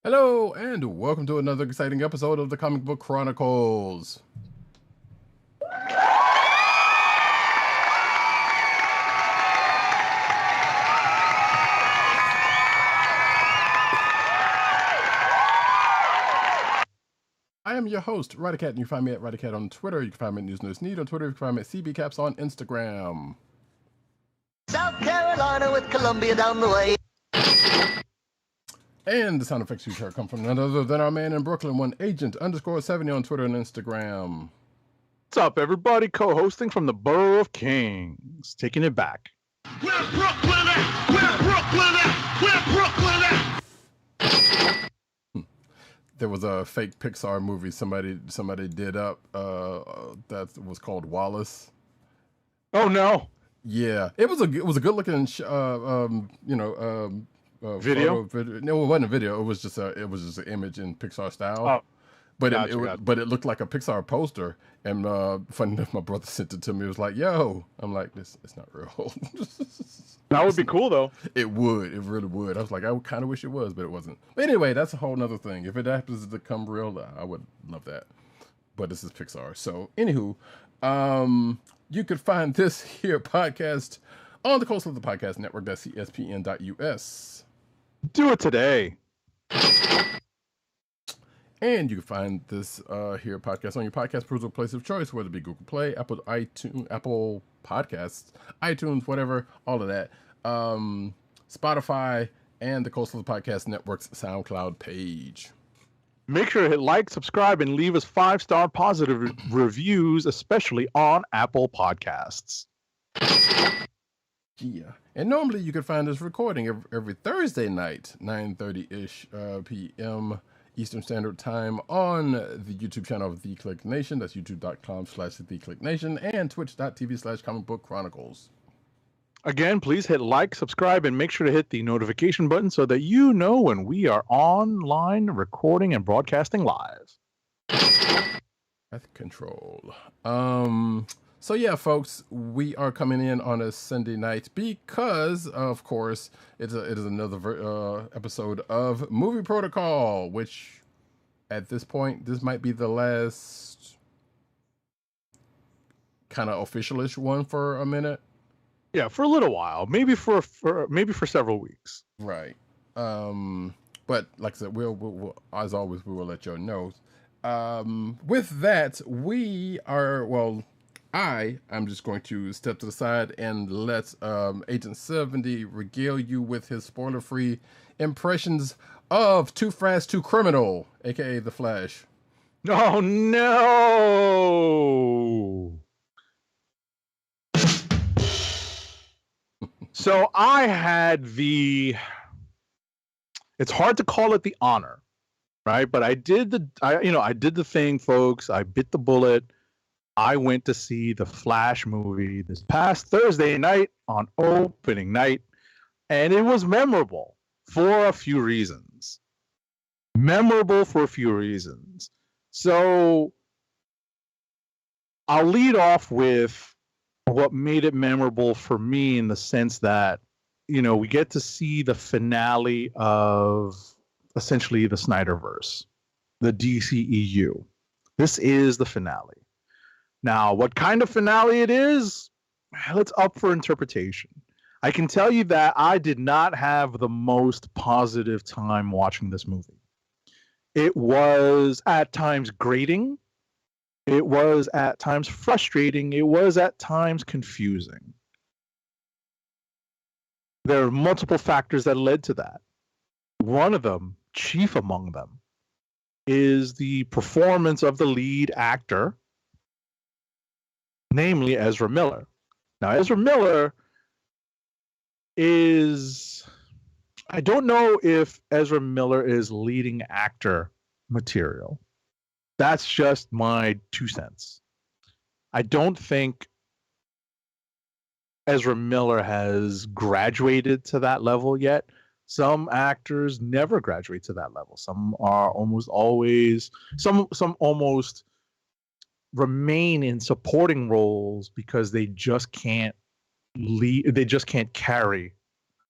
Hello, and welcome to another exciting episode of the Comic Book Chronicles. I am your host, Roddykat, and you can find me at Roddykat on Twitter. You can find me at NewsNewsNeed on Twitter. You can find me at CBCaps on Instagram. South Carolina with Columbia down the way. And the sound effects you hear come from none other than our man in Brooklyn, one agent_70 on Twitter and Instagram. What's up, everybody? Co-hosting from the Borough of Kings, taking it back. Where Brooklyn at? Where Brooklyn at? Where Brooklyn at? There was a fake Pixar movie somebody did up that was called Wallace. Oh no! Yeah, it was a good looking video? No, it wasn't a video. It was just an image in Pixar style. Oh, but gotcha. But it looked like a Pixar poster. And funny enough, my brother sent it to me. It was like, "Yo," I'm like, "This it's not real." That would be cool though. It would. It really would. I was like, I kind of wish it was, but it wasn't. But anyway, that's a whole nother thing. If it happens to become real, I would love that. But this is Pixar. So, anywho, you could find this here podcast on the Coast of the Podcast Network. That's CSPN.us. Do it today. And you can find this here podcast on your podcast perusal place of choice, whether it be Google Play, Apple Podcasts, iTunes, whatever, all of that. Spotify, and the Coastal Podcast Network's SoundCloud page. Make sure to hit like, subscribe, and leave us 5-star positive reviews, especially on Apple Podcasts. Yeah. And normally you can find this recording every Thursday night, 9:30-ish p.m. Eastern Standard Time on the YouTube channel of The Kliq Nation. That's youtube.com/The Kliq Nation and twitch.tv/Comic Book Chronicles. Again, please hit like, subscribe, and make sure to hit the notification button so that you know when we are online recording and broadcasting live. At control. So yeah, folks, we are coming in on a Sunday night because, of course, it is another episode of Movie Protocol, which at this point, this might be the last kind of official-ish one for a minute. Yeah, for a little while, maybe for several weeks. Right. But like I said, we'll as always, we will let you know. With that, I'm just going to step to the side and let Agent 70 regale you with his spoiler-free impressions of Too Fast, Too Criminal, aka The Flash. Oh no! So I had it's hard to call it the honor, right? But I did the thing, folks. I bit the bullet. I went to see the Flash movie this past Thursday night on opening night, and it was memorable for a few reasons. So I'll lead off with what made it memorable for me in the sense that, we get to see the finale of essentially the Snyderverse, the DCEU. This is the finale. Now, what kind of finale it is, it's up for interpretation. I can tell you that I did not have the most positive time watching this movie. It was at times grating. It was at times frustrating. It was at times confusing. There are multiple factors that led to that. One of them, chief among them, is the performance of the lead actor, namely Ezra Miller. Now, Ezra Miller I don't know if Ezra Miller is leading actor material. That's just my 2 cents. I don't think Ezra Miller has graduated to that level yet. Some actors never graduate to that level. Some are almost always, some almost remain in supporting roles because they just can't carry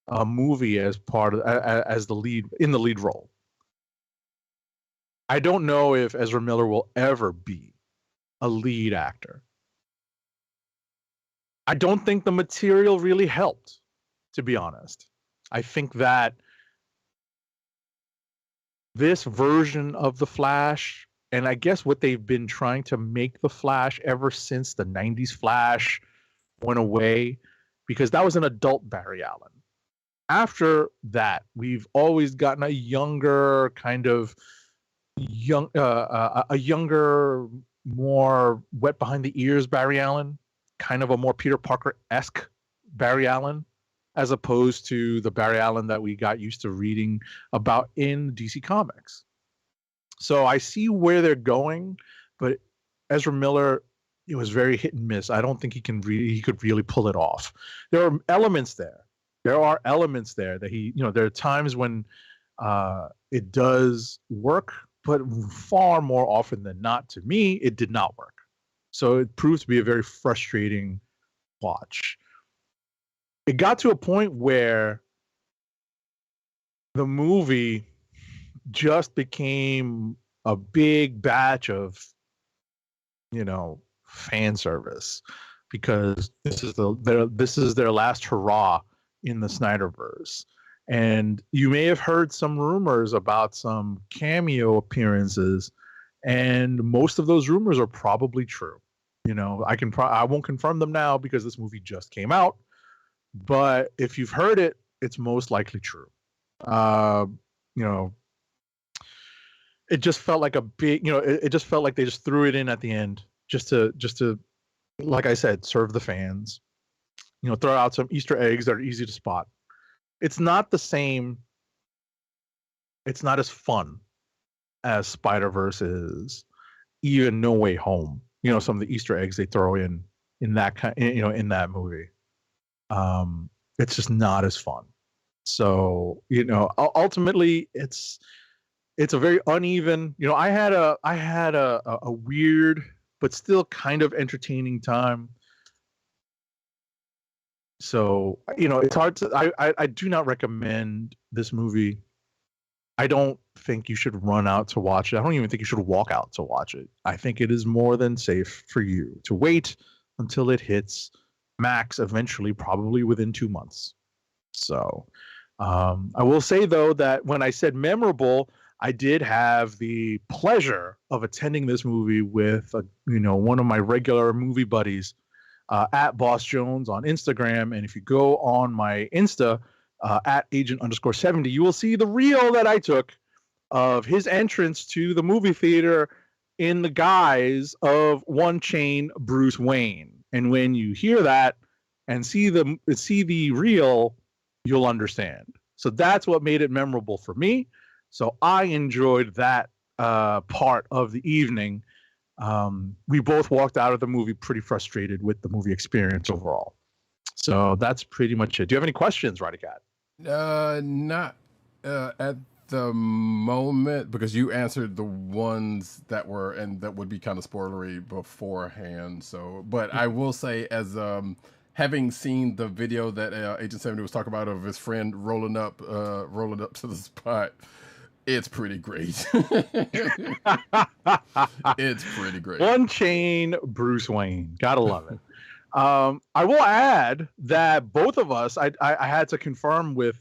a movie as part of as the lead in the lead role. I don't know if Ezra Miller will ever be a lead actor. I don't think the material really helped, to be honest. I think that this version of the Flash, and I guess what they've been trying to make the Flash ever since the 90s Flash went away, because that was an adult Barry Allen. After that, we've always gotten a younger kind of a younger, more wet behind the ears Barry Allen, kind of a more Peter Parker-esque Barry Allen, as opposed to the Barry Allen that we got used to reading about in DC Comics. So I see where they're going, but Ezra Miller, it was very hit and miss. I don't think he could really pull it off. There are elements there. There are elements there that there are times when it does work, but far more often than not, to me, it did not work. So it proved to be a very frustrating watch. It got to a point where the movie just became a big batch of, fan service, because this is their last hurrah in the Snyderverse. And you may have heard some rumors about some cameo appearances, and most of those rumors are probably true. I won't confirm them now because this movie just came out, but if you've heard it, it's most likely true. It just felt like a big, it just felt like they just threw it in at the end just to, like I said, serve the fans. Throw out some Easter eggs that are easy to spot. It's not the same. It's not as fun as Spider-Verse is, even No Way Home. Some of the Easter eggs they throw in that in that movie. It's just not as fun. So ultimately, it's a very uneven. I had a weird but still kind of entertaining time. So it's hard to. I do not recommend this movie. I don't think you should run out to watch it. I don't even think you should walk out to watch it. I think it is more than safe for you to wait until it hits Max eventually, probably within 2 months. So I will say, though, that when I said memorable, I did have the pleasure of attending this movie with one of my regular movie buddies, at Boss Jones on Instagram. And if you go on my Insta, at agent_70, you will see the reel that I took of his entrance to the movie theater in the guise of One Chain Bruce Wayne. And when you hear that and see the reel, you'll understand. So that's what made it memorable for me. So I enjoyed that part of the evening. We both walked out of the movie pretty frustrated with the movie experience overall. So that's pretty much it. Do you have any questions, Roddykat? Not at the moment, because you answered the ones that would be kind of spoilery beforehand. So, but I will say, as having seen the video that Agent 70 was talking about of his friend rolling up to the spot, it's pretty great. It's pretty great. One Chain Bruce Wayne, gotta love it. I will add that both of us, I had to confirm with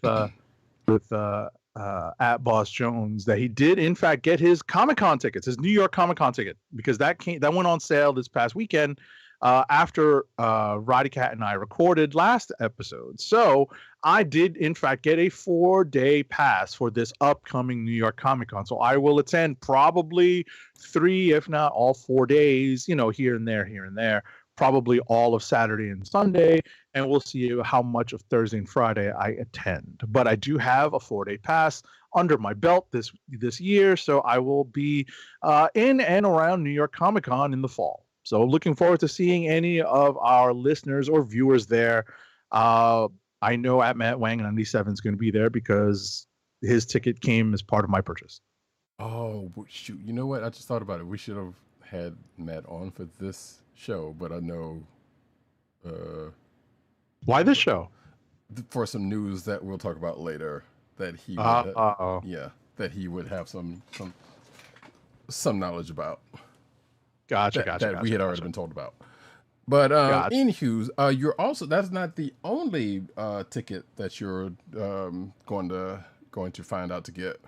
at Boss Jones that he did in fact get his Comic-Con tickets, his New York Comic-Con ticket, because that went on sale this past weekend after Roddykat and I recorded last episode. So I did in fact get a 4-day pass for this upcoming New York Comic-Con. So I will attend probably 3, if not all 4 days, here and there. Probably all of Saturday and Sunday, and we'll see how much of Thursday and Friday I attend. But I do have a 4-day pass under my belt this year, so I will be in and around New York Comic Con in the fall. So looking forward to seeing any of our listeners or viewers there. I know at Matt Wang 97 is going to be there because his ticket came as part of my purchase. Oh shoot! You know what? I just thought about it. We should have had Matt on for this show, but I know why this show? For some news that we'll talk about later, that he would, that he would have some some knowledge about. Gotcha. That we had already been told about. But anywho, you're also, that's not the only ticket that you're going to find out to get.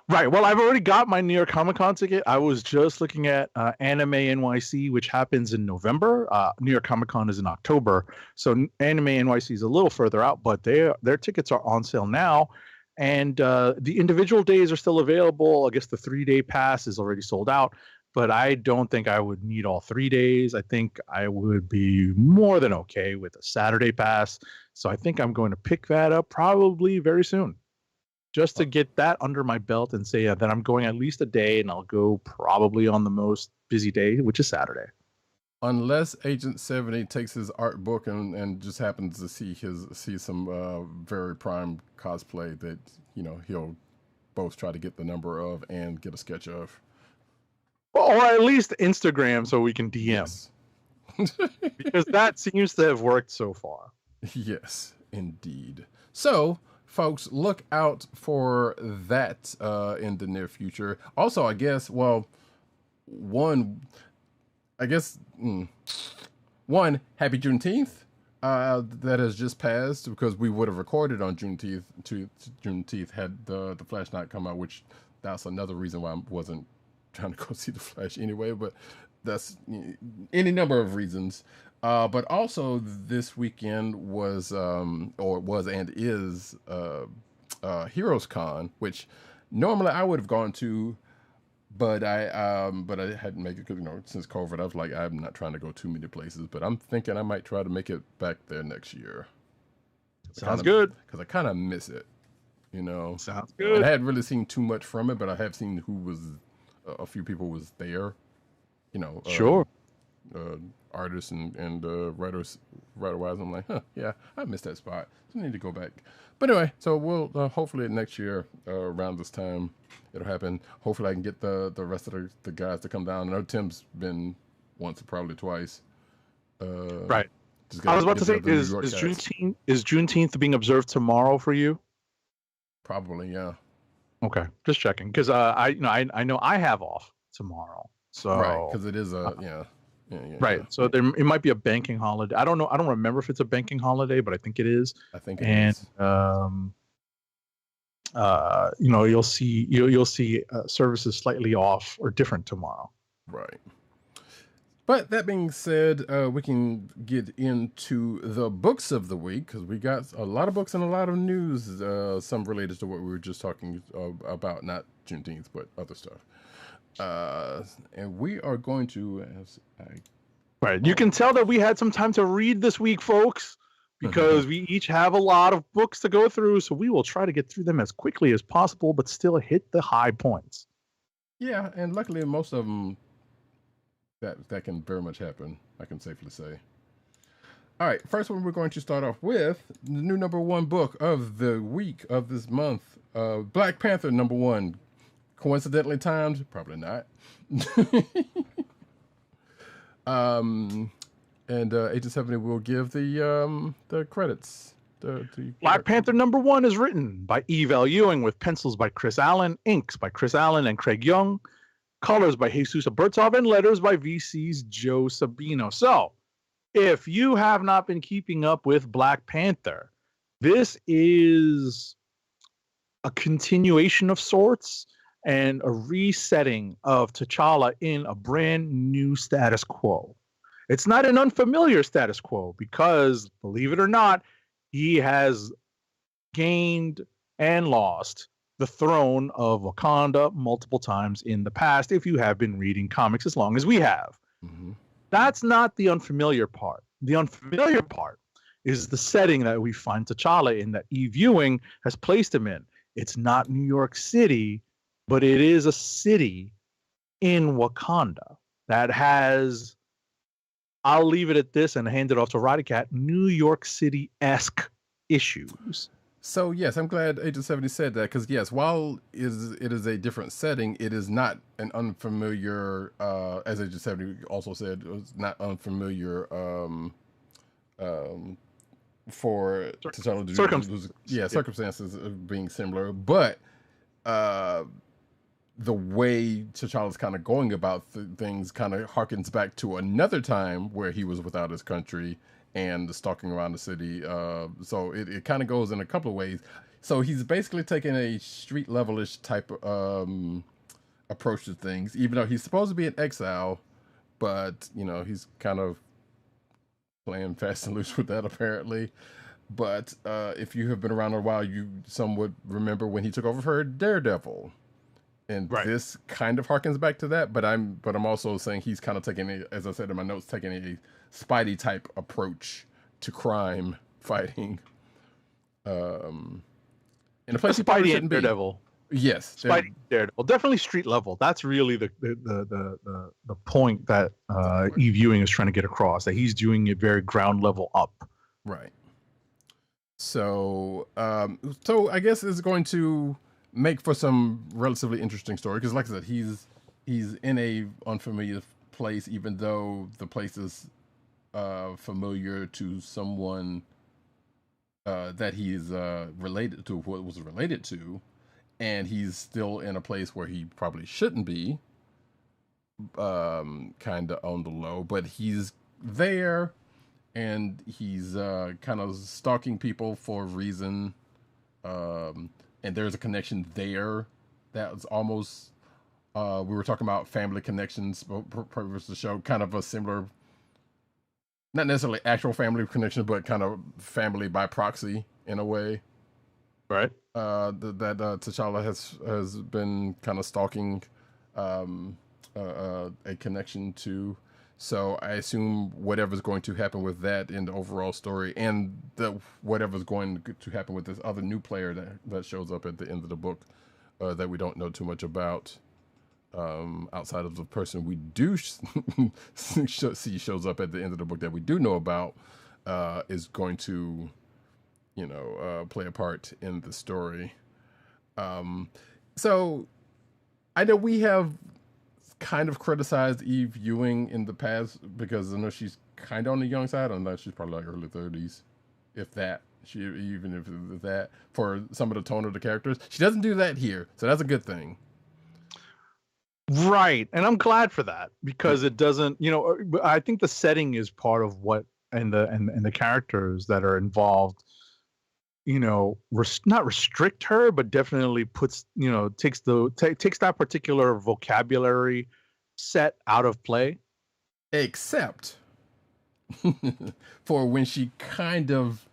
Right. Well, I've already got my New York Comic Con ticket. I was just looking at AnimeNYC, which happens in November. New York Comic Con is in October. So AnimeNYC is a little further out, but their tickets are on sale now. And the individual days are still available. I guess the 3-day pass is already sold out, but I don't think I would need all 3 days. I think I would be more than okay with a Saturday pass. So I think I'm going to pick that up probably very soon, just to get that under my belt and say that I'm going at least a day, and I'll go probably on the most busy day, which is Saturday. Unless Agent 70 takes his art book and just happens to see some very prime cosplay that, you know, he'll both try to get the number of and get a sketch of. Or at least Instagram so we can DM. Yes. Because that seems to have worked so far. Yes, indeed. So, folks, look out for that in the near future. Also, I guess, well, one, happy Juneteenth. That has just passed, because we would have recorded on Juneteenth had the Flash not come out, which that's another reason why I wasn't trying to go see the Flash anyway, but that's any number of reasons. But also this weekend was and is Heroes Con, which normally I would have gone to, but I hadn't made it, because, you know, since COVID, I was like, I'm not trying to go too many places, but I'm thinking I might try to make it back there next year. Sounds good. Because I kind of miss it, you know. Sounds good. And I hadn't really seen too much from it, but I have seen a few people was there, you know. Sure. Artists and writers, writer-wise. I'm like, yeah, I missed that spot. So I need to go back. But anyway, so we'll hopefully next year around this time it'll happen. Hopefully I can get the rest of the guys to come down. I know Tim's been once or probably twice. Right. I was about to say, is Juneteenth being observed tomorrow for you? Probably, yeah. Okay, just checking, because I know I have off tomorrow. So right, because it is a yeah. Right. Yeah. So it might be a banking holiday. I don't know. I don't remember if it's a banking holiday, but I think it is. I think it is. You know, you'll see services slightly off or different tomorrow. Right. But that being said, we can get into the books of the week, because we got a lot of books and a lot of news, some related to what we were just talking about, not Juneteenth, but other stuff. And we are going to, right. You can tell that we had some time to read this week, folks, because we each have a lot of books to go through. So we will try to get through them as quickly as possible, but still hit the high points. Yeah, and luckily most of them that can very much happen, I can safely say. All right, first one we're going to start off with the new #1 book of the week of this month, Black Panther #1. Coincidentally timed? Probably not. And Agent 70 will give the credits. Black Panther #1 is written by Evel Ewing, with pencils by Chris Allen, inks by Chris Allen and Craig Young, colors by Jesus Abertov, and letters by VC's Joe Sabino. So, if you have not been keeping up with Black Panther, this is a continuation of sorts and a resetting of T'Challa in a brand new status quo. It's not an unfamiliar status quo, because, believe it or not, he has gained and lost the throne of Wakanda multiple times in the past, if you have been reading comics as long as we have. Mm-hmm. That's not the unfamiliar part. The unfamiliar part is the setting that we find T'Challa in, that Eve Ewing has placed him in. It's not New York City, but it is a city in Wakanda that has, I'll leave it at this and hand it off to Roddykat, New York City-esque issues. So, yes, I'm glad Agent 70 said that, because, yes, while it is a different setting, it is not an unfamiliar, as Agent 70 also said, it was not unfamiliar for T'Challa to circumstances of being similar. But the way T'Challa's kind of going about things kind of harkens back to another time where he was without his country and stalking around the city. So it kind of goes in a couple of ways. So he's basically taking a street level-ish type approach to things, even though he's supposed to be in exile, but he's kind of playing fast and loose with that apparently. But if you have been around a while, some would remember when he took over for Daredevil. And this kind of harkens back to that, but I'm also saying he's kind of taking as I said in my notes, taking a Spidey type approach to crime fighting. In a place he probably shouldn't be. Daredevil. Yes, Spidey Daredevil, definitely street level. That's really the point that Eve Ewing is trying to get across. That he's doing it very ground level up. Right. So, I guess it's going to make for some relatively interesting story because, like I said, he's in a unfamiliar place, even though the place is familiar to someone that he's related to, what was related to, and he's still in a place where he probably shouldn't be, kind of on the low, but he's there, and he's kind of stalking people for a reason. And there's a connection there that was almost, we were talking about family connections, previous to the show, kind of a similar, not necessarily actual family connection, but kind of family by proxy in a way. Right. That T'Challa has been kind of stalking a connection to. So I assume whatever's going to happen with that in the overall story, and whatever's going to happen with this other new player that shows up at the end of the book, that we don't know too much about, outside of the person we do see shows up at the end of the book that we do know about, is going to, play a part in the story. So I know we have kind of criticized Eve Ewing in the past because I know she's kind of on the young side. I know she's probably like early 30s, if that. Even if that, for some of the tone of the characters, she doesn't do that here, so that's a good thing. Right, and I'm glad for that because it doesn't. I think the setting is part of what, and the characters that are involved. Not restrict her, but definitely puts, takes that particular vocabulary set out of play. Except for when she kind of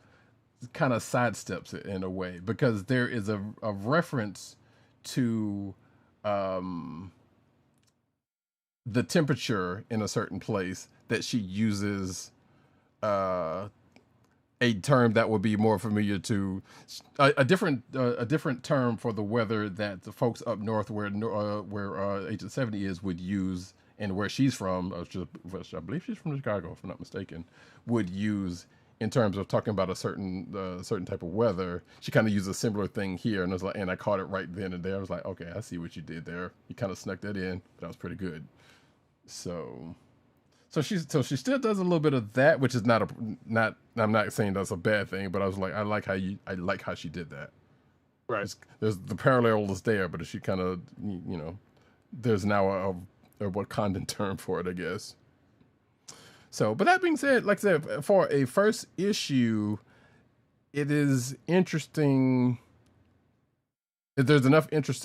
sidesteps it in a way, because there is a reference to the temperature in a certain place that she uses a term that would be more familiar to a different term for the weather that the folks up north where Agent 70 is would use, and where she's from, which I believe she's from Chicago, if I'm not mistaken, would use in terms of talking about a certain type of weather. She kind of used a similar thing here, and I caught it right then and there. I was like, okay, I see what you did there. You kind of snuck that in. That was pretty good. So she still does a little bit of that, which is not. I'm not saying that's a bad thing, but I was like, I like how she did that. Right. There's the parallel is there, but she kind of there's now a Wakandan term for it, I guess. So, but that being said, like I said, for a first issue, it is interesting. There's enough interest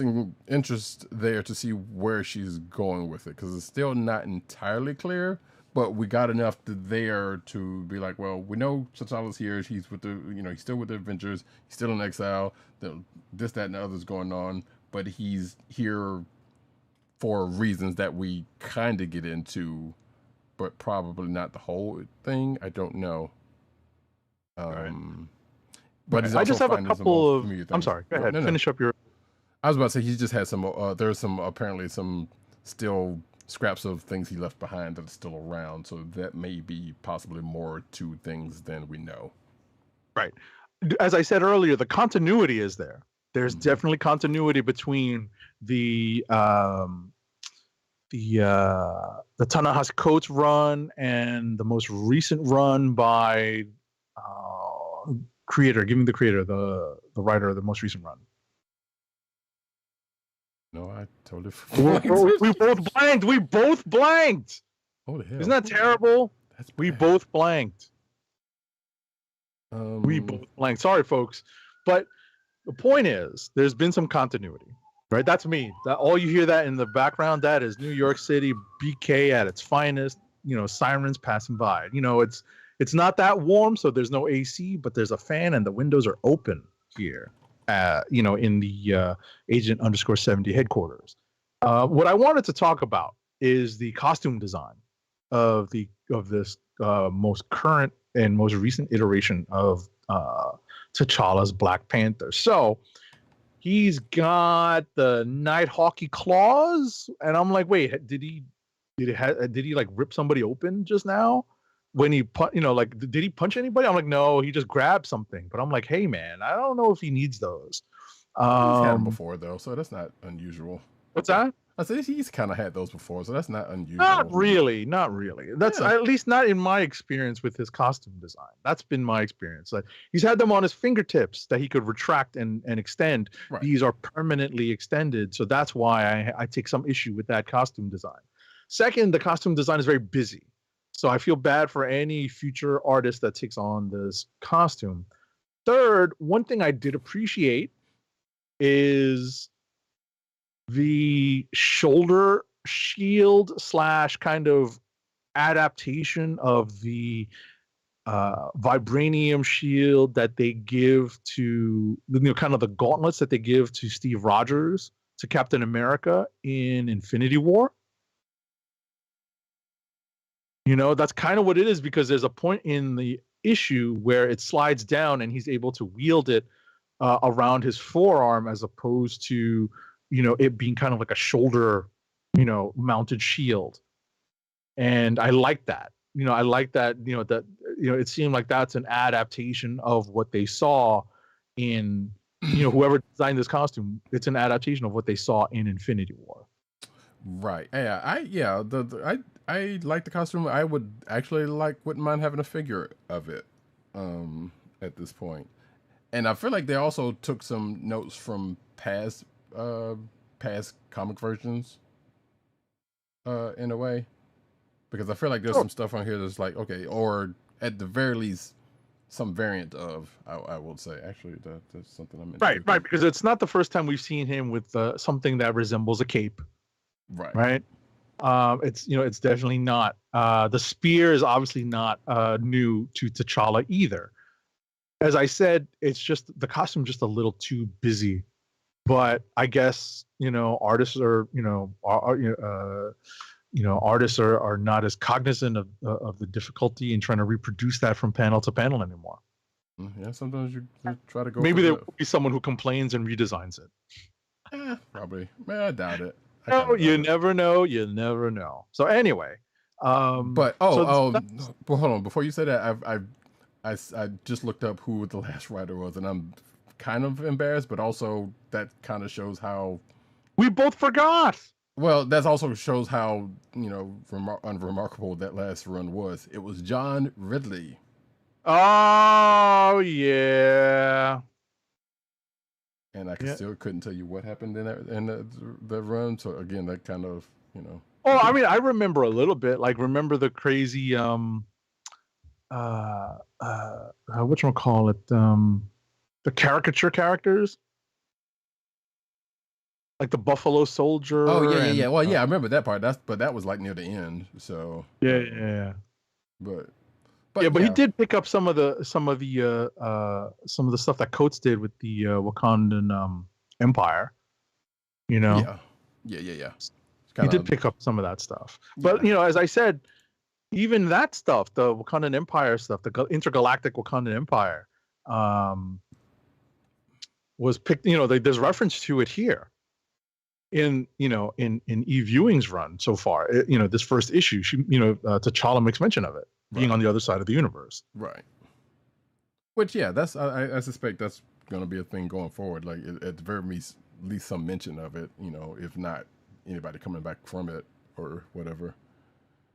there to see where she's going with it, because it's still not entirely clear, but we got enough there to be like, well, we know T'Challa's here. He's with he's still with the Avengers. He's still in exile. This, that, and the other's going on, but he's here for reasons that we kind of get into, but probably not the whole thing. I don't know. Right. But I just have a couple of. I'm sorry. Go ahead. Finish up your. I was about to say he just had some. There's some apparently some still scraps of things he left behind that are still around. So that may be possibly more to things than we know. Right. As I said earlier, the continuity is there. There's definitely continuity between the Ta-Nehisi Coates run and the most recent run by the writer of the most recent run. No, I totally. We both blanked. We both blanked. Oh the hell! Isn't that terrible? That's We bad. both blanked. We Um, both blanked. Sorry, folks, but the point is, there's been some continuity, right? That's me. That all you hear that in the background, that is New York City, BK at its finest. You know, sirens passing by. You know, it's not that warm, so there's no AC, but there's a fan and the windows are open here. You know, in the Agent _ 70 headquarters. What I wanted to talk about is the costume design of this most current and most recent iteration of T'Challa's Black Panther. So he's got the night hockey claws, and I'm like, wait, did he like rip somebody open just now? When he like, did he punch anybody? I'm like, no, he just grabbed something. But I'm like, hey man, I don't know if he needs those. he's had them before though, so that's not unusual. What's that? I said he's kind of had those before, so that's not unusual. Not really. That's at least not in my experience with his costume design. That's been my experience. Like, he's had them on his fingertips that he could retract and extend. Right. These are permanently extended, so that's why I take some issue with that costume design. Second, the costume design is very busy, so I feel bad for any future artist that takes on this costume. Third, one thing I did appreciate is the shoulder shield / kind of adaptation of the vibranium shield that they give to, you know, kind of the gauntlets that they give to Steve Rogers, to Captain America in Infinity War. You know, that's kind of what it is, because there's a point in the issue where it slides down and he's able to wield it around his forearm, as opposed to, you know, it being kind of like a shoulder, you know, mounted shield. And I like that. You know, I like that, you know, that, you know, it seemed like that's an adaptation of what they saw in, you know, whoever designed this costume. It's an adaptation of what they saw in Infinity War. Right. Yeah. I like the costume. I wouldn't mind having a figure of it at this point. And I feel like they also took some notes from past comic versions in a way, because I feel like there's some stuff on here that's like, okay, or at the very least some variant of, I will say, actually that's something I'm into. Right, because it's not the first time we've seen him with something that resembles a cape. Right. It's, you know, it's definitely not. The spear is obviously not new to T'Challa either. As I said, it's just the costume just a little too busy. But I guess, you know, artists are, artists are not as cognizant of the difficulty in trying to reproduce that from panel to panel anymore. Yeah, sometimes you try to go. Maybe there will be someone who complains and redesigns it. Probably. Man, I doubt it. No, you never know. You never know. So anyway, but hold on. Before you say that, I just looked up who the last writer was, and I'm kind of embarrassed, but also that kind of shows how we both forgot. Well, that also shows how, you know, unremarkable that last run was. It was John Ridley. Oh yeah. And I still couldn't tell you what happened in the run. So again, that kind of, you know. Oh, I mean, I remember a little bit. Like, remember the crazy whatchamacallit, the caricature characters, like the Buffalo Soldier. Oh yeah. Well, yeah, I remember that part. But that was like near the end. So yeah. But he did pick up some of the stuff that Coates did with the Wakandan Empire. You know. Yeah. He did pick up some of that stuff. But you know, as I said, even that stuff, the Wakandan Empire stuff, the intergalactic Wakandan Empire, was picked. You know, there's reference to it here in Eve Ewing's run so far. You know, this first issue, T'Challa makes mention of it being on the other side of the universe. Right. Which, yeah, that's I suspect that's going to be a thing going forward. Like, at the very least some mention of it. You know, if not anybody coming back from it or whatever.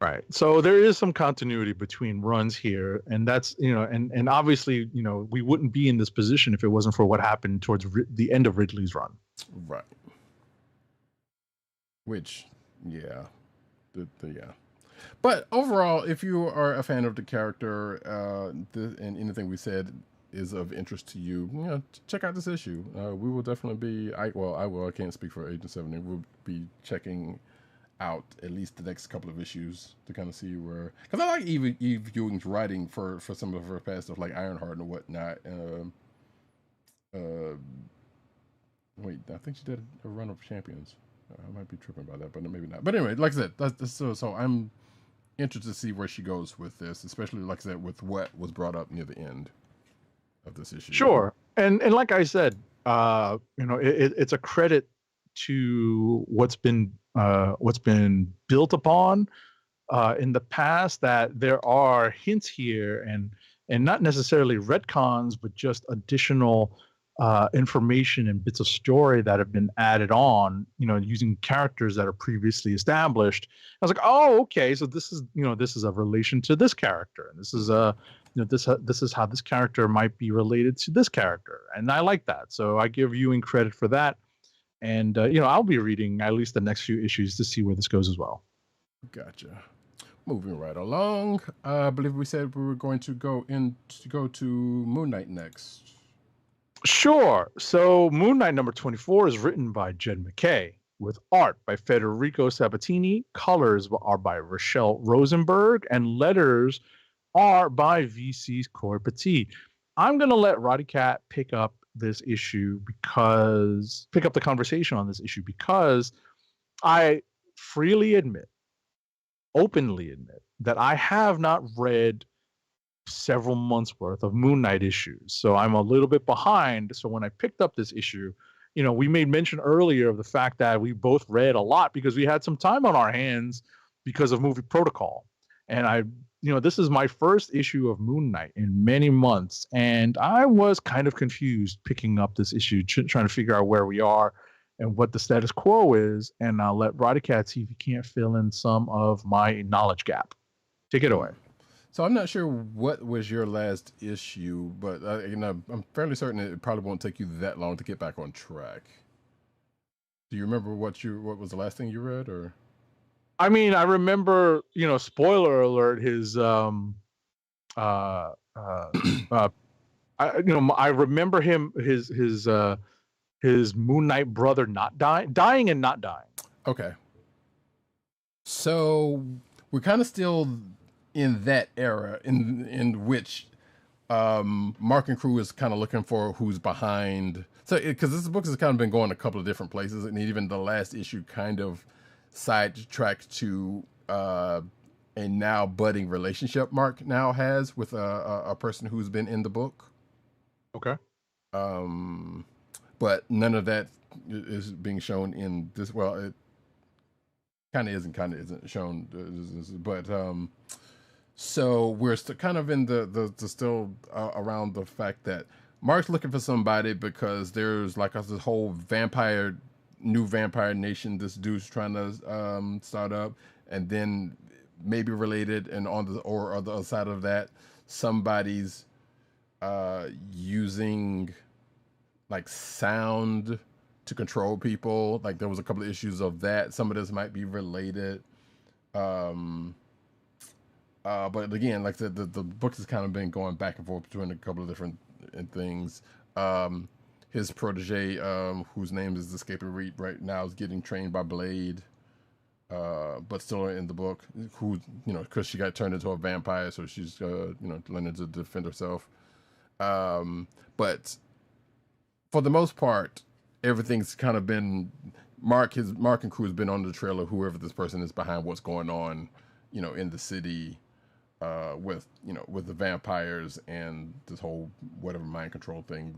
Right. So there is some continuity between runs here, and that's, you know, and obviously, you know, we wouldn't be in this position if it wasn't for what happened towards the end of Ridley's run. Right. which, yeah, yeah. But overall, if you are a fan of the character and anything we said is of interest to you, check out this issue. We will definitely be. I can't speak for Agent 70. We'll be checking out at least the next couple of issues to kind of see where. Because I like Eve Ewing's writing for some of her past stuff like Ironheart and whatnot. Wait, I think she did a run of Champions. I might be tripping about that, but maybe not. But anyway, like I said, that's so I'm interested to see where she goes with this, especially like I said with what was brought up near the end of this issue. Sure, and like I said, it's a credit to what's been built upon in the past, that there are hints here and not necessarily retcons, but just additional information and bits of story that have been added on, using characters that are previously established. I was like, oh, okay, so this is a relation to this character, and this is this is how this character might be related to this character, and I like that. So I give Ewing credit for that, and I'll be reading at least the next few issues to see where this goes as well. Gotcha. Moving right along, I believe we said we were going to go to Moon Knight next. Sure. So Moon Knight number 24 is written by Jed MacKay, with art by Federico Sabatini, colors are by Rochelle Rosenberg, and letters are by VC's Corey Petit. I'm going to let Roddykat pick up the conversation on this issue, because I openly admit that I have not read several months worth of Moon Knight issues, so I'm a little bit behind. So when I picked up this issue, we made mention earlier of the fact that we both read a lot because we had some time on our hands because of Movie Protocol, and this is my first issue of Moon Knight in many months, and I was kind of confused picking up this issue, trying to figure out where we are and what the status quo is. And I'll let Roddykat see if he can't fill in some of my knowledge gap. Take it away. So I'm not sure what was your last issue, but I'm fairly certain it probably won't take you that long to get back on track. Do you remember what was the last thing you read, or? I mean, I remember, spoiler alert, his I remember his Moon Knight brother not dying and not dying. Okay. So we're kind of still in that era in which Mark and crew is kind of looking for who's behind. So because this book has kind of been going a couple of different places, and even the last issue kind of sidetracked to a now budding relationship Mark now has with a person who's been in the book. Okay. But none of that is being shown in this. Well, it kind of isn't shown, but so we're kind of in the still around the fact that Mark's looking for somebody because there's like this whole new vampire nation this dude's trying to start up, and then maybe related, and on the other side of that, somebody's using like sound to control people. Like there was a couple of issues of that. Some of this might be related. But again, like the book has kind of been going back and forth between a couple of different things. His protege, whose name is escaping me right now, is getting trained by Blade, but still in the book, who, because she got turned into a vampire, so she's, learning to defend herself. But for the most part, everything's kind of been Mark and crew has been on the trail of whoever this person is behind what's going on, in the city, with the vampires and this whole whatever mind control thing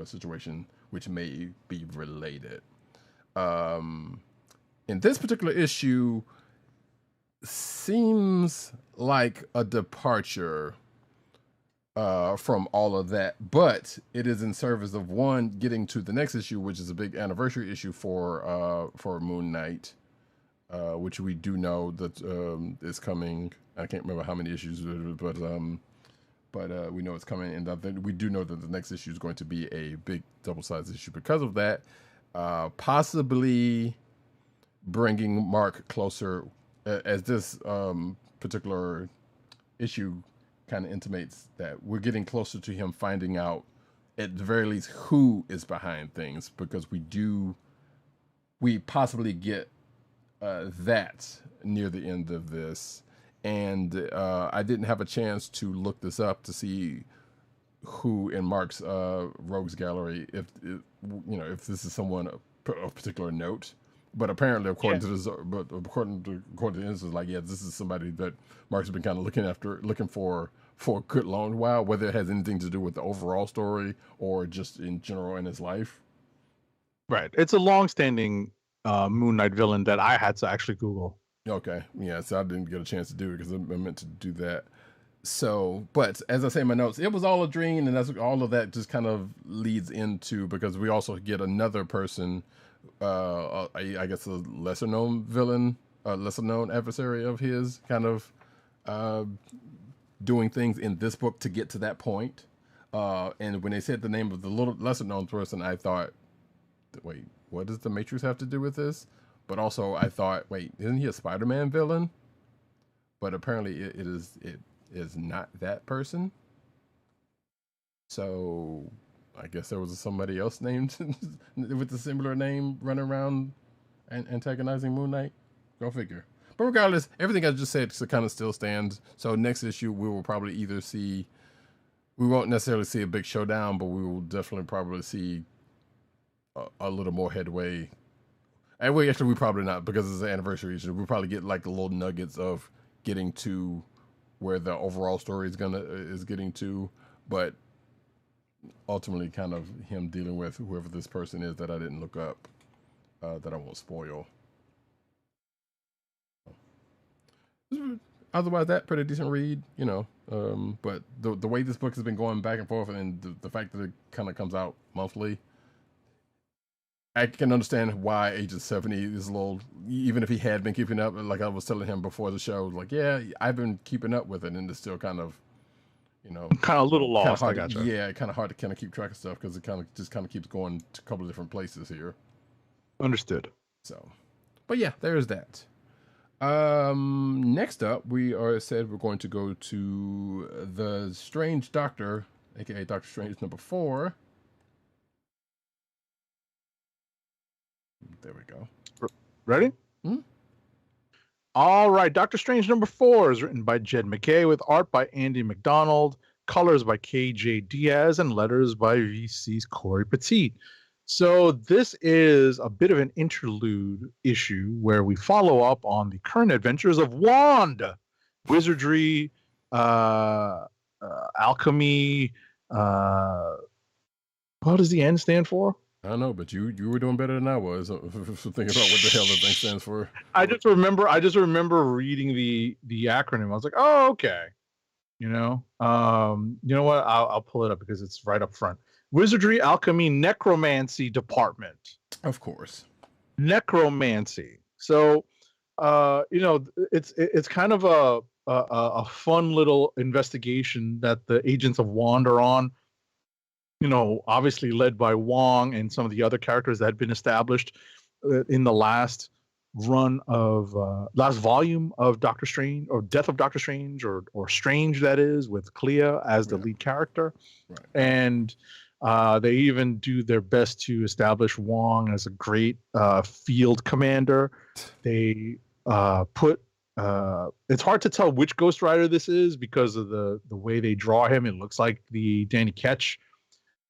situation, which may be related. In this particular issue, seems like a departure from all of that, but it is in service of one getting to the next issue, which is a big anniversary issue for Moon Knight, which we do know that is coming. I can't remember how many issues, but we know it's coming, and we do know that the next issue is going to be a big double-sized issue because of that. Possibly bringing Mark closer, as this particular issue kind of intimates that we're getting closer to him finding out, at the very least, who is behind things, because we possibly get that near the end of this. And I didn't have a chance to look this up to see who in Mark's rogues gallery, if this is someone of particular note. But apparently, according to this, according to this, is like, yeah, this is somebody that Mark's been kind of looking for a good long while. Whether it has anything to do with the overall story or just in general in his life. Right. It's a long-standing Moon Knight villain that I had to actually Google. Okay. Yeah. So I didn't get a chance to do it because I meant to do that. So, but as I say in my notes, it was all a dream, and that's all of that just kind of leads into, because we also get another person, I guess a lesser known villain, a lesser known adversary of his, kind of doing things in this book to get to that point. And when they said the name of the little lesser known person, I thought, wait, what does the Matrix have to do with this? But also I thought, wait, isn't he a Spider-Man villain? But apparently it is not that person. So I guess there was somebody else named with a similar name running around and antagonizing Moon Knight. Go figure. But regardless, everything I just said kind of still stands. So next issue, we will probably either see, we won't necessarily see a big showdown, but we will definitely probably see a little more headway. And we probably not, because it's an anniversary issue. We'll probably get like the little nuggets of getting to where the overall story is getting to, but ultimately kind of him dealing with whoever this person is that I didn't look up, that I won't spoil. Otherwise, that pretty decent read, but the way this book has been going back and forth, and the fact that it kind of comes out monthly, I can understand why Agent 70 is a little, even if he had been keeping up, like I was telling him before the show, like, yeah, I've been keeping up with it, and it's still kind of, kind of a little lost. Hard, I gotcha. Yeah, kind of hard to kind of keep track of stuff, because it kind of keeps going to a couple of different places here. Understood. So, but yeah, there's that. Next up, we're going to go to the Strange Doctor, aka Doctor Strange number 4. There we go. Ready? Hmm? All right. Doctor Strange number 4 is written by Jed MacKay with art by Andy McDonald, colors by KJ Diaz, and letters by VC's Corey Petit. So this is a bit of an interlude issue where we follow up on the current adventures of Wand, wizardry, alchemy. What does the N stand for? I don't know, but you were doing better than I was thinking about what the hell that thing stands for. I just remember reading the acronym. I was like, oh, okay. You know what? I'll pull it up because it's right up front. Wizardry, alchemy, necromancy department. Of course. Necromancy. So, it's kind of a fun little investigation that the agents of Wand are on. Obviously led by Wong and some of the other characters that had been established in the last volume of Doctor Strange, or Death of Doctor Strange, or Strange, that is, with Clea as the lead character. Right. And they even do their best to establish Wong as a great field commander. They put it's hard to tell which Ghost Rider this is because of the way they draw him. It looks like the Danny Ketch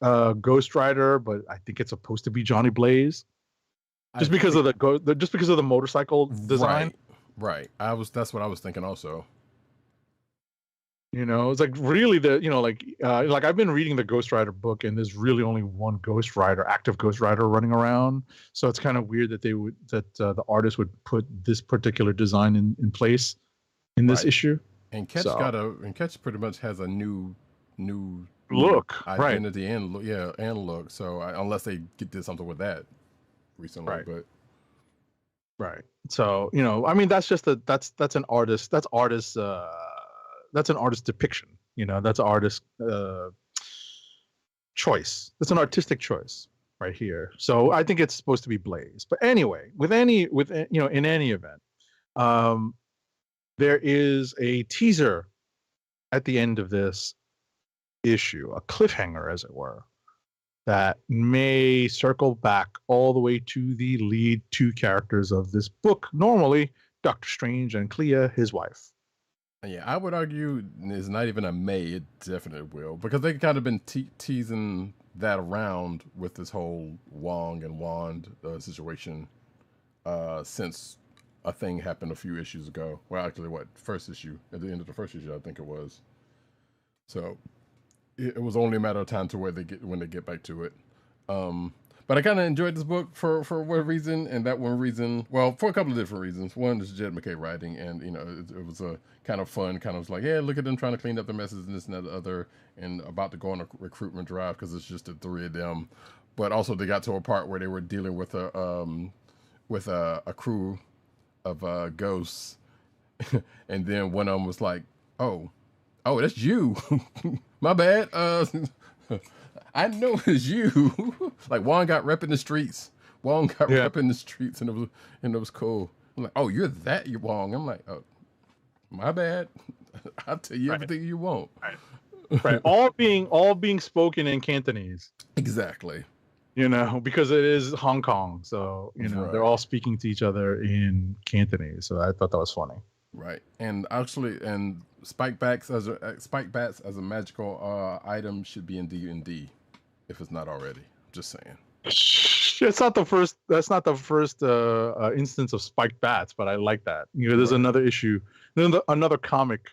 Ghost Rider, but I think it's supposed to be Johnny Blaze, just because of the motorcycle design. Right. That's what I was thinking also. It's like really like I've been reading the Ghost Rider book, and there's really only one Ghost Rider, active Ghost Rider, running around. So it's kind of weird that the artist would put this particular design in place in this issue. And Ketch pretty much has a new look, identity, and look. So unless they did something with that recently, right. So I mean, that's an artist. That's an artist depiction. That's an artist choice. That's an artistic choice. right here. So I think it's supposed to be Blaze. But anyway, in any event, there is a teaser at the end of this issue, a cliffhanger, as it were, that may circle back all the way to the lead two characters of this book. Normally, Doctor Strange and Clea, his wife. Yeah, I would argue it's not even a may, it definitely will, because they've kind of been teasing that around with this whole Wong and Wand situation since a thing happened a few issues ago. Well, actually, first issue? At the end of the first issue, I think it was. So it was only a matter of time to when they get back to it. But I kind of enjoyed this book for one reason, and that one reason, well, for a couple of different reasons. One is Jed McKay writing, and it was a kind of fun, kind of like, yeah, look at them trying to clean up their messes and this and that, the other, and about to go on a recruitment drive because it's just the three of them. But also they got to a part where they were dealing with a crew of ghosts, and then one of them was like, oh, that's you. My bad. I know it's you. Like Wong got rep in the streets. Rep in the streets, and it was cool. I'm like, oh, you're that, you Wong. I'm like, oh, my bad. I'll tell you everything you want. Right. All being spoken in Cantonese. Exactly. Because it is Hong Kong, so they're all speaking to each other in Cantonese. So I thought that was funny. Right, and actually, spike bats as a magical item should be in D&D, if it's not already. Just saying. It's not the first. That's not the first instance of spiked bats, but I like that. There's another issue, another comic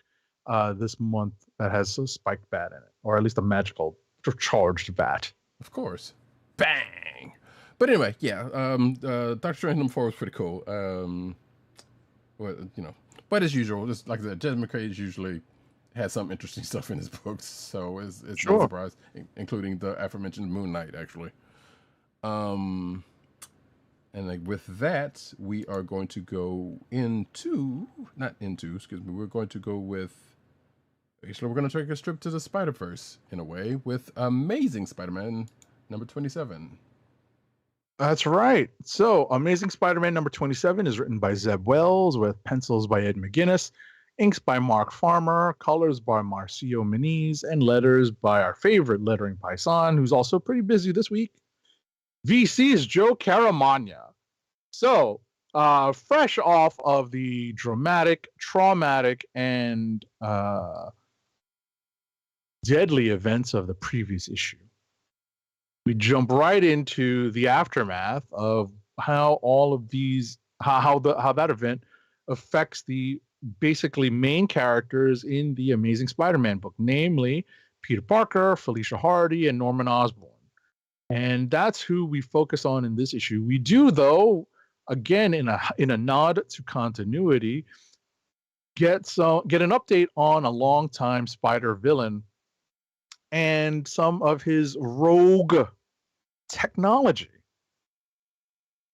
this month that has a spiked bat in it, or at least a magical charged bat. Of course, bang. But anyway, yeah. Doctor Strange #4 was pretty cool. But as usual, just like I said, Jed McKay usually has some interesting stuff in his books, so it's no surprise, including the aforementioned Moon Knight, actually. And with that, we are going to go we're going to go with, actually, we're going to take a trip to the Spider-Verse, in a way, with Amazing Spider-Man #27. That's right. So, Amazing Spider-Man #27 is written by Zeb Wells with pencils by Ed McGuinness, inks by Mark Farmer, colors by Marcio Meniz, and letters by our favorite lettering paisan, who's also pretty busy this week, VC's Joe Caramagna. So, fresh off of the dramatic, traumatic, and deadly events of the previous issue, we jump right into the aftermath of how all of these, how that event affects the basically main characters in the Amazing Spider-Man book, namely Peter Parker, Felicia Hardy, and Norman Osborn. And that's who we focus on in this issue. We do, though, again in a nod to continuity, get an update on a longtime Spider villain and some of his rogue technology.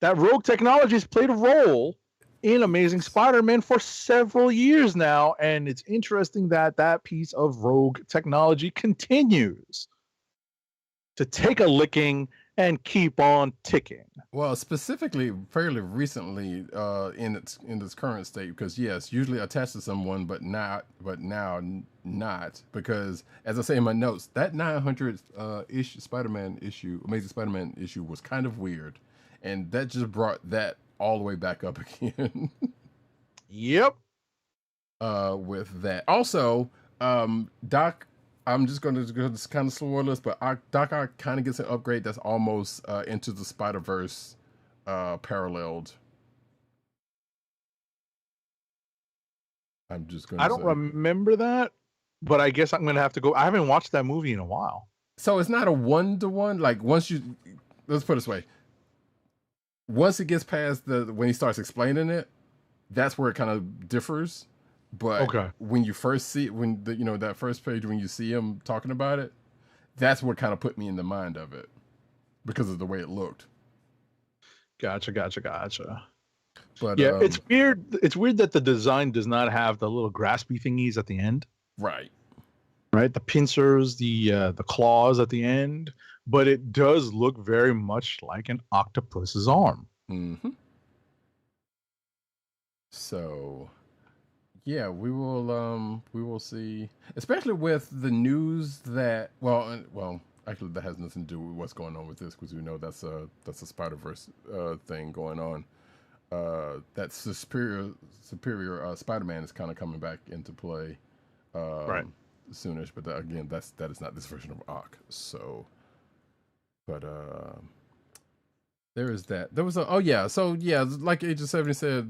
That rogue technology has played a role in Amazing Spider-Man for several years now, and it's interesting that piece of rogue technology continues to take a licking and keep on ticking. Well, specifically, fairly recently, in its current state, because yes, usually attached to someone, but now not, because as I say in my notes, that 900 issue Spider-Man issue, Amazing Spider-Man issue, was kind of weird, and that just brought that all the way back up again. Yep. With that, also, Doc. I'm just going to kind of spoil this, but Doc Ock kind of gets an upgrade that's almost into the Spider-Verse paralleled. I'm just going to I don't remember that, but I guess I'm going to have to go. I haven't watched that movie in a while. So it's not a one-to-one. Like, let's put it this way. Once it gets past when he starts explaining it, that's where it kind of differs. But when you first see it, that first page, when you see him talking about it, that's what kind of put me in the mind of it because of the way it looked. Gotcha. But yeah, it's weird. It's weird that the design does not have the little graspy thingies at the end. Right. The pincers, the claws at the end. but it does look very much like an octopus's arm. Mm-hmm. So, yeah, we will see, especially with the news that well, actually that has nothing to do with what's going on with this because we know that's a Spider-Verse thing going on. That superior Spider-Man is kind of coming back into play, Right. soonish. But again, that is not this version of Ock. So, but there is that. There was a so yeah, like Agent 70 said,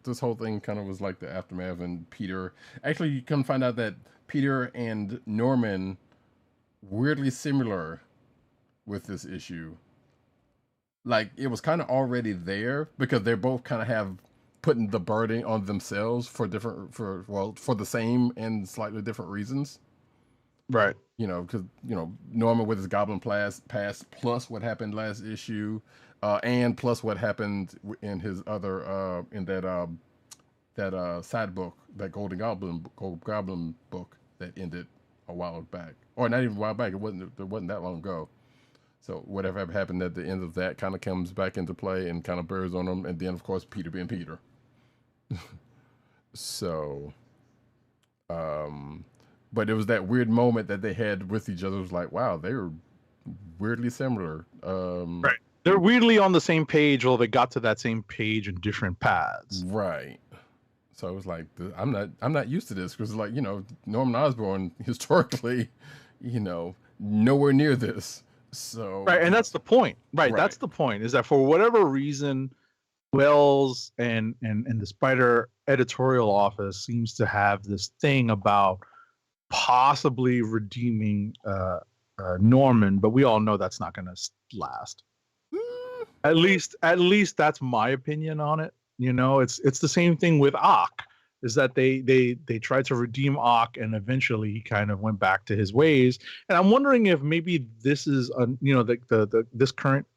this whole thing kind of was like the aftermath, and Peter actually you come find out that Peter and Norman weirdly similar with this issue. Like it was kind of already there because they're both kind of have putting the burden on themselves for the same and slightly different reasons. Right. You know, because Norman with his Goblin past plus what happened last issue, and plus what happened in his other in that side book, that Golden Goblin book that ended a while back, or not even a while back. It wasn't that long ago. So whatever happened at the end of that kind of comes back into play and kind of bears on them, and then of course Peter being Peter. So, but it was that weird moment that they had with each other. It was like, wow, they were weirdly similar. Right. They're weirdly on the same page, although they got to that same page in different paths. Right. So it was like, I'm not used to this because like Norman Osborn historically, nowhere near this. So Right, and that's the point. Right, that's the point. Is that for whatever reason, Wells and the Spider editorial office seems to have this thing about possibly redeeming Norman, but we all know that's not going to last. At least that's my opinion on it. It's the same thing with Ock. Is that they tried to redeem Ock, and eventually he kind of went back to his ways. And I'm wondering if maybe this is this current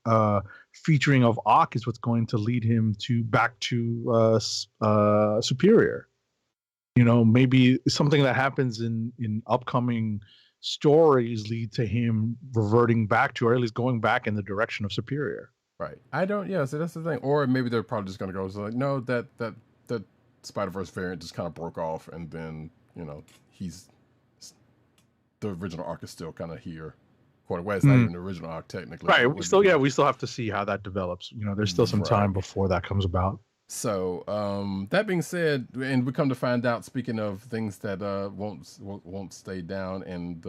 featuring of Ock is what's going to lead him back to Superior. Maybe something that happens in upcoming stories lead to him reverting back to, or at least going back in the direction of Superior. Right. So that's the thing. Or maybe they're probably just going to go, so like, no, that Spider-Verse variant just kind of broke off, and then, the original arc is still kind of here. Well, it's not even the original arc, technically. Right. We still have to see how that develops. There's still some time before that comes about. So, that being said, and we come to find out, speaking of things that won't stay down and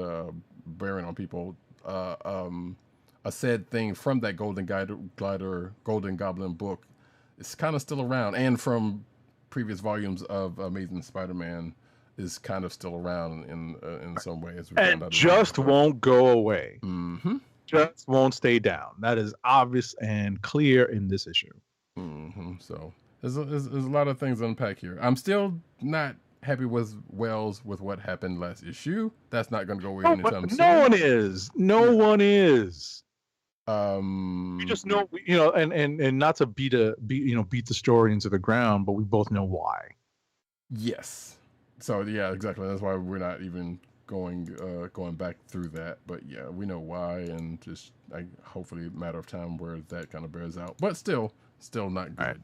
bearing on people, a said thing from that Golden Goblin book is kind of still around, and from previous volumes of Amazing Spider-Man is kind of still around in some ways. And just won't go away. Mm-hmm. Just won't stay down. That is obvious and clear in this issue. Mm-hmm. So there's a lot of things to unpack here. I'm still not happy with Wells with what happened last issue. That's not going to go away anytime soon. No one is. No one is. We just know, and not to beat the story into the ground, but we both know why. Yes. So yeah, exactly. That's why we're not even going back through that. But yeah, we know why, and just hopefully a matter of time where that kind of bears out. But still not good. Right.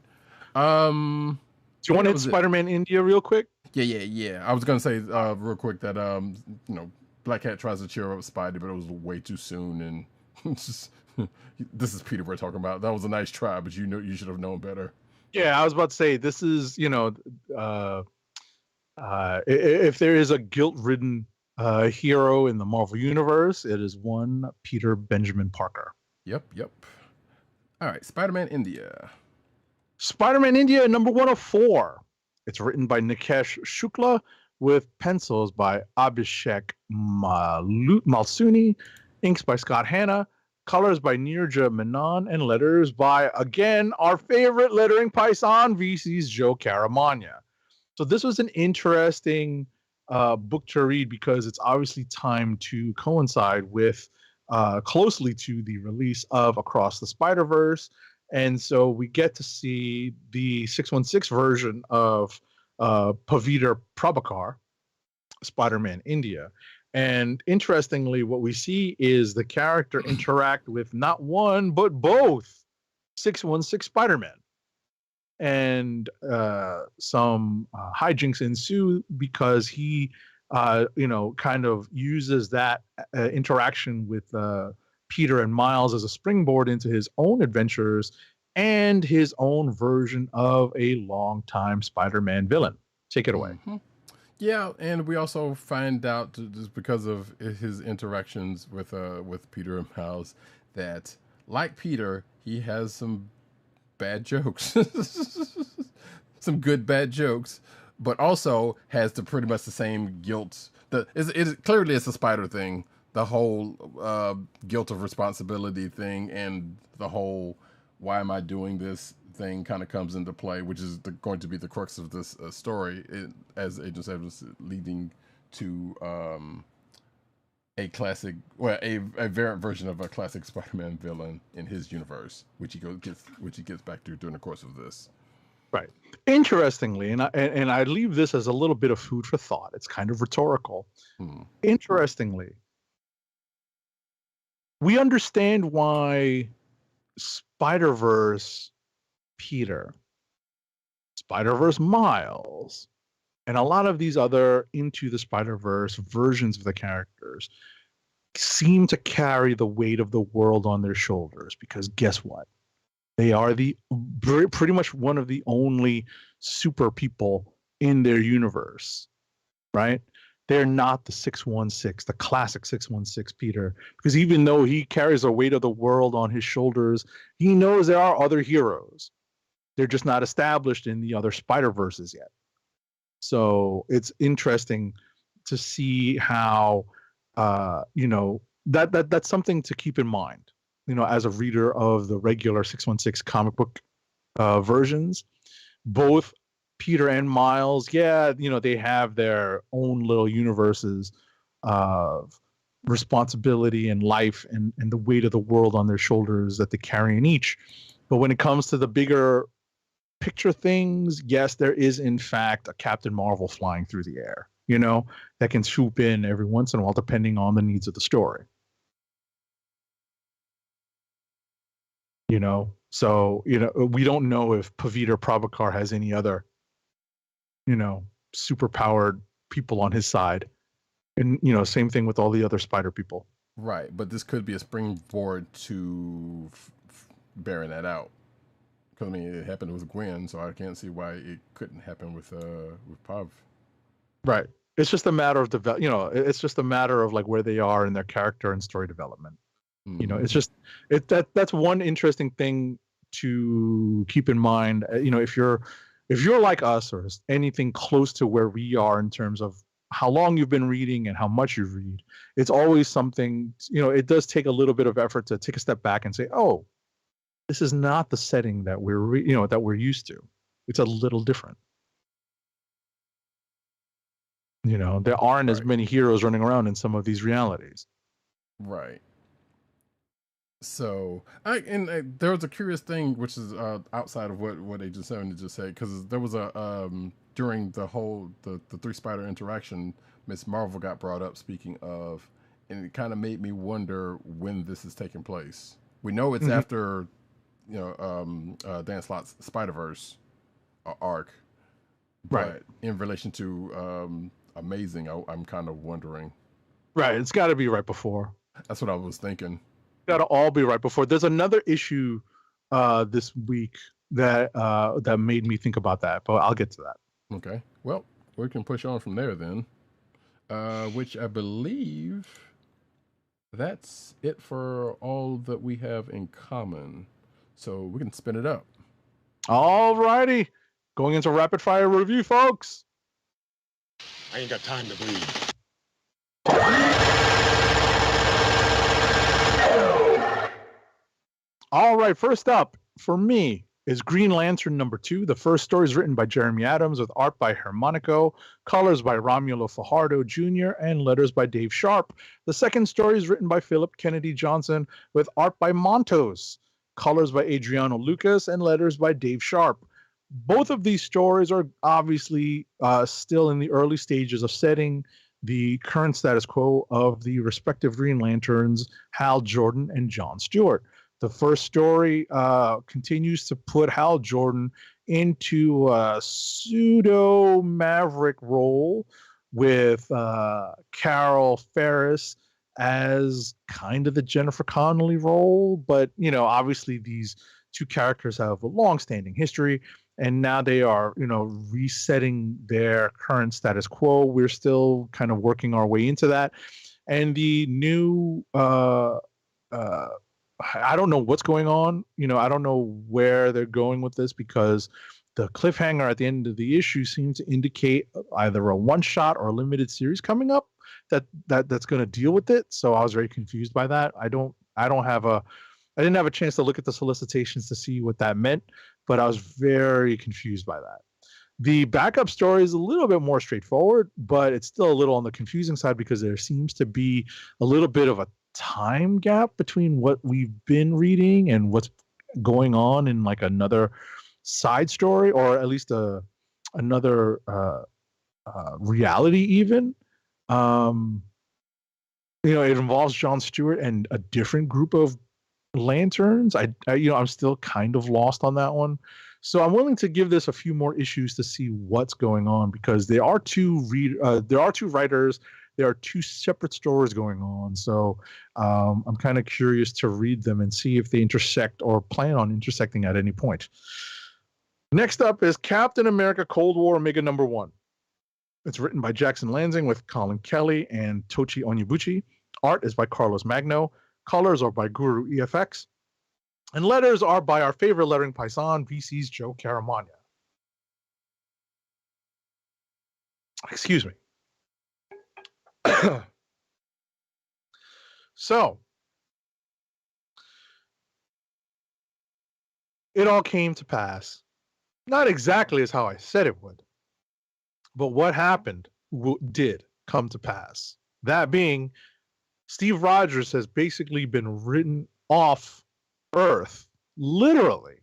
Do you want to hit Spider-Man India real quick? Yeah. I was gonna say real quick that Black Cat tries to cheer up Spidey, but it was way too soon, and just. This is Peter we're talking about. That was a nice try, but you should have known better. Yeah, I was about to say, this is, if there is a guilt-ridden hero in the Marvel Universe, it is one Peter Benjamin Parker. Yep. All right, Spider-Man India. Spider-Man India, number 104. It's written by Nikesh Shukla with pencils by Abhishek Malsuni, inks by Scott Hanna, colors by Nirja Menon, and letters by, again, our favorite lettering Python, VC's Joe Caramagna. So this was an interesting book to read because it's obviously timed to coincide with closely to the release of Across the Spider-Verse. And so we get to see the 616 version of Pavitar Prabhakar, Spider-Man India. And interestingly, what we see is the character interact with not one, but both 616 Spider-Man. And some hijinks ensue because he, kind of uses that interaction with Peter and Miles as a springboard into his own adventures and his own version of a longtime Spider-Man villain. Take it away. Mm-hmm. Yeah, and we also find out just because of his interactions with Peter and Miles that, like Peter, he has some bad jokes, some good bad jokes, but also has pretty much the same guilt. Clearly it's a Spider thing, the whole guilt of responsibility thing, and the whole "why am I doing this" thing kind of comes into play, which is going to be the crux of this story, as Agent 7 is leading to a classic, well, a variant version of a classic Spider-Man villain in his universe, which he gets back to during the course of this. Right. Interestingly, and I leave this as a little bit of food for thought. It's kind of rhetorical. Interestingly, we understand why Spider-Verse Peter, Spider-Verse Miles, and a lot of these other Into the Spider-Verse versions of the characters seem to carry the weight of the world on their shoulders, because guess what? They are pretty much one of the only super people in their universe, right? They're not the 616, the classic 616 Peter, because even though he carries the weight of the world on his shoulders, he knows there are other heroes. They're just not established in the other Spider-Verses yet. So it's interesting to see how, that's something to keep in mind, as a reader of the regular 616 comic book versions. Both Peter and Miles, they have their own little universes of responsibility and life and the weight of the world on their shoulders that they carry in each. But when it comes to the bigger picture things, yes, there is in fact a Captain Marvel flying through the air, that can swoop in every once in a while depending on the needs of the story. So we don't know if Pavitar Prabhakar has any other super powered people on his side, and same thing with all the other Spider people. Right, but this could be a springboard to bearing that out. Because it happened with Gwen, so I can't see why it couldn't happen with Pav. Right. It's just a matter of it's just a matter of like where they are in their character and story development. It's just that's one interesting thing to keep in mind. If you're like us or anything close to where we are in terms of how long you've been reading and how much you read, it's always something. It does take a little bit of effort to take a step back and say, oh, this is not the setting that we're used to. It's a little different. There aren't as many heroes running around in some of these realities. Right. So, there was a curious thing, which is outside of what Agent 7 just said, because there was a during the three Spider interaction, Miss Marvel got brought up. Speaking of, and it kind of made me wonder when this is taking place. We know it's after. Dan Slott's Spider-Verse arc, right? But in relation to Amazing, I'm kind of wondering. Right, it's got to be right before. That's what I was thinking. Got to all be right before. There's another issue this week that made me think about that, but I'll get to that. Okay, well, we can push on from there then. Which I believe that's it for all that we have in common. So we can spin it up. All righty. Going into rapid fire review, folks. I ain't got time to bleed. All right. First up for me is Green Lantern #2. The first story is written by Jeremy Adams with art by Hermonico, colors by Romulo Fajardo Jr., and letters by Dave Sharp. The second story is written by Philip Kennedy Johnson with art by Montos, colors by Adriano Lucas, and letters by Dave Sharp. Both of these stories are obviously still in the early stages of setting. the current status quo of the respective Green Lanterns, Hal Jordan and John Stewart. The first story continues to put Hal Jordan into a pseudo Maverick role with Carol Ferris as kind of the Jennifer Connelly role. But, you know, obviously these two characters have a long-standing history, and now they are, you know, resetting their current status quo. We're still kind of working our way into that. And the new I don't know what's going on. You know, I don't know where they're going with this, because the cliffhanger at the end of the issue seems to indicate either a one-shot or a limited series coming up that's going to deal with it. So I was very confused by that. I didn't have a chance to look at the solicitations to see what that meant, but I was very confused by that. The backup story is a little bit more straightforward, but it's still a little on the confusing side, because there seems to be a little bit of a time gap between what we've been reading and what's going on in like another side story, or at least another reality even. You know, it involves John Stewart and a different group of lanterns. I'm still kind of lost on that one. So I'm willing to give this a few more issues to see what's going on, because there are two writers. There are two separate stories going on. So I'm kind of curious to read them and see if they intersect or plan on intersecting at any point. Next up is Captain America Cold War Omega #1. It's written by Jackson Lansing with Colin Kelly and Tochi Onyebuchi. Art is by Carlos Magno. Colors are by Guru EFX. And letters are by our favorite lettering paisan, VC's Joe Caramagna. Excuse me. So, it all came to pass. Not exactly as how I said it would, but what happened did come to pass. That being, Steve Rogers has basically been written off Earth, literally,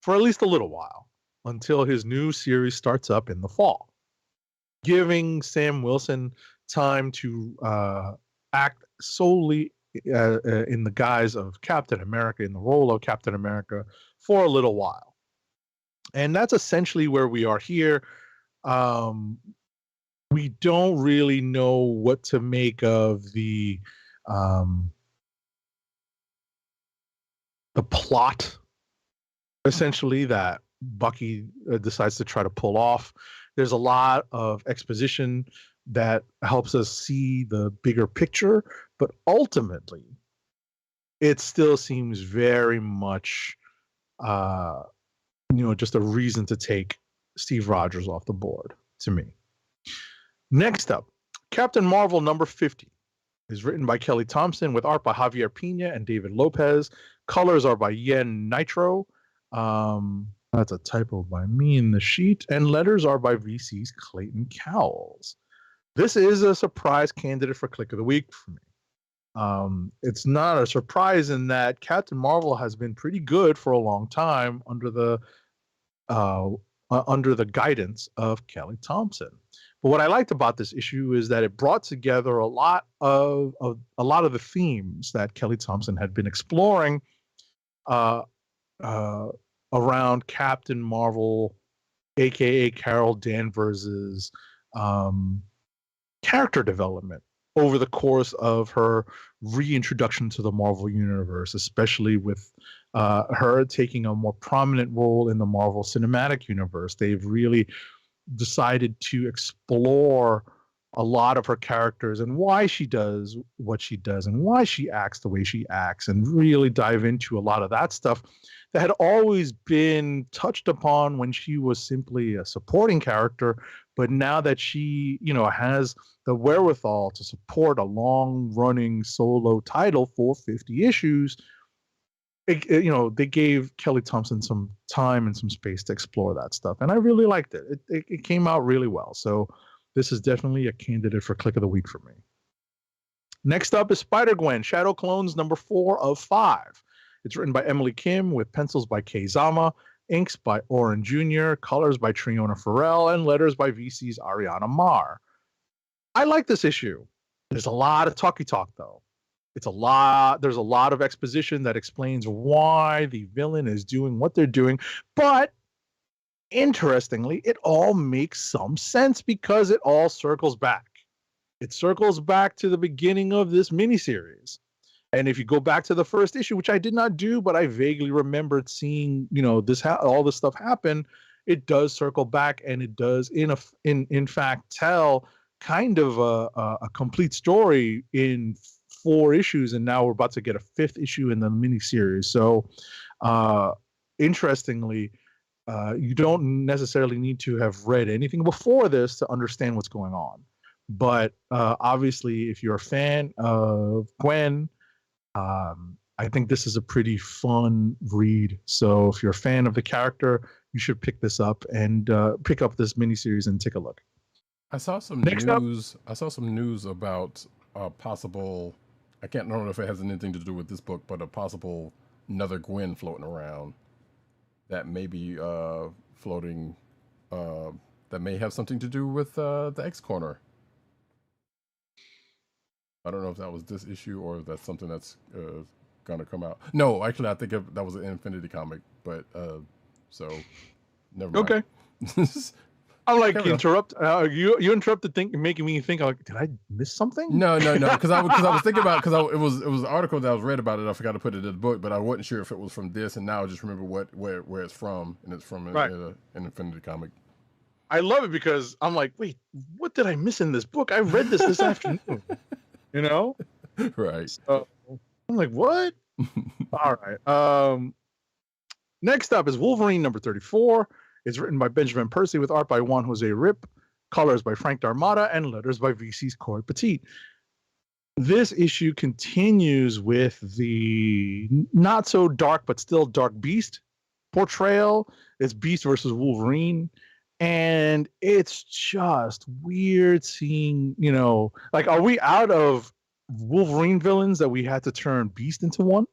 for at least a little while, until his new series starts up in the fall, giving Sam Wilson time to act solely in the guise of Captain America, in the role of Captain America, for a little while. And that's essentially where we are here. We don't really know what to make of the plot, essentially, that Bucky decides to try to pull off. There's a lot of exposition that helps us see the bigger picture, but ultimately, it still seems very much, just a reason to take Steve Rogers off the board to me. Next up, Captain Marvel #50 is written by Kelly Thompson with art by Javier Pina and David Lopez. Colors are by Yen Nitro. That's a typo by me in the sheet. And letters are by VC's Clayton Cowles. This is a surprise candidate for Click of the Week for me. It's not a surprise in that Captain Marvel has been pretty good for a long time under the guidance of Kelly Thompson. But what I liked about this issue is that it brought together a lot of the themes that Kelly Thompson had been exploring around Captain Marvel, aka Carol Danvers's character development over the course of her reintroduction to the Marvel Universe, especially with her taking a more prominent role in the Marvel Cinematic Universe. They've really decided to explore a lot of her characters and why she does what she does and why she acts the way she acts, and really dive into a lot of that stuff that had always been touched upon when she was simply a supporting character. But now that she, has the wherewithal to support a long-running solo title for 50 issues, they gave Kelly Thompson some time and some space to explore that stuff, and I really liked it. It came out really well. So this is definitely a candidate for Click of the Week for me. Next up is Spider-Gwen, Shadow Clones #4 of 5. It's written by Emily Kim with pencils by Kei Zama, inks by Oren Jr., colors by Triona Farrell, and letters by VC's Ariana Marr. I like this issue. There's a lot of talky talk though. There's a lot of exposition that explains why the villain is doing what they're doing, but interestingly, it all makes some sense because it all circles back. It circles back to the beginning of this miniseries. And if you go back to the first issue, which I did not do, but I vaguely remembered seeing, all this stuff happen, it does circle back, and it does in fact tell kind of a complete story in 4 issues, and now we're about to get a 5th issue in the miniseries. So, interestingly, you don't necessarily need to have read anything before this to understand what's going on. But obviously, if you're a fan of Gwen, I think this is a pretty fun read. So if you're a fan of the character, you should pick this up and pick up this miniseries and take a look. I saw some news. I saw some news about a possible. I can't remember if it has anything to do with this book, but a possible another Gwen floating around that may be floating. That may have something to do with the X Corner. I don't know if that was this issue or if that's something that's gonna come out. No, actually, I think that was an Infinity comic, but so never mind. Okay. I'm like interrupt. You interrupted, making me think. Like, did I miss something? No, because I was thinking about it was an article that I was read about it. I forgot to put it in the book, but I wasn't sure if it was from this, and now I just remember where it's from, and it's from an Infinity comic. I love it because I'm like, wait, what did I miss in this book? I read this afternoon. You know, right? So I'm like, what? All right. Next up is Wolverine number 34. It's written by Benjamin Percy with art by Juan Jose Rip, colors by Frank Darmada, and letters by VC's Corey Petit. This issue continues with the not so dark but still dark Beast portrayal. It's Beast versus Wolverine. And it's just weird seeing, like, are we out of Wolverine villains that we had to turn Beast into one?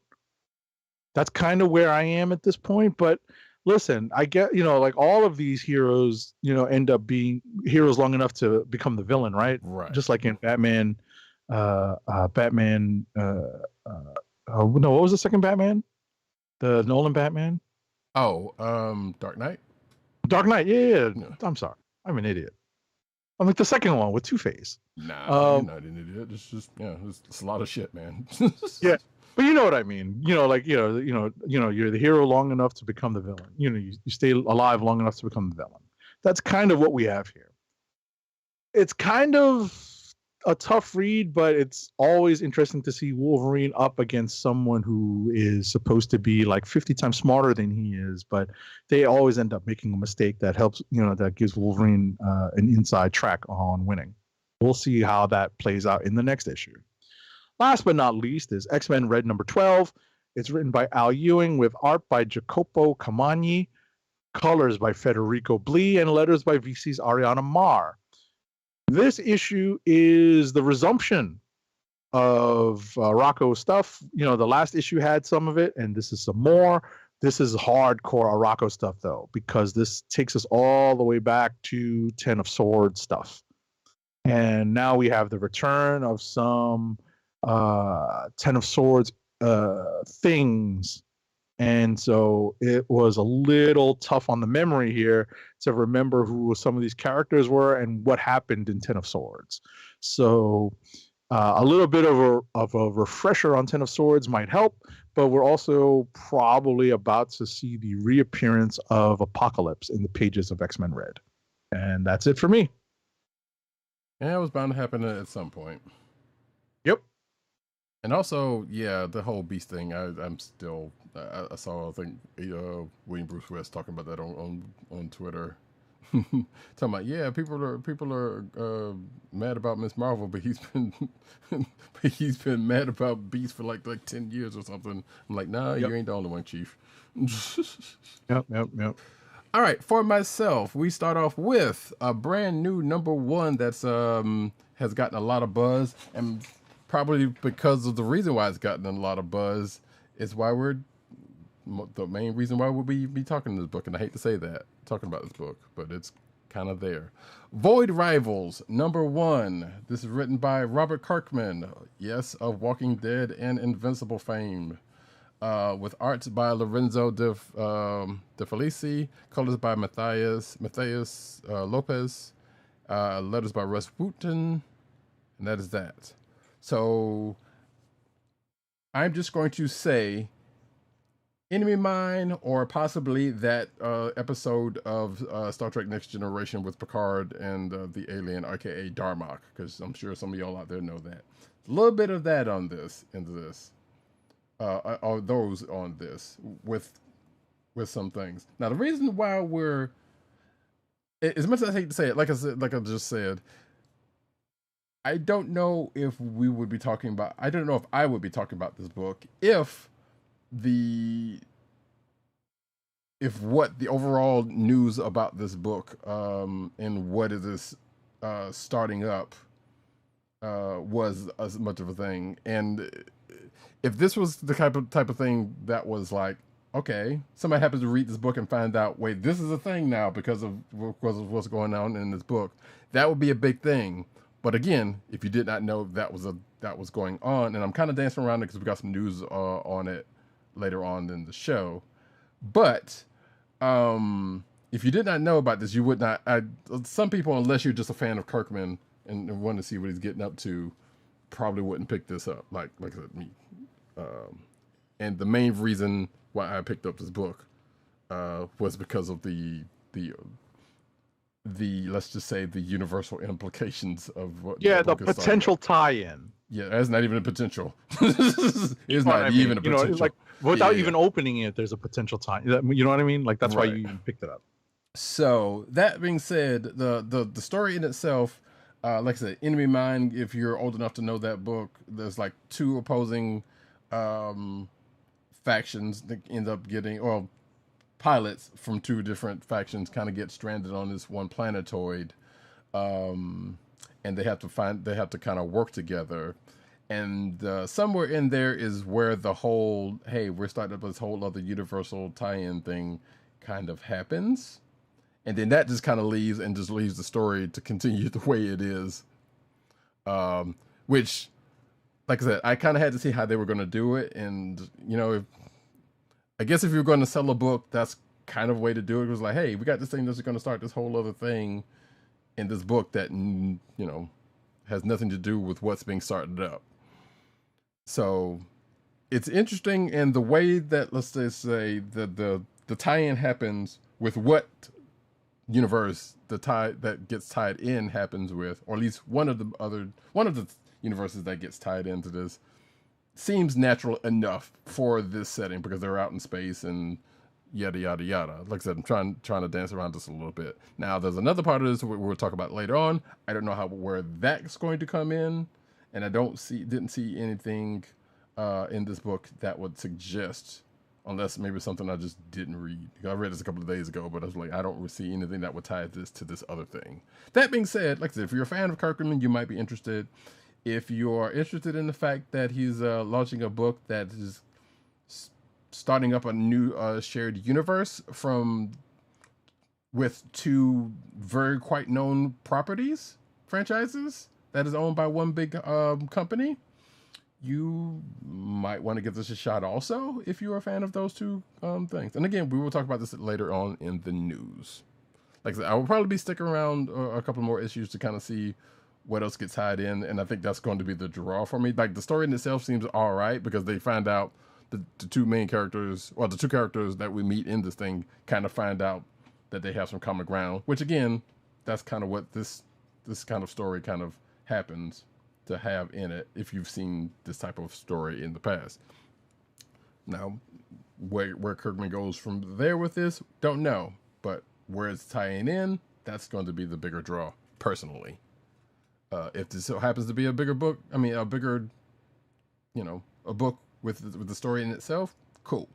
That's kind of where I am at this point. But listen, I get, like all of these heroes, end up being heroes long enough to become the villain, right? Right. Just like in Batman, no, what was the second Batman? The Nolan Batman? Oh, Dark Knight? Dark Knight, yeah. I'm sorry. I'm an idiot. I'm like the second one with Two-Face. Nah, you're not an idiot. It's just, it's a lot of shit, man. Yeah, but you know what I mean. You're the hero long enough to become the villain. You stay alive long enough to become the villain. That's kind of what we have here. It's kind of a tough read, but it's always interesting to see Wolverine up against someone who is supposed to be like 50 times smarter than he is, but they always end up making a mistake that helps, that gives Wolverine an inside track on winning. We'll see how that plays out in the next issue. Last but not least is X-Men Red number 12. It's written by Al Ewing with art by Jacopo Camagni, colors by Federico Blee, and letters by VC's Ariana Mar. This issue is the resumption of Rocco stuff. The last issue had some of it, and this is some more. This is hardcore Rocco stuff, though, because this takes us all the way back to Ten of Swords stuff. And now we have the return of some Ten of Swords things. And so it was a little tough on the memory here to remember who some of these characters were and what happened in Ten of Swords. So a little bit of a refresher on Ten of Swords might help, but we're also probably about to see the reappearance of Apocalypse in the pages of X-Men Red. And that's it for me. Yeah, it was bound to happen at some point. Yep. And also, the whole Beast thing, I'm still... I saw, I think, William Bruce West talking about that on Twitter. Talking about, people are mad about Miss Marvel, but he's been mad about Beast for like 10 years or something. I'm like, nah, You ain't the only one, Chief. Yep. All right, for myself, we start off with a brand new number 1 that's has gotten a lot of buzz, and probably because of the reason why it's gotten a lot of buzz is why the main reason why we'll be talking this book. And I hate to say that, talking about this book, but it's kind of there. Void Rivals, #1. This is written by Robert Kirkman, yes, of Walking Dead and Invincible fame. With art by Lorenzo de Felici, colors by Matthias Lopez, letters by Russ Wooten, and that is that. So I'm just going to say Enemy Mine, or possibly that episode of Star Trek Next Generation with Picard and the alien, aka Darmok, because I'm sure some of y'all out there know that. A little bit of that on this, into this. Or those on this with some things. Now the reason why we're, as much as I hate to say it, like I just said, I don't know if we would be talking about, I don't know if I would be talking about this book if what the overall news about this book and what it is starting up was as much of a thing. And if this was the type of thing that was like, okay, somebody happens to read this book and find out, wait, this is a thing now because of what's going on in this book, that would be a big thing. But again, if you did not know that was going on, and I'm kind of dancing around it because we got some news on it later on in the show. But if you did not know about this, you would not. Some people, unless you're just a fan of Kirkman and want to see what he's getting up to, probably wouldn't pick this up. Like I said, me. And the main reason why I picked up this book was because of the let's just say the universal implications of what the potential tie-in. Yeah, that's not even a potential. It's not even a potential. Like without even opening it, there's a potential tie. You know what I mean? Like that's why you even picked it up. So that being said, the story in itself, like I said, Enemy Mine. If you're old enough to know that book, there's like two opposing factions that end up getting, or pilots from two different factions kind of get stranded on this one planetoid, and they have to kind of work together. And somewhere in there is where the whole, hey, we're starting up this whole other universal tie-in thing kind of happens. And then that just kind of leaves the story to continue the way it is. Which, like I said, I kind of had to see how they were going to do it. And, I guess if you're going to sell a book, that's kind of a way to do it. It was like, hey, we got this thing that's going to start this whole other thing in this book that, has nothing to do with what's being started up. So it's interesting. And the way that, let's just say, the tie-in happens with what universe that gets tied in happens with, or at least one of the universes that gets tied into this, seems natural enough for this setting because they're out in space and yada yada yada. Like I said, I'm trying to dance around this a little bit. Now there's another part of this we'll talk about later on. I don't know where that's going to come in, and I didn't see anything in this book that would suggest, unless maybe something I just didn't read. I read this a couple of days ago, but I was like, I don't see anything that would tie this to this other thing. That being said, like I said, if you're a fan of Kirkman, you might be interested. If you're interested in the fact that he's launching a book that is starting up a new shared universe with two very quite known franchises that is owned by one big company, you might want to give this a shot also if you're a fan of those two things. And again, we will talk about this later on in the news. Like I said, I will probably be sticking around a couple more issues to kind of see what else gets tied in, and I think that's going to be the draw for me. Like, the story in itself seems all right because they find out the two main characters, or the two characters that we meet in this thing, kind of find out that they have some common ground, which again, that's kind of what this kind of story kind of happens to have in it if you've seen this type of story in the past. Now, where Kirkman goes from there with this, don't know, but where it's tying in, that's going to be the bigger draw, personally. If this happens to be a bigger book, a book with the story in itself, cool.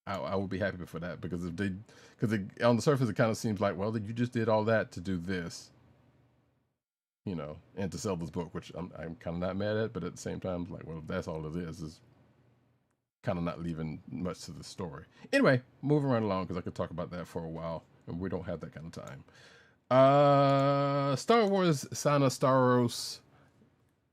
I would be happy for that, because on the surface it kind of seems like, well, you just did all that to do this, and to sell this book, which I'm kind of not mad at, but at the same time, like, well, that's all it is kind of not leaving much to the story. Anyway, moving right along because I could talk about that for a while, and we don't have that kind of time. Star Wars Sana Staros,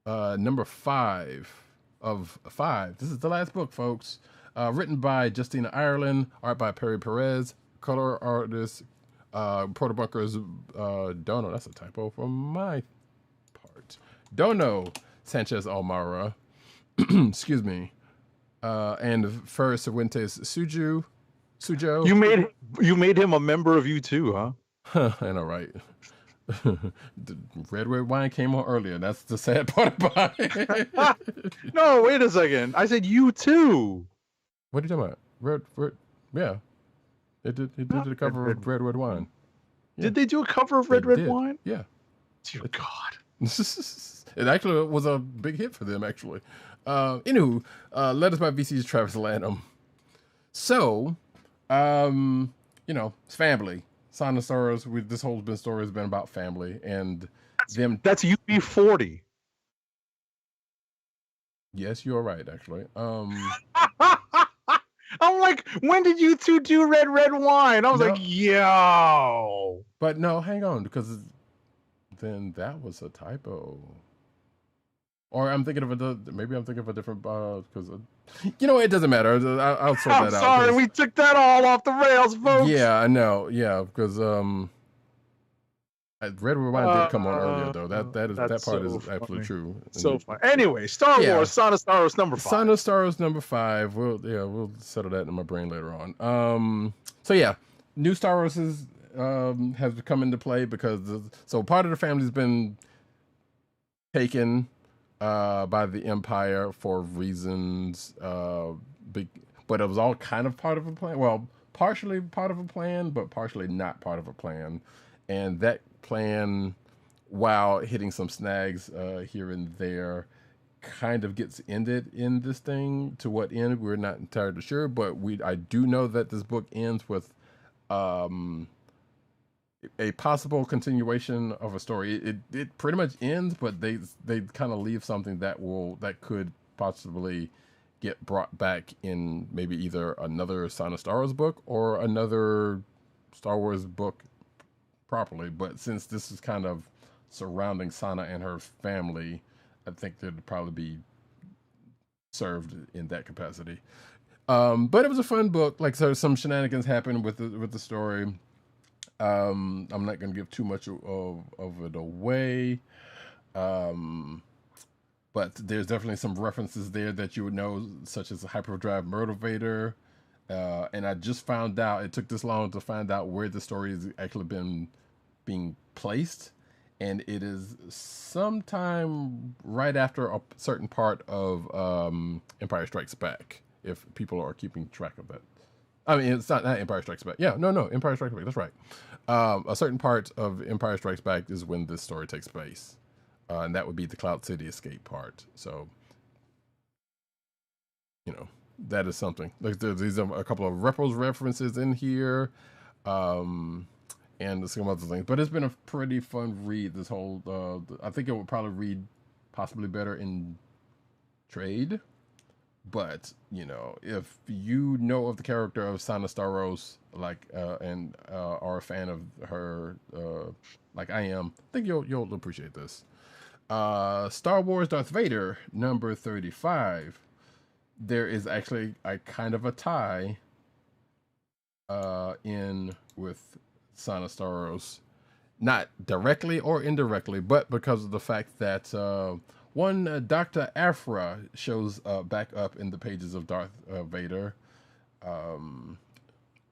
number 5 of 5. This is the last book, folks. Written by Justina Ireland, art by Perry Perez, color artist Prabhakar's Dono. That's a typo from my part. Dono Sanchez Almara. Excuse me. And Ferris Fuentes Sujo. You made him a member of you too, huh? I know, right? The red wine came on earlier. That's the sad part about it. No, wait a second. I said you too. What are you talking about? Red, yeah. It did a cover of Red Wine. Yeah. Did they do a cover of Red Wine? Yeah. Dear God. It actually was a big hit for them, actually. Anywho, Letters by VC's Travis Lanham. So, it's family. Sana Stars, this whole story has been about family and them. That's UB40. Yes, you're right, actually. I'm like, when did you two do Red Wine? I was like, yo. But no, hang on, because then that was a typo. Or I'm thinking of maybe I'm thinking of a different, because, it doesn't matter. I'll sort that out. I'm sorry, we took that all off the rails, folks. Yeah, I know. Yeah, because Red Wine did come on earlier, though. That part is absolutely true. So fun. Anyway, Star Wars, Sana Staros number 5. Sana Staros number 5. We'll settle that in my brain later on. So yeah, new Star Wars has come into play because part of the family's been taken by the Empire for reasons, but it was all kind of part of a plan. Well, partially part of a plan, but partially not part of a plan. And that plan, while hitting some snags here and there, kind of gets ended in this thing. To what end, we're not entirely sure, but I do know that this book ends with a possible continuation of a story. It pretty much ends, but they kind of leave something that could possibly get brought back in maybe either another Sana Star Wars book or another Star Wars book properly. But since this is kind of surrounding Sana and her family, I think they'd probably be served in that capacity. But it was a fun book. Like, so some shenanigans happened with the story. I'm not going to give too much of it away. But there's definitely some references there that you would know, such as Hyperdrive Motivator. And I just found out, it took this long to find out where the story has actually been being placed. And it is sometime right after a certain part of Empire Strikes Back, if people are keeping track of that. I mean, it's not Empire Strikes Back. Yeah, no, Empire Strikes Back. That's right. A certain part of Empire Strikes Back is when this story takes place. And that would be the Cloud City escape part. So, that is something. Like, there's a couple of Repos references in here. And some other things. But it's been a pretty fun read, this whole... I think it would probably read possibly better in trade. But, if you know of the character of Sana Staros, and are a fan of her, like I am, I think you'll appreciate this. Star Wars Darth Vader, number 35. There is actually a kind of a tie in with Sana Staros. Not directly or indirectly, but because of the fact that one Dr. Aphra shows back up in the pages of Darth Vader.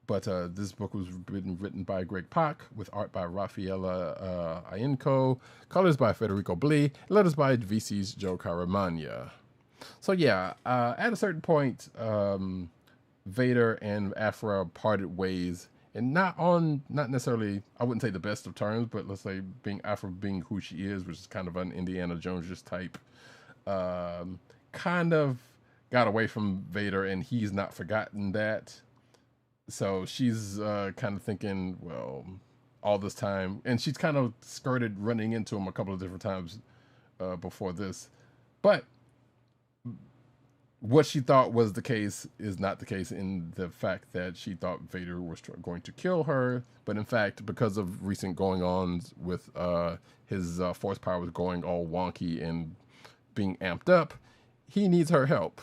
But this book was written by Greg Pak, with art by Rafaela Ienco, colors by Federico Blee, letters by VC's Joe Caramagna. So yeah, at a certain point, Vader and Aphra parted ways, and not necessarily, I wouldn't say the best of terms, but let's say Aphra being who she is, which is kind of an Indiana Jones type, kind of got away from Vader, and he's not forgotten that. So she's kind of thinking, well, all this time, and she's kind of skirted running into him a couple of different times before this. But what she thought was the case is not the case, in the fact that she thought Vader was going to kill her, but in fact, because of recent going-ons with his force powers going all wonky and being amped up, he needs her help.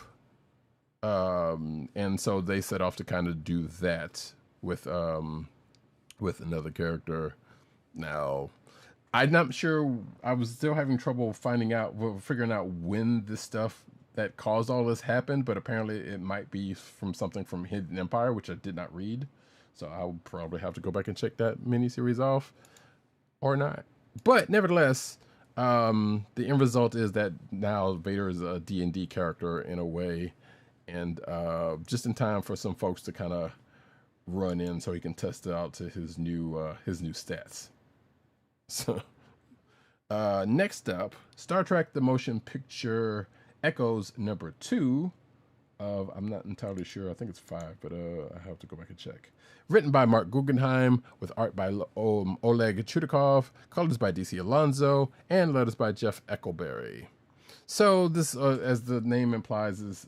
And so they set off to kind of do that with another character. Now, I'm not sure. I was still having trouble figuring out when this stuff that caused all this happened, but apparently it might be from something from Hidden Empire, which I did not read. So I'll probably have to go back and check that miniseries off, or not. But nevertheless, the end result is that now Vader is a D&D character in a way, and just in time for some folks to kind of run in so he can test it out to his new stats. So next up, Star Trek The Motion Picture Echoes #2 of, I'm not entirely sure, I think it's 5, but I have to go back and check. Written by Mark Guggenheim, with art by Oleg Chudikov, colors by DC Alonso, and letters by Jeff Eckelberry. So this, as the name implies, is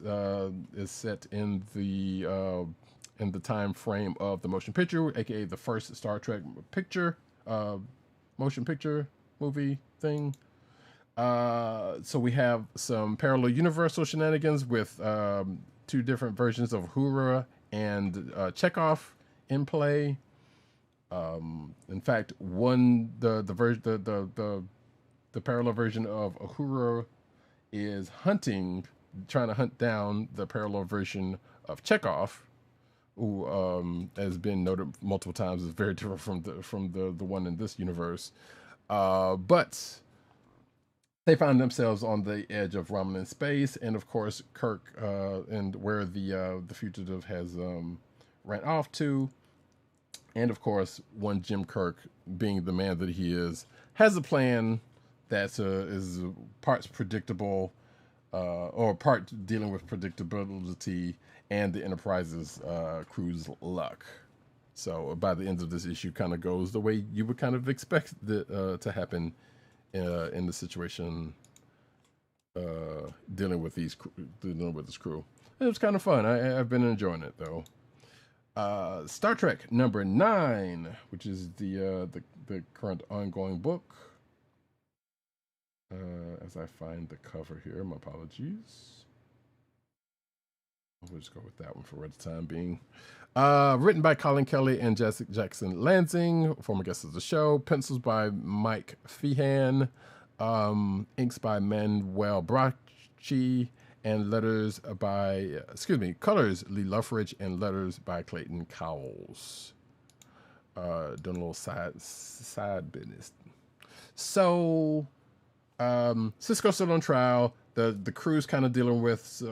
set in the time frame of the motion picture, aka the first Star Trek picture, motion picture movie thing. So we have some parallel universal shenanigans with 2 different versions of Uhura and Chekhov in play. In fact, the parallel version of Uhura is trying to hunt down the parallel version of Chekhov, who has been noted multiple times is very different from the one in this universe. But they find themselves on the edge of Romulan space, and of course Kirk and where the fugitive has ran off to, and of course one Jim Kirk, being the man that he is, has a plan that is parts predictable, or part dealing with predictability and the Enterprise's crew's luck. So by the end of this issue, kind of goes the way you would kind of expect to happen in the situation dealing with this crew. It was kind of fun. I've been enjoying it though. Star Trek #9, which is the current ongoing book. As I find the cover here, my apologies. We'll just go with that one for the time being. Written by Colin Kelly and Jackson Lansing, former guests of the show. Pencils by Mike Feehan. Inks by Manuel Bracci. And colors Lee Luffridge, and letters by Clayton Cowles. Doing a little side business. So, Sisqo's still on trial. The crew's kind of dealing with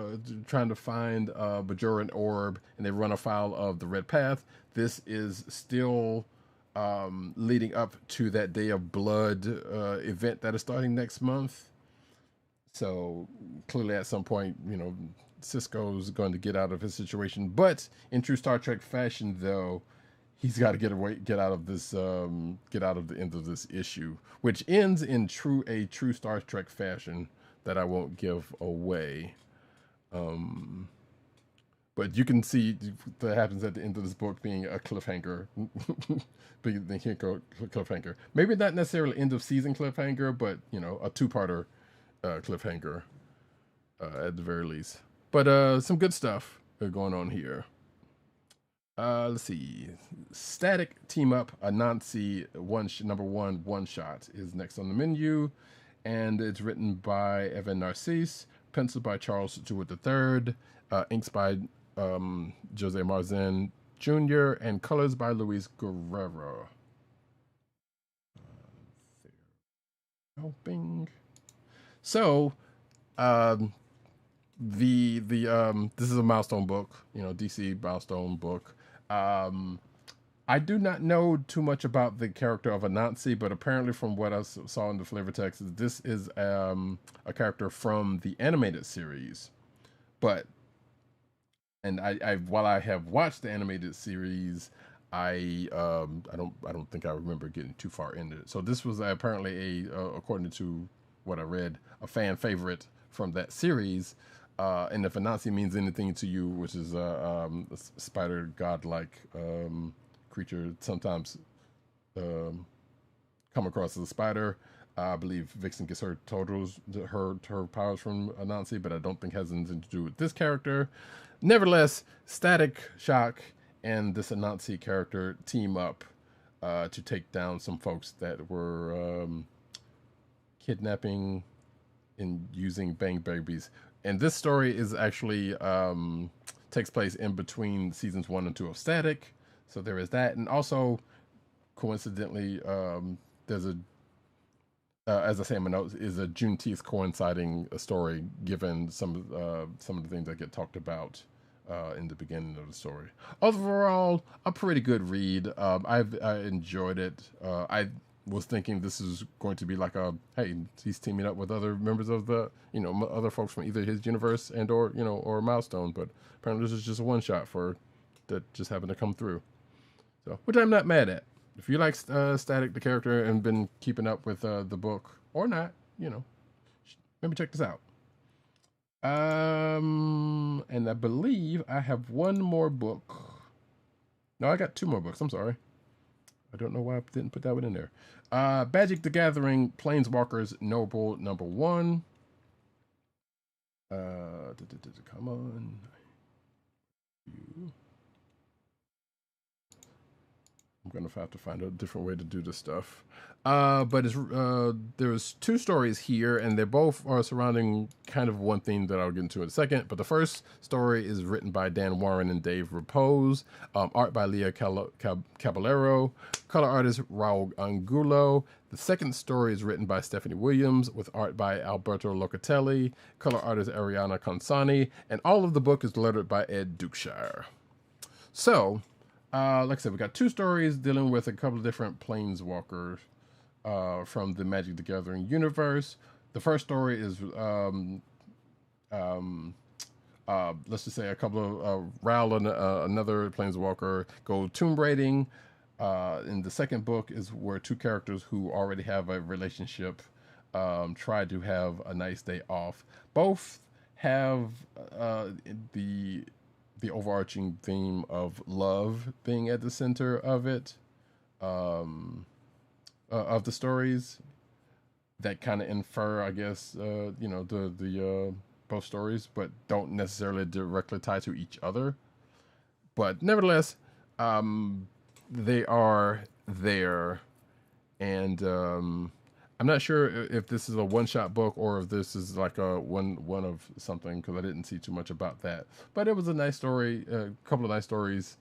trying to find Bajoran Orb, and they run afoul of the Red Path. This is still leading up to that Day of Blood event that is starting next month. So clearly at some point, Sisqo's going to get out of his situation. But in true Star Trek fashion, though, he's got to get out of the end of this issue, which ends in a true Star Trek fashion that I won't give away. But you can see that happens at the end of this book being a cliffhanger. Cliffhanger. Maybe not necessarily end of season cliffhanger, but a 2-parter cliffhanger at the very least. But some good stuff going on here. Let's see. Static Team Up Anansi One-Shot is next on the menu, and it's written by Evan Narcisse, penciled by Charles Jewett III, inks by Jose Marzan Jr., and colors by Luis Guerrero. Helping. So, this is a milestone book, DC milestone book. I do not know too much about the character of Anansi, but apparently from what I saw in the flavor text, this is a character from the animated series. And while I have watched the animated series, I don't think I remember getting too far into it. So this was apparently according to what I read, a fan favorite from that series. And if Anansi means anything to you, which is a spider god-like creature, sometimes come across as a spider. I believe Vixen gets her powers from Anansi, but I don't think it has anything to do with this character. Nevertheless, Static Shock and this Anansi character team up to take down some folks that were kidnapping and using Bang Babies. And this story is actually takes place in between seasons 1 and 2 of Static. So there is that. And also, coincidentally, there's a, as I say in my notes, is a Juneteenth coinciding story, given some of the things that get talked about in the beginning of the story. Overall, a pretty good read. I enjoyed it. I was thinking this is going to be like a, hey, he's teaming up with other members of the, other folks from either his universe and or Milestone, but apparently this is just a one shot for that just happened to come through. So, which I'm not mad at. If you like Static the character and been keeping up with the book or not, maybe check this out. And I believe I have one more book. No, I got 2 more books. I'm sorry. I don't know why I didn't put that one in there. Magic the Gathering, Planeswalkers Noble #1. Come on. I'm gonna have to find a different way to do this stuff. But there's 2 stories here, and they both are surrounding kind of one theme that I'll get into in a second. But the first story is written by Dan Warren and Dave Repose, art by Leah Caballero, color artist Raul Angulo. The second story is written by Stephanie Williams, with art by Alberto Locatelli, color artist Ariana Consani, and all of the book is lettered by Ed Dukeshire. So, like I said, we got 2 stories dealing with a couple of different planeswalkers from the Magic the Gathering universe. The first story is, let's just say a couple of Raul and another planeswalker go tomb raiding. In the second book is where 2 characters who already have a relationship try to have a nice day off. Both have the overarching theme of love being at the center of it, of the stories that kind of infer, I guess, the both stories, but don't necessarily directly tie to each other. But nevertheless, they are there, and I'm not sure if this is a one-shot book or if this is like a one of something, because I didn't see too much about that. But it was a nice story, a couple of nice stories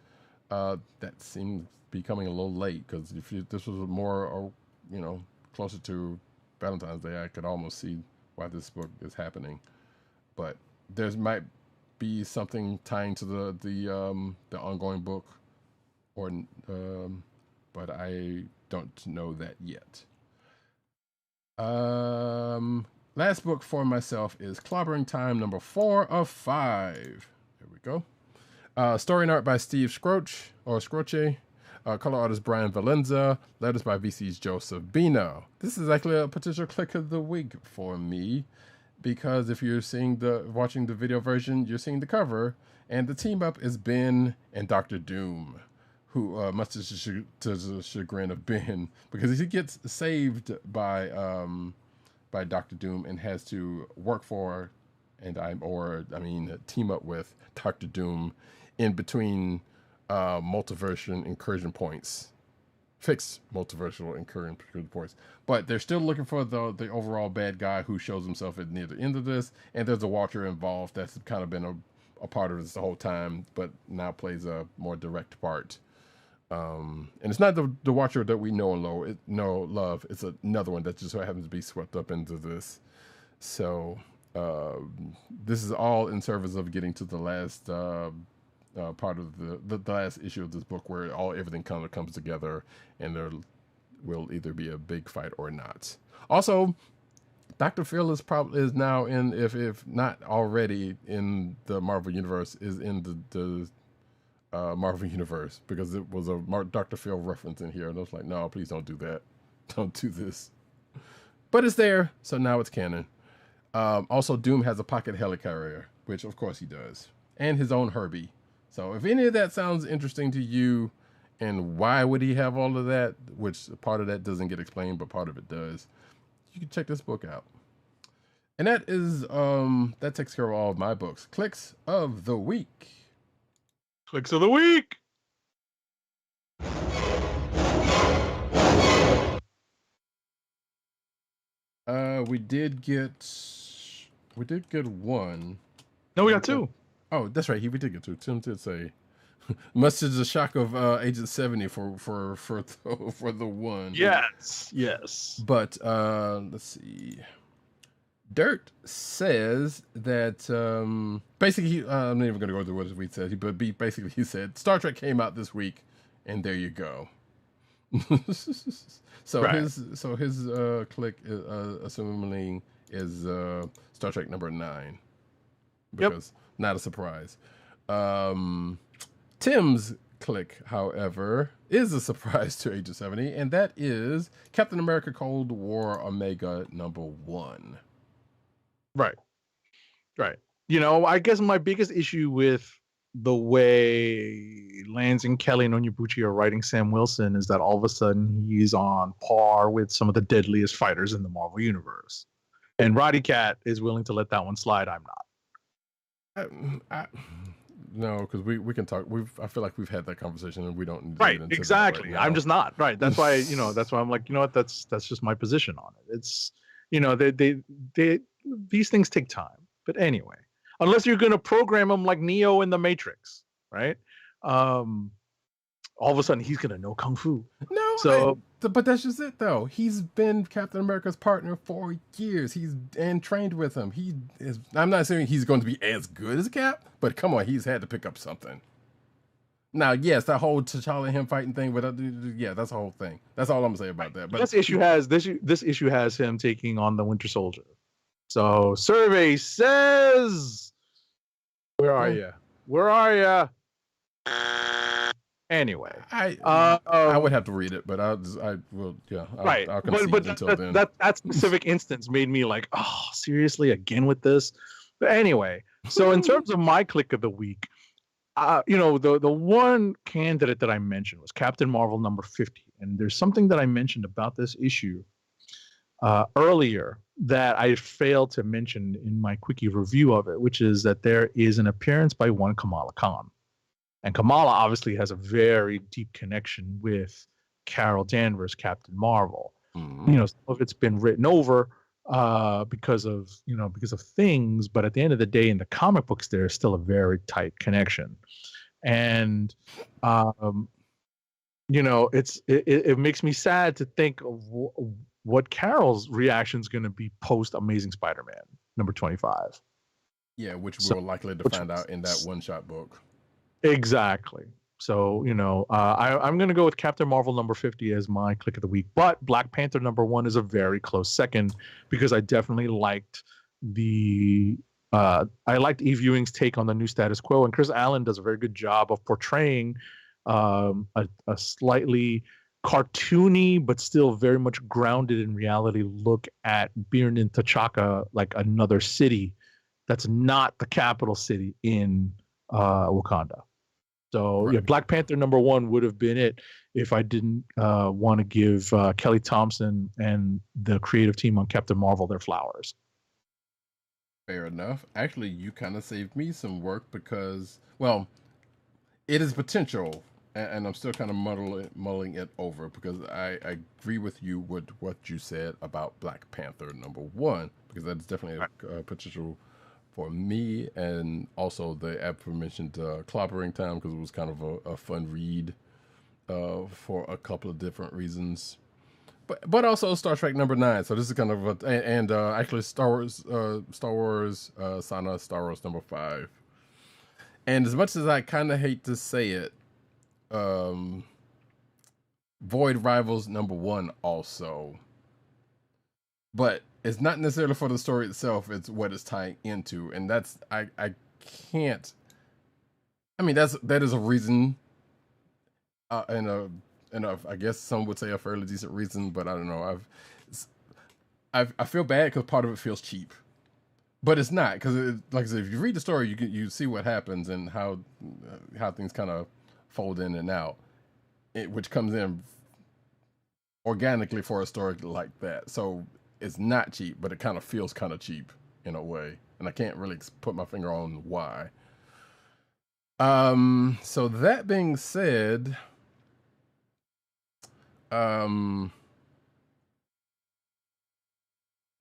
that seemed to be coming a little late, because if this was more, closer to Valentine's Day, I could almost see why this book is happening. But there might be something tying to the ongoing book, or but I don't know that yet. Last book for myself is Clobbering Time #4 of 5. There we go. Story and art by Steve Scroce, color artist Brian Valenza, letters by VC's Joseph Bino. This is actually a potential click of the week for me, because if you're watching the video version, you're seeing the cover, and the team up is Ben and Dr. Doom, who much to the chagrin of Ben, because he gets saved by Dr. Doom and has to work for, team up with Dr. Doom in between multiverse incursion points, fixed multiversal incursion points. But they're still looking for the overall bad guy who shows himself at near the end of this, and there's a Watcher involved that's kind of been a part of this the whole time, but now plays a more direct part. And it's not the Watcher that we know and love. It's another one that just so happens to be swept up into this. So this is all in service of getting to the last part of the last issue of this book, where everything kind of comes together, and there will either be a big fight or not. Also, Dr. Phil is now in, if not already in the Marvel Universe, is in the Marvel Universe, because it was a Dr. Phil reference in here, and I was like, no, please don't do that. Don't do this. But it's there, so now it's canon. Also, Doom has a pocket helicarrier, which of course he does, and his own Herbie. So if any of that sounds interesting to you, and why would he have all of that, which part of that doesn't get explained, but part of it does, you can check this book out. And that is that takes care of all of my books. Kliqs of the week. Kliqs of the week. We did get one. No, we got two. Oh, that's right. We did get two. Tim did say, much to the shock of Agent 70 for the one. Yes. But let's see. Dirt says that basically, I'm not even going to go through what he said, but basically he said Star Trek came out this week, and there you go. So right. his click assumingly is Star Trek number 9, because not a surprise. Tim's click, however, is a surprise to Agent 70, and that is Captain America Cold War Omega number 1. Right. You know, I guess my biggest issue with the way Lance and Kelly and Onyebuchi are writing Sam Wilson is that all of a sudden he's on par with some of the deadliest fighters in the Marvel Universe. And Roddykat is willing to let that one slide. I'm not. No, because we can talk. I feel like we've had that conversation and we don't need to right. get into Exactly. That right now. I'm just not. Right. That's why, that's why I'm like, you know what? That's just my position on it. It's, they these things take time. But anyway, unless you're going to program them like Neo in the Matrix, right? All of a sudden he's going to know Kung Fu. No, but that's just it though. He's been Captain America's partner for years. He's trained with him. I'm not saying he's going to be as good as Cap, but come on, he's had to pick up something. Now, yes, that whole T'Challa and him fighting thing, that's the whole thing. That's all I'm gonna say about that. But this issue has him taking on the Winter Soldier. So survey says, where are you? Where are you? Anyway, I would have to read it, but I will. Yeah, right. I'll concede until then. That specific instance made me like, oh, seriously, again with this. But anyway, so in terms of my click of the week, the one candidate that I mentioned was Captain Marvel number 50, and there's something that I mentioned about this issue earlier that I failed to mention in my quickie review of it, which is that there is an appearance by one Kamala Khan. And Kamala obviously has a very deep connection with Carol Danvers, Captain Marvel. Mm-hmm. Some of it's been written over because of things, but at the end of the day, in the comic books, there's still a very tight connection. And it makes me sad to think of what Carol's reaction is going to be post Amazing Spider-Man number 25. Yeah, which we're likely to find out in that one-shot book. Exactly. So, I'm going to go with Captain Marvel number 50 as my click of the week. But Black Panther number 1 is a very close second because I definitely liked Eve Ewing's take on the new status quo. And Chris Allen does a very good job of portraying a slightly cartoony but still very much grounded in reality look at Birnin T'Chaka, like another city that's not the capital city in Wakanda. So right. Black Panther number 1 would have been it if I didn't want to give Kelly Thompson and the creative team on Captain Marvel their flowers. Fair enough. Actually, you kind of saved me some work because, well, it is potential, and I'm still kind of mulling it over because I agree with you with what you said about Black Panther number 1, because that's definitely a potential for me, and also the aforementioned Clobbering Time, because it was kind of a fun read for a couple of different reasons. But also Star Trek number 9. So this is kind of actually Star Wars Sana Star Wars number 5. And as much as I kind of hate to say it, Void Rivals number 1 also. But it's not necessarily for the story itself, it's what it's tying into. And that's I can't, I mean, that is a reason, and I guess some would say a fairly decent reason, but I don't know. I feel bad because part of it feels cheap, But it's not, because like I said, if you read the story, you see what happens and how things kind of fold in and out, which comes in organically for a story like that. So it's not cheap, but it kind of feels kind of cheap in a way, and I can't really put my finger on why. So that being said,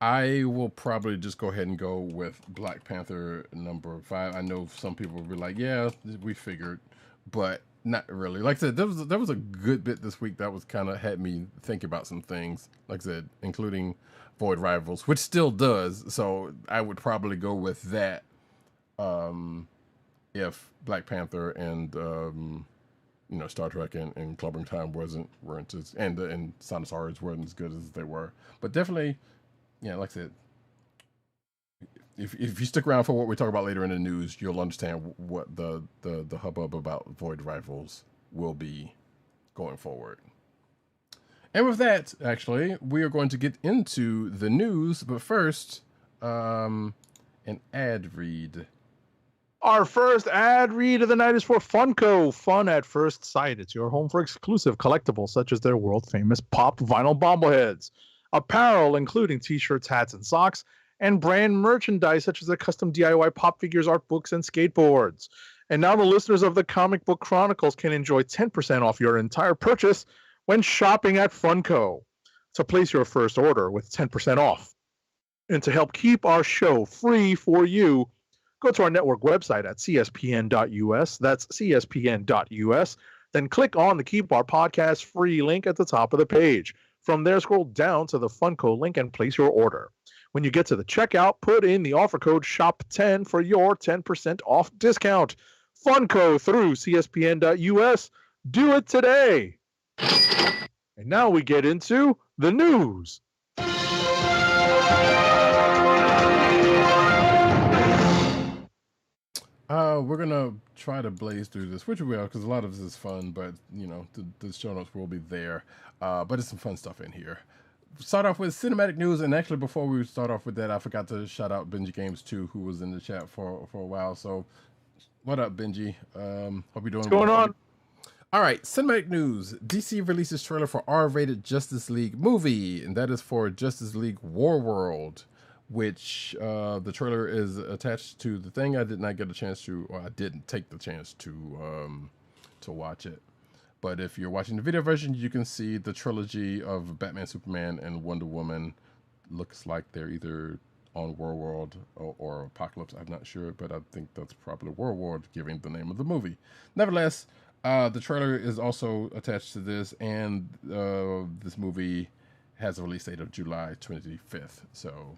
I will probably just go ahead and go with Black Panther number 5. I know some people will be like, yeah, we figured, but not really. Like I said, there was a good bit this week that was kind of had me think about some things, like I said, including Void Rivals, which still does. So I would probably go with that if Black Panther and Star Trek and Clubbing Time weren't as, and Sinosaurus weren't as good as they were. But definitely, yeah, like I said, if you stick around for what we talk about later in the news, you'll understand what the hubbub about Void Rivals will be going forward. And with that, actually, we are going to get into the news, but first, an ad read. Our first ad read of the night is for Funko, Fun at First Sight. It's your home for exclusive collectibles such as their world-famous pop vinyl bobbleheads, apparel including t-shirts, hats, and socks, and brand merchandise such as their custom DIY pop figures, art books, and skateboards. And now the listeners of the Comic Book Chronicles can enjoy 10% off your entire purchase when shopping at Funko. To place your first order with 10% off and to help keep our show free for you, go to our network website at cspn.us. That's cspn.us. Then click on the Keep Our Podcast Free link at the top of the page. From there, scroll down to the Funko link and place your order. When you get to the checkout, put in the offer code SHOP10 for your 10% off discount. Funko through cspn.us. Do it today. And now we get into the news. We're gonna try to blaze through this, which we are, because a lot of this is fun, but the show notes will be there. But there's some fun stuff in here. Start off with cinematic news, and actually before we start off with that, I forgot to shout out Benji Games 2, who was in the chat for a while. So what up, Benji? Hope you're doing What's going on? All right, cinematic news. DC releases trailer for R-rated Justice League movie, and that is for Justice League Warworld, which the trailer is attached to the thing. I did not get a chance to, or I didn't take the chance to watch it. But if you're watching the video version, you can see the trilogy of Batman, Superman, and Wonder Woman. Looks like they're either on Warworld or Apocalypse. I'm not sure, but I think that's probably Warworld, giving the name of the movie. Nevertheless, the trailer is also attached to this, and this movie has a release date of July 25th. So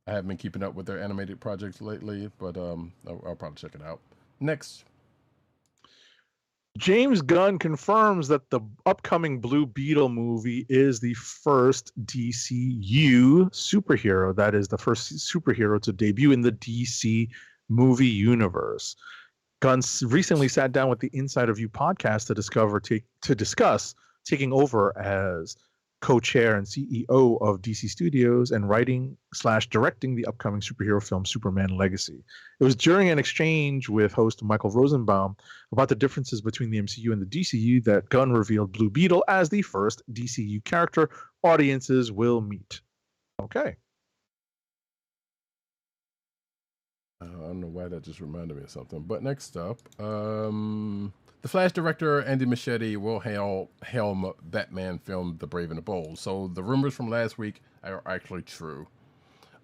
I haven't been keeping up with their animated projects lately, but I'll probably check it out. Next. James Gunn confirms that the upcoming Blue Beetle movie is the first DCU superhero. That is the first superhero to debut in the DC movie universe. Gunn recently sat down with the Inside of You podcast to discuss taking over as co-chair and CEO of DC Studios and writing/directing the upcoming superhero film Superman Legacy. It was during an exchange with host Michael Rosenbaum about the differences between the MCU and the DCU that Gunn revealed Blue Beetle as the first DCU character audiences will meet. Okay. I don't know why that just reminded me of something. But next up, the Flash director Andy Muschietti will helm Batman film The Brave and the Bold. So the rumors from last week are actually true.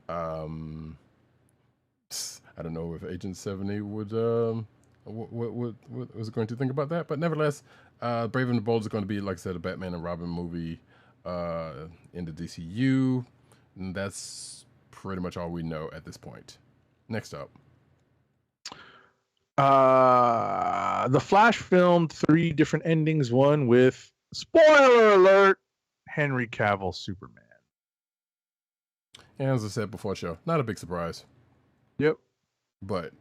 I don't know if Agent 70 would was going to think about that, but nevertheless, Brave and the Bold is going to be, like I said, a Batman and Robin movie in the DCU, and that's pretty much all we know at this point. Next up. The Flash filmed 3 different endings, one with, spoiler alert, Henry Cavill Superman. And as I said before, show, not a big surprise. Yep. But,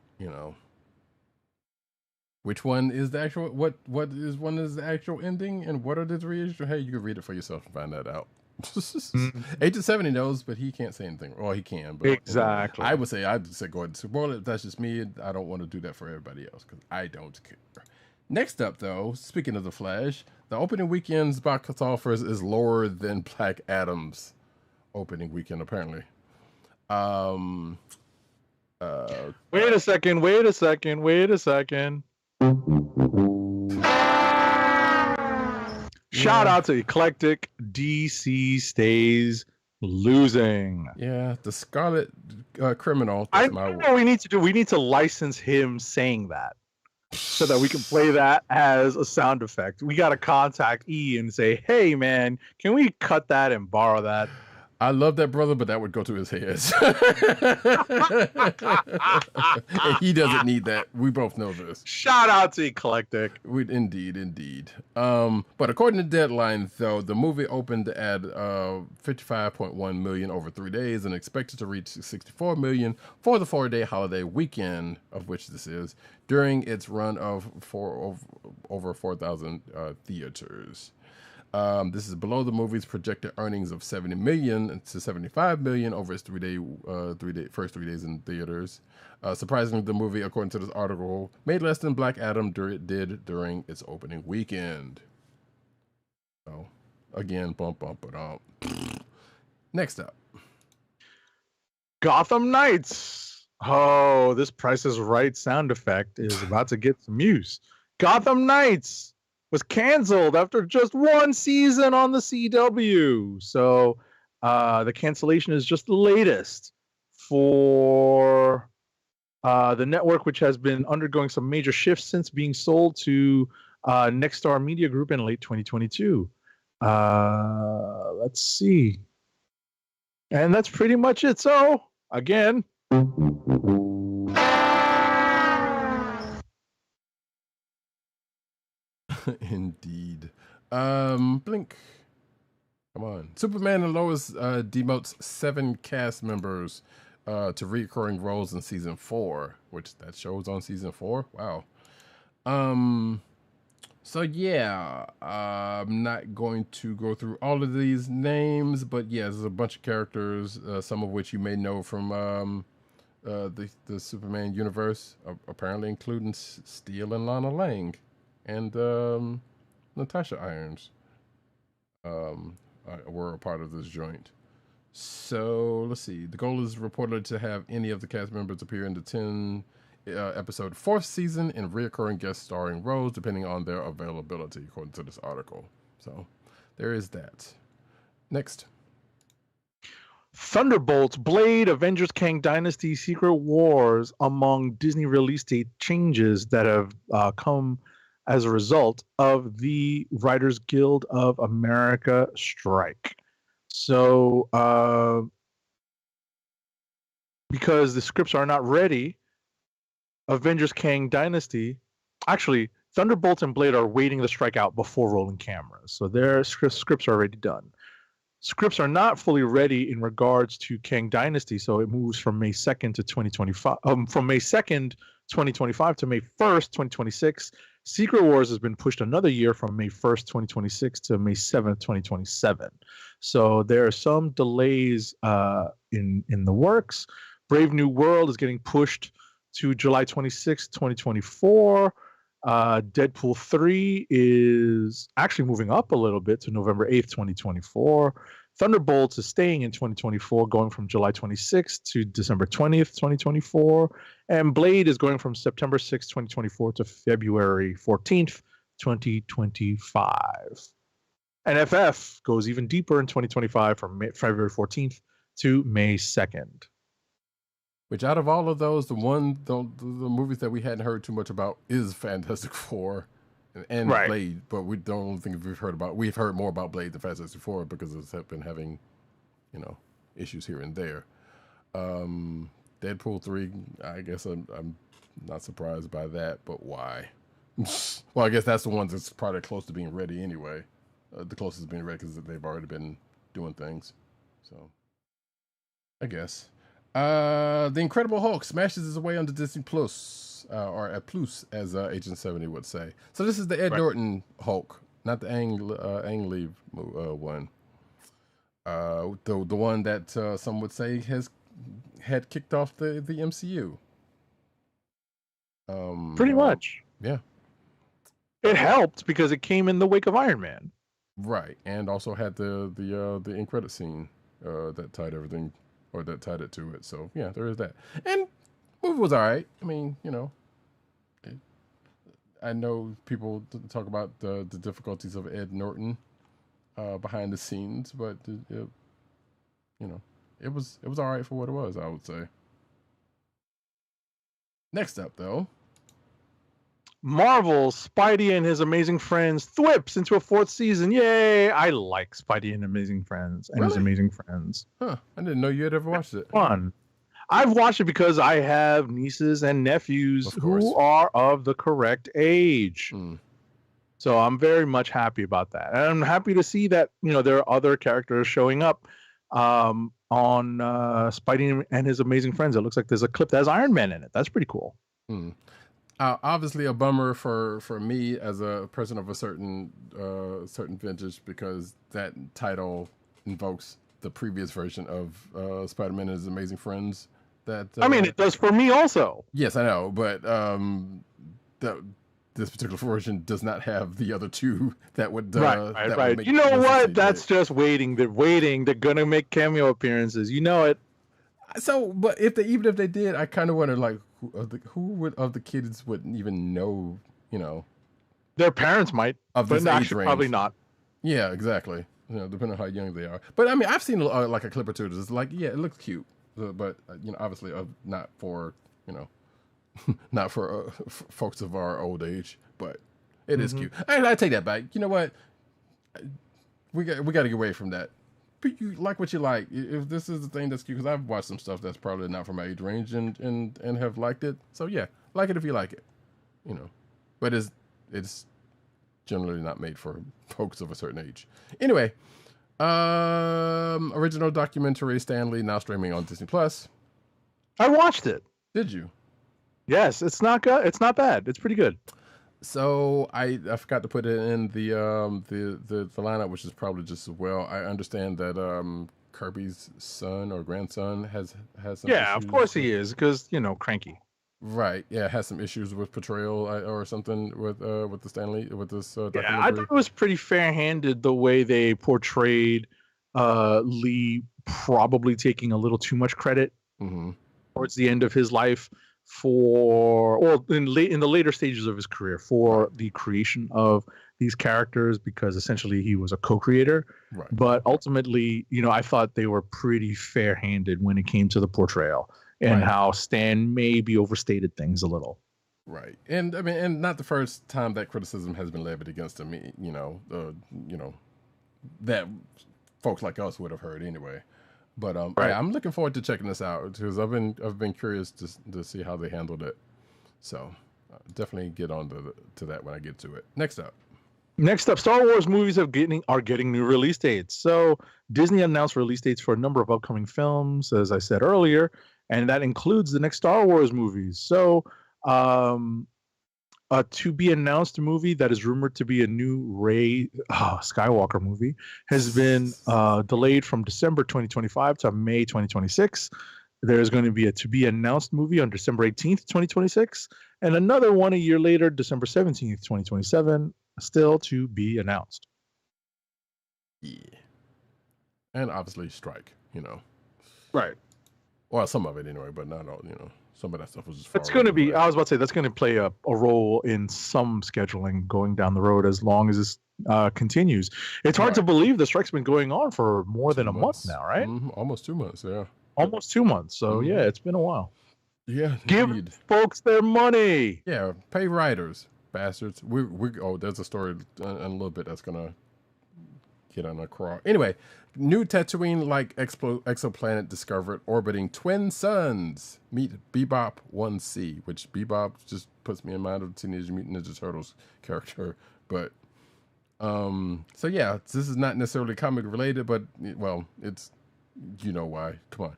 which one is the actual, what is one is the actual ending, and what are the 3 issues? Hey, you can read it for yourself and find that out. Agent 70 knows, but he can't say anything. Well, he can, but Exactly. I'd say go ahead and spoil it. That's just me. I don't want to do that for everybody else because I don't care. Next up, though, speaking of the Flash, the opening weekend's box office is lower than Black Adam's opening weekend, apparently. Wait a second. Shout out to Eclectic. DC stays losing. Yeah, the Scarlet Criminal. I know what we need to do. We need to license him saying that so that we can play that as a sound effect. We got to contact E and say, hey, man, can we cut that and borrow that? I love that brother, but that would go to his head. And he doesn't need that. We both know this. Shout out to Eclectic. Indeed. But according to Deadline, though, the movie opened at 55.1 million over 3 days and expected to reach 64 million for the 4-day holiday weekend, of which this is, during its run of over 4,000 theaters. This is below the movie's projected earnings of 70 million to 75 million over its first 3 days in theaters. Surprisingly, the movie, according to this article, made less than Black Adam did during its opening weekend. So, again, bump. Next up, Gotham Knights. Oh, this Price is Right sound effect is about to get some use. Gotham Knights was canceled after just one season on the CW. So the cancellation is just the latest for the network, which has been undergoing some major shifts since being sold to Nexstar Media Group in late 2022. Let's see. And that's pretty much it. So, again. Indeed. Blink. Come on. Superman and Lois demotes 7 cast members to recurring roles in season 4, which that show's on season 4. Wow. So yeah, I'm not going to go through all of these names, but yeah, there's a bunch of characters, some of which you may know from the Superman universe, apparently including Steel and Lana Lang. And Natasha Irons were a part of this joint. So let's see. The goal is reported to have any of the cast members appear in the 10-episode 4th season in recurring guest starring roles, depending on their availability, according to this article. So there is that. Next. Thunderbolts, Blade, Avengers, Kang Dynasty, Secret Wars among Disney release date changes that have come as a result of the Writers Guild of America strike. So, because the scripts are not ready, Avengers Kang Dynasty, actually, Thunderbolts and Blade are waiting the strike out before rolling cameras. So their scripts are already done. Scripts are not fully ready in regards to Kang Dynasty, so it moves from May 2nd to 2025. From May 2nd, 2025 to May 1st, 2026. Secret Wars has been pushed another year from May 1st, 2026 to May 7th, 2027. So there are some delays in the works. Brave New World is getting pushed to July 26th, 2024. Deadpool 3 is actually moving up a little bit to November 8th, 2024. Thunderbolts is staying in 2024, going from July 26th to December 20th, 2024. And Blade is going from September 6th, 2024 to February 14th, 2025. And FF goes even deeper in 2025 from February 14th to May 2nd. Which out of all of those, the movies that we hadn't heard too much about is Fantastic Four and right. Blade, but we don't think we've heard more about Blade than Fantastic Four because it's been having, issues here and there. Deadpool 3, I guess I'm not surprised by that, but why? Well, I guess that's the ones that's probably close to being ready anyway. The closest to being ready because they've already been doing things. So, I guess. The Incredible Hulk smashes his way onto Disney Plus, or at Plus, as Agent 70 would say. So this is the Ed Norton Hulk, not the Ang Lee one. The one that some would say had kicked off the MCU. Pretty much. Yeah. It helped because it came in the wake of Iron Man. Right, and also had the end credit scene that tied everything, or that tied it to it. So yeah, there is that. And movie was all right. I mean, I know people talk about the difficulties of Ed Norton behind the scenes, but it was all right for what it was, I would say. Next up, though, Marvel's Spidey and His Amazing Friends thwips into a 4th season. Yay! I like Spidey and Amazing Friends and His Really? Amazing Friends. Huh? I didn't know you had ever watched it. Fun. I've watched it because I have nieces and nephews Of course. who are of the correct age. Mm. So I'm very much happy about that. And I'm happy to see that, there are other characters showing up on Spidey and His Amazing Friends. It looks like there's a clip that has Iron Man in it. That's pretty cool. Mm. Obviously a bummer for me as a person of a certain vintage, because that title invokes the previous version of Spider-Man and His Amazing Friends. That I mean, it does for me also. Yes, I know, but this particular version does not have the other two that would right. Would make You know what? necessity. That's just waiting. They're waiting. They're gonna make cameo appearances. You know it. So, but even if they did, I kind of wonder, like, who of the kids would even know, Their parents might, of but this age actually range? probably not. Yeah, exactly. Depending on how young they are. But I mean, I've seen like a clip or two. That's like, yeah, it looks cute, but obviously, not for not for folks of our old age. But it is cute. And I take that back. You know what? We got to get away from that. But you like what you like. If this is the thing that's cute, because I've watched some stuff that's probably not from my age range and have liked it. So yeah, like it if you like it, But it's generally not made for folks of a certain age. Anyway, original documentary Stanley now streaming on Disney Plus. I watched it. Did you? Yes, it's not good. It's not bad. It's pretty good. So I forgot to put it in the lineup, which is probably just as well. I understand that Kirby's son or grandson has some Yeah, issues. of course he is, because cranky. Right. Yeah, has some issues with portrayal or something with the Stanley with this documentary. Yeah, I thought it was pretty fair-handed the way they portrayed Lee probably taking a little too much credit towards the end of his life in the later stages of his career for the creation of these characters, because essentially he was a co-creator. Right. But ultimately, I thought they were pretty fair-handed when it came to the portrayal and how Stan maybe overstated things a little. Right. And I mean, and not the first time that criticism has been levied against him, that folks like us would have heard anyway. But yeah, I'm looking forward to checking this out, because I've been curious to see how they handled it. So definitely get on to that when I get to it. Next up, Star Wars movies are getting new release dates. So Disney announced release dates for a number of upcoming films, as I said earlier, and that includes the next Star Wars movies. So a to be announced movie that is rumored to be a new Rey Skywalker movie has been delayed from December 2025 to May 2026. There's going to be a to be announced movie on December 18th, 2026, and another one a year later, December 17th, 2027, still to be announced. yeah, and obviously Strike, Right. well, some of it anyway, but not all. Some of that stuff was just. It's going to be. I was about to say that's going to play a role in some scheduling going down the road as long as this continues. It's hard to believe the strike's been going on for more than a month now, right? Almost 2 months. Yeah. Almost 2 months. So yeah, it's been a while. Yeah. Give indeed. folks their money. Yeah, pay writers, bastards. There's a story in a little bit that's gonna get on a crawl. Anyway, new Tatooine-like exoplanet discovered orbiting twin suns. Meet Bebop 1C, which Bebop just puts me in mind of Teenage Mutant Ninja Turtles character. But so yeah, this is not necessarily comic related, but well, it's why. Come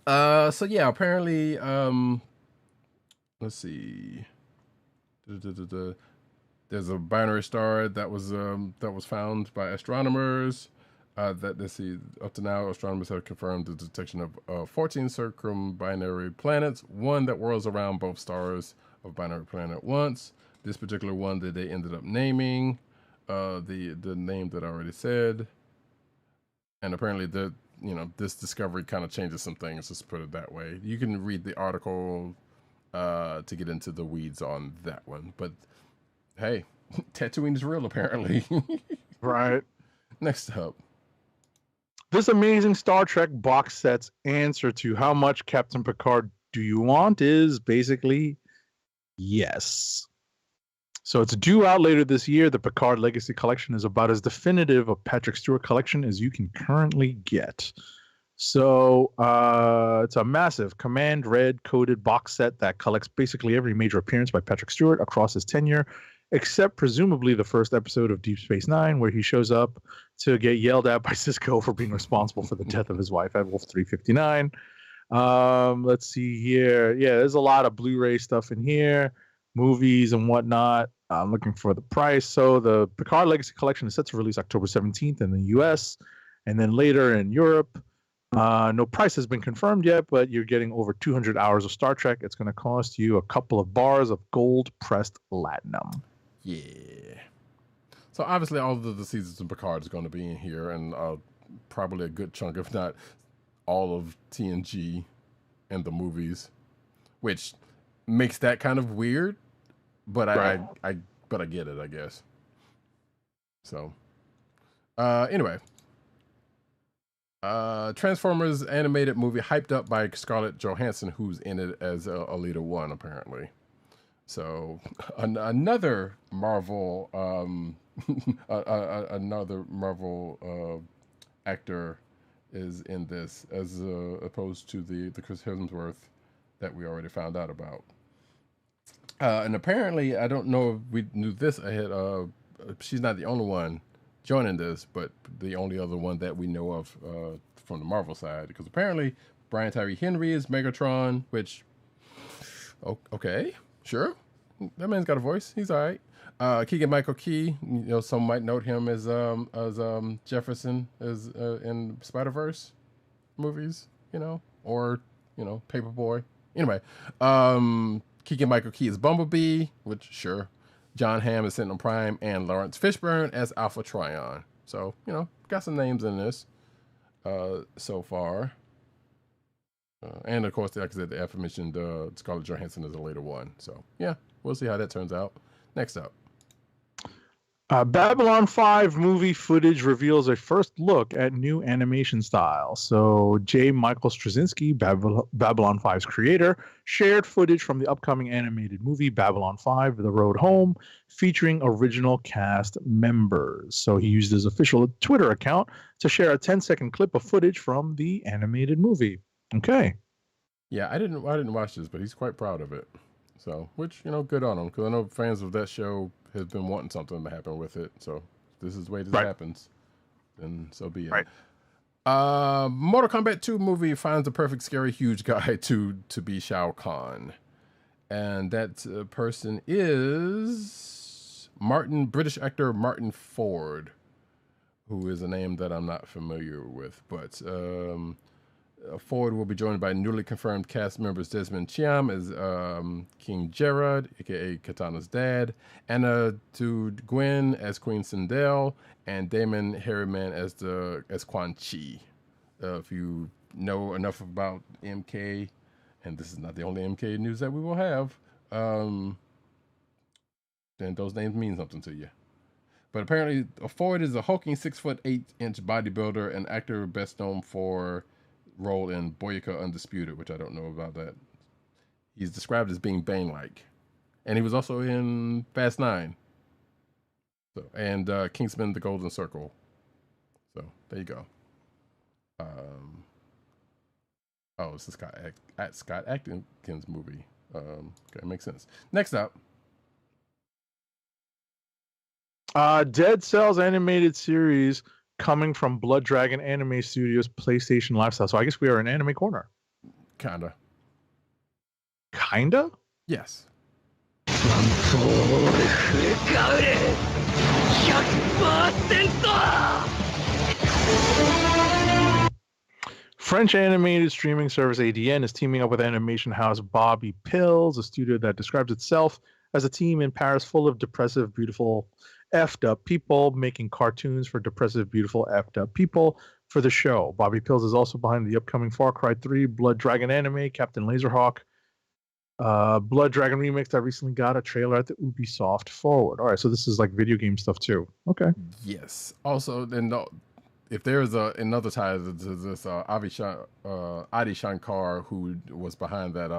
on. So yeah, apparently let's see. There's a binary star that was found by astronomers. That they see up to now, astronomers have confirmed the detection of 14 circumbinary planets, one that whirls around both stars of binary planet at once. This particular one that they ended up naming, the name that I already said, and apparently this discovery kind of changes some things. Let's put it that way. You can read the article to get into the weeds on that one, but hey, Tatooine is real apparently. Right. Next up. This amazing Star Trek box set's answer to how much Captain Picard do you want is basically yes. So it's due out later this year. The Picard Legacy Collection is about as definitive a Patrick Stewart collection as you can currently get. So it's a massive Command Red coded box set that collects basically every major appearance by Patrick Stewart across his tenure, except presumably the first episode of Deep Space Nine, where he shows up to get yelled at by Sisqo for being responsible for the death of his wife at Wolf 359. Let's see here. Yeah, there's a lot of Blu-ray stuff in here, movies and whatnot. I'm looking for the price. So the Picard Legacy Collection is set to release October 17th in the US and then later in Europe. No price has been confirmed yet, but you're getting over 200 hours of Star Trek. It's going to cost you a couple of bars of gold pressed latinum. Yeah. So obviously all of the seasons of Picard is going to be in here, and probably a good chunk, if not all of TNG and the movies, which makes that kind of weird, but Right. I get it, I guess. So anyway, Transformers animated movie hyped up by Scarlett Johansson, who's in it as Alita 1 apparently. So another Marvel another Marvel actor is in this, as opposed to the Chris Hemsworth that we already found out about. And apparently, I don't know if we knew this ahead. She's not the only one joining this, but the only other one that we know of from the Marvel side, because apparently Brian Tyree Henry is Megatron, which okay. Sure, that man's got a voice. He's all right. Keegan-Michael Key, some might note him as Jefferson as in Spider-Verse movies, or Paperboy. Anyway, Keegan-Michael Key is Bumblebee, which sure. John Hamm is Sentinel Prime, and Lawrence Fishburne as Alpha Trion. So got some names in this so far. And of course, like I said, the aforementioned Scarlett Johansson is a later one. So yeah, we'll see how that turns out. Next up, Babylon 5 movie footage reveals a first look at new animation style. So J. Michael Straczynski, Babylon 5's creator, shared footage from the upcoming animated movie Babylon 5: The Road Home, featuring original cast members. So he used his official Twitter account to share a 10-second clip of footage from the animated movie. Okay. Yeah, I didn't watch this, but he's quite proud of it. So, which good on him, because I know fans of that show has been wanting something to happen with it. So, this is the way this happens, then so be it. Right. Mortal Kombat 2 movie finds the perfect scary huge guy to be Shao Kahn, and that person is British actor Martin Ford, who is a name that I'm not familiar with, but Ford will be joined by newly confirmed cast members Desmond Chiam as King Gerard, aka Katana's dad, Anna Gwen as Queen Sindel, and Damon Harriman as Quan Chi. If you know enough about MK, and this is not the only MK news that we will have, then those names mean something to you. But apparently, Ford is a hulking 6'8" bodybuilder and actor best known for role in Boyka Undisputed, which I don't know about that. He's described as being Bane-like, and he was also in Fast 9. So and Kingsman: The Golden Circle. So there you go. It's the Scott Adkins movie. Okay, makes sense. Next up, Dead Cells animated series coming from Blood Dragon Anime Studios PlayStation Lifestyle. So I guess we are in Anime Corner. Kinda. Yes. French animated streaming service ADN is teaming up with animation house Bobby Pills, a studio that describes itself as a team in Paris full of depressive, beautiful, effed up people making cartoons for depressive, beautiful, effed up people for the show. Bobby Pills is also behind the upcoming Far Cry 3 Blood Dragon anime, Captain Laserhawk, Blood Dragon remix that recently got a trailer at the Ubisoft Forward. All right, so this is like video game stuff too. Okay. Yes. Also, then if there's another tie to this, Adi Shankar, who was behind that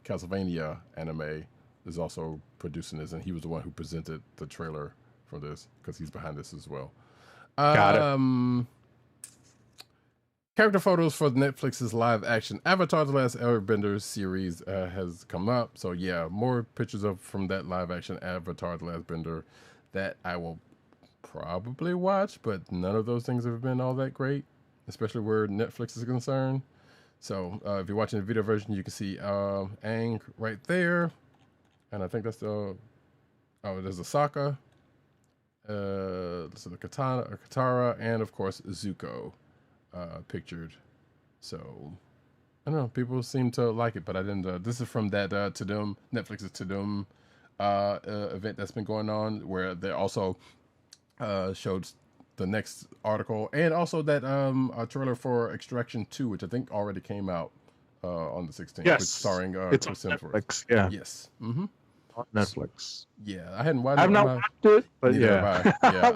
Castlevania anime, is also producing this, and he was the one who presented the trailer for this because he's behind this as well. Got it. Character photos for Netflix's live action Avatar: The Last Airbender series has come up. So yeah, more pictures from that live action Avatar: The Last Bender that I will probably watch, but none of those things have been all that great, especially where Netflix is concerned. So if you're watching the video version, you can see Aang right there, and I think that's there's Asaka, so the Katara, and of course Zuko pictured. So I don't know, people seem to like it, but I didn't. This is from that Tudum, Netflix's Tudum event that's been going on, where they also showed the next article, and also that a trailer for Extraction 2, which I think already came out on the 16th. Yes, which starring it's Chris on Hemsworth. Netflix. Yeah, Yes. Mm-hmm. on Netflix. Yeah, I hadn't watched it. I've not watched it, but Neither yeah, have I. Yeah,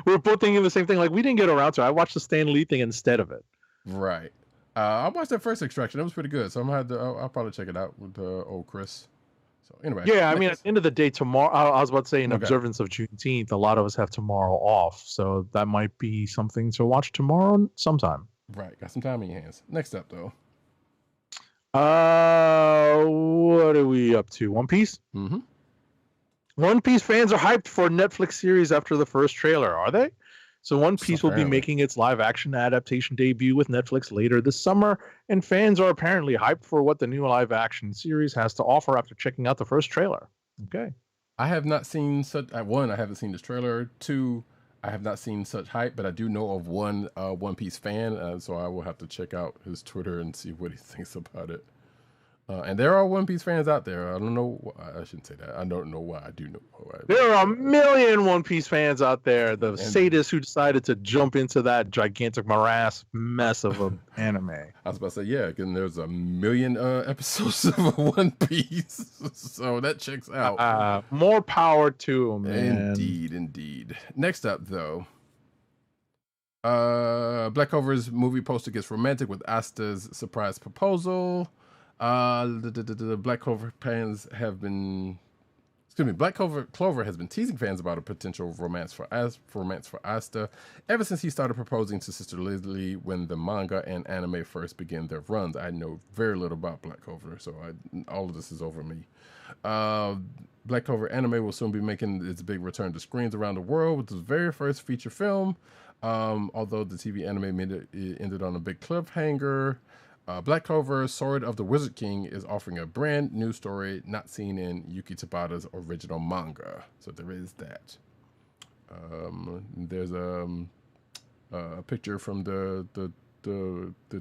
we're both thinking the same thing. Like we didn't get around to it. I watched the Stan Lee thing instead of it. right. I watched that first Extraction. It was pretty good, so I'm gonna have to. I'll probably check it out with old Chris. So anyway. Yeah, I mean, at the end of the day, tomorrow. I was about to say, in Okay. observance of Juneteenth, a lot of us have tomorrow off, so that might be something to watch tomorrow sometime. Right, got some time in your hands. Next up, though. What are we up to? One Piece? Mm-hmm. One Piece fans are hyped for a Netflix series after the first trailer, are they? So One Piece will be Apparently. making its live action adaptation debut with Netflix later this summer, and fans are apparently hyped for what the new live action series has to offer after checking out the first trailer. Okay. I have not seen such. One, I haven't seen this trailer. Two, I have not seen such hype, but I do know of one One Piece fan, so I will have to check out his Twitter and see what he thinks about it. And there are One Piece fans out there. I don't know. I shouldn't say that. I don't know why. I do know why. There are a million One Piece fans out there. The sadists who decided to jump into that gigantic morass mess of an anime. I was about to say, yeah, and there's a million episodes of One Piece, so that checks out. More power to them, man. Indeed. Next up, though, Black Clover's movie poster gets romantic with Asta's surprise proposal. The Black Clover fans have been, Black Clover has been teasing fans about a potential romance for Asta ever since he started proposing to Sister Lily when the manga and anime first began their runs. I know very little about Black Clover, so all of this is over me. Black Clover anime will soon be making its big return to screens around the world with its very first feature film. Although the TV anime ended on a big cliffhanger, Black Clover, Sword of the Wizard King is offering a brand new story not seen in Yuki Tabata's original manga. So there is that. There's a picture from the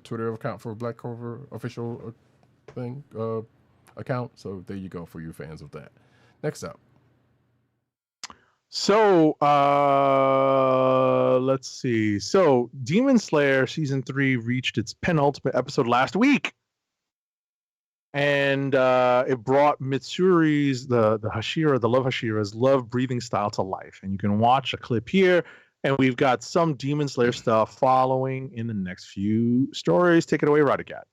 Twitter account for Black Clover official account. So there you go for you fans of that. Next up. So let's see. So Demon Slayer season 3 reached its penultimate episode last week, and it brought Mitsuri's the Love Hashira's love breathing style to life. And you can watch a clip here. And we've got some Demon Slayer stuff following in the next few stories. Take it away, Roddykat.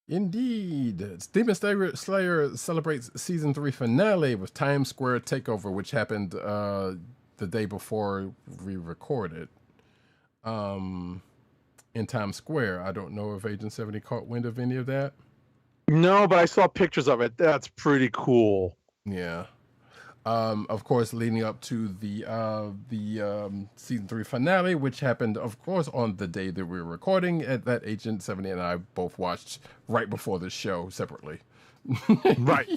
Indeed. Demon Slayer celebrates season 3 finale with Times Square takeover, which happened the day before we recorded. In Times Square. I don't know if Agent 70 caught wind of any of that. No, but I saw pictures of it. That's pretty cool. Yeah. Of course, leading up to the season 3 finale, which happened, of course, on the day that we were recording, at that Agent 70 and I both watched right before the show separately. Right.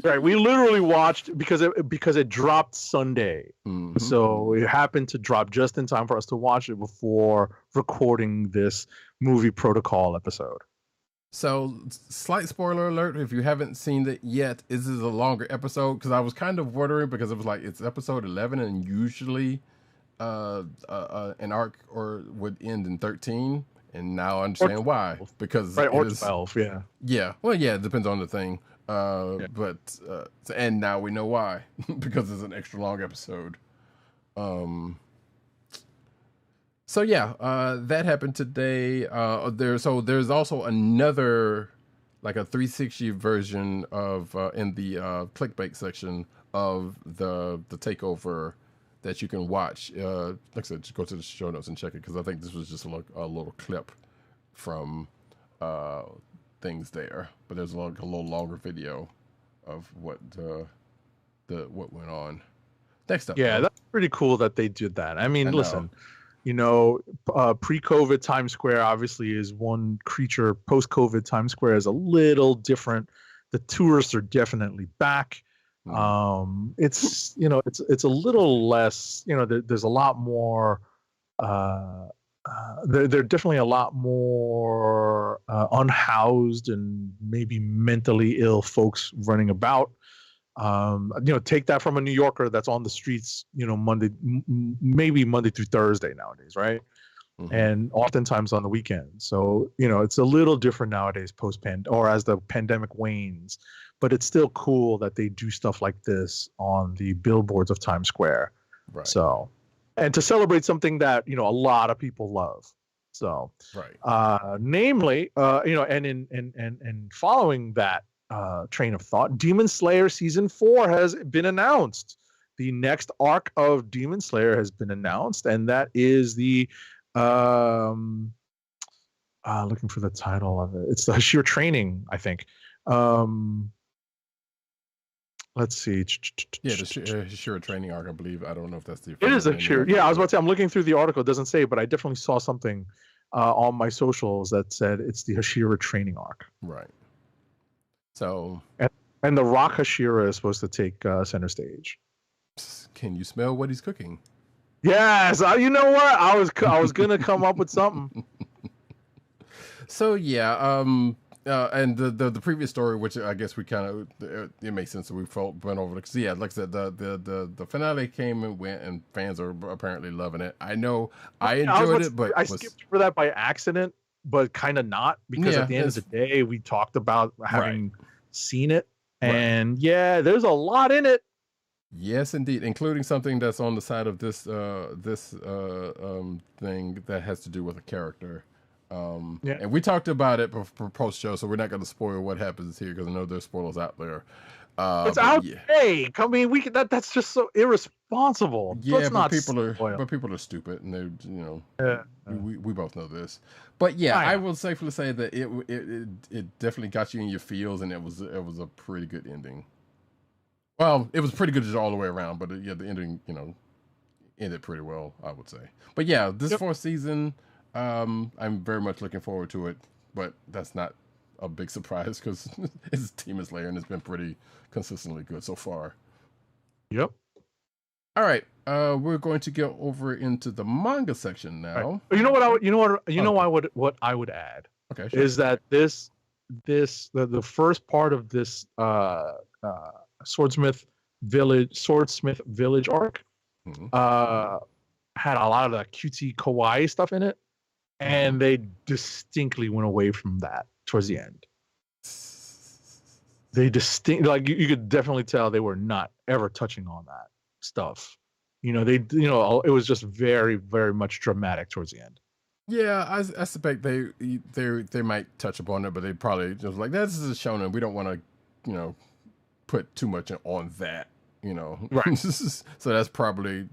Right, we literally watched because it dropped Sunday, so it happened to drop just in time for us to watch it before recording this movie protocol episode. So, slight spoiler alert, if you haven't seen it yet, this is a longer episode, because I was kind of wondering, because it was like, it's episode 11, and usually an arc would end in 13, and now I understand why. Because right, or 12, yeah. Yeah, well, yeah, it depends on the thing. But and now we know why, because it's an extra long episode. So yeah, that happened today. There's also another, like a 360 version of in the clickbait section of the takeover that you can watch. Like I said, just go to the show notes and check it, because I think this was just a little clip from things there, but there's like a little longer video of what went on. Next up, yeah, that's pretty cool that they did that. I mean, listen, pre-COVID Times Square obviously is one creature. Post-COVID Times Square is a little different. The tourists are definitely back. It's it's a little less. There's a lot more. There are definitely a lot more unhoused and maybe mentally ill folks running about. Take that from a New Yorker that's on the streets, maybe Monday through Thursday nowadays, right? And oftentimes on the weekend. So, it's a little different nowadays or as the pandemic wanes, but it's still cool that they do stuff like this on the billboards of Times Square. Right. So, and to celebrate something that, a lot of people love. So, right. Namely, and following that train of thought, Demon Slayer season 4 has been announced. The next arc of Demon Slayer has been announced, and that is the looking for the title of it. It's the Hashira training, I think. Let's see. Yeah, the Hashira training arc, I believe. I don't know if that's the. It is a Hashira. Yeah, I was about to say. I'm looking through the article. It doesn't say, but I definitely saw something on my socials that said it's the Hashira training arc. Right. So. And the Rock Hashira is supposed to take center stage. Can you smell what he's cooking? Yes. You know what? I was gonna come up with something. So yeah. And the previous story, which I guess we kind of it makes sense that we went over, because yeah, like I said, the finale came and went, and fans are apparently loving it. I know I enjoyed it, but I skipped over that by accident, but kind of not, because at the end of the day, we talked about having seen it, and yeah, there's a lot in it. Yes, indeed, including something that's on the side of this thing that has to do with a character. And we talked about it for post show, so we're not going to spoil what happens here, because I know there's spoilers out there. It's out. Yeah. Hey, I mean, that's just so irresponsible. Yeah, but people are stupid, and they're we both know this. But yeah, I will safely say that it definitely got you in your feels, and it was a pretty good ending. Well, it was pretty good just all the way around, but the ending, ended pretty well, I would say. But yeah, this fourth season, I'm very much looking forward to it, but that's not a big surprise, because it's Demon Slayer, and it's been pretty consistently good so far. Yep. All right, we're going to get over into the manga section now. Right. What I would add. Okay, sure. Is that the first part of this Swordsmith Village arc had a lot of the cutesy kawaii stuff in it, and they distinctly went away from that towards the end. They you could definitely tell they were not ever touching on that stuff. It was just very, very much dramatic towards the end. Yeah, I suspect they might touch upon it, but they probably just like, this is a shonen, we don't want to put too much on that, right? So that's probably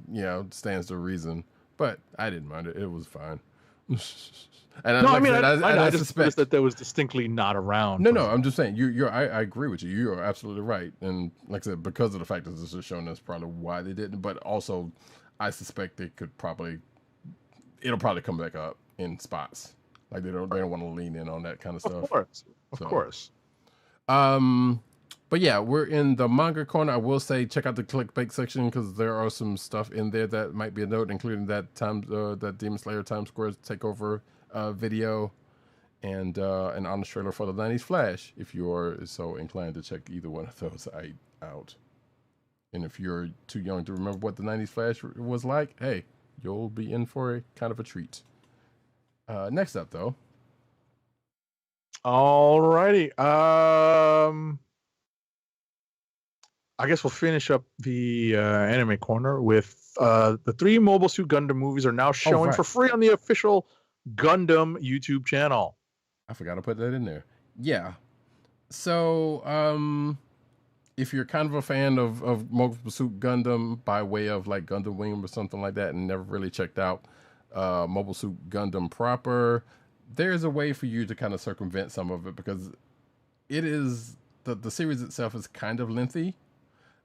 stands to reason, but I didn't mind it. It was fine. And I just suspect that there was distinctly not around. No, I'm just saying I agree with you. You are absolutely right, and like I said, because of the fact that this is shown, that's probably why they didn't. But also, I suspect it'll probably come back up in spots. Like they don't want to lean in on that kind of stuff. Of course. But yeah, we're in the manga corner. I will say check out the clickbait section because there are some stuff in there that might be a note, including that that Demon Slayer Times Square takeover video and an honest trailer for the 90s Flash, if you are so inclined to check either one of those out. And if you're too young to remember what the 90s Flash was like, hey, you'll be in for a kind of a treat. Next up, though. Alrighty. I guess we'll finish up the anime corner with the 3 Mobile Suit Gundam movies are now showing for free on the official Gundam YouTube channel. I forgot to put that in there. Yeah. So, if you're kind of a fan of Mobile Suit Gundam by way of like Gundam Wing or something like that and never really checked out Mobile Suit Gundam proper, there's a way for you to kind of circumvent some of it because it is, the series itself is kind of lengthy,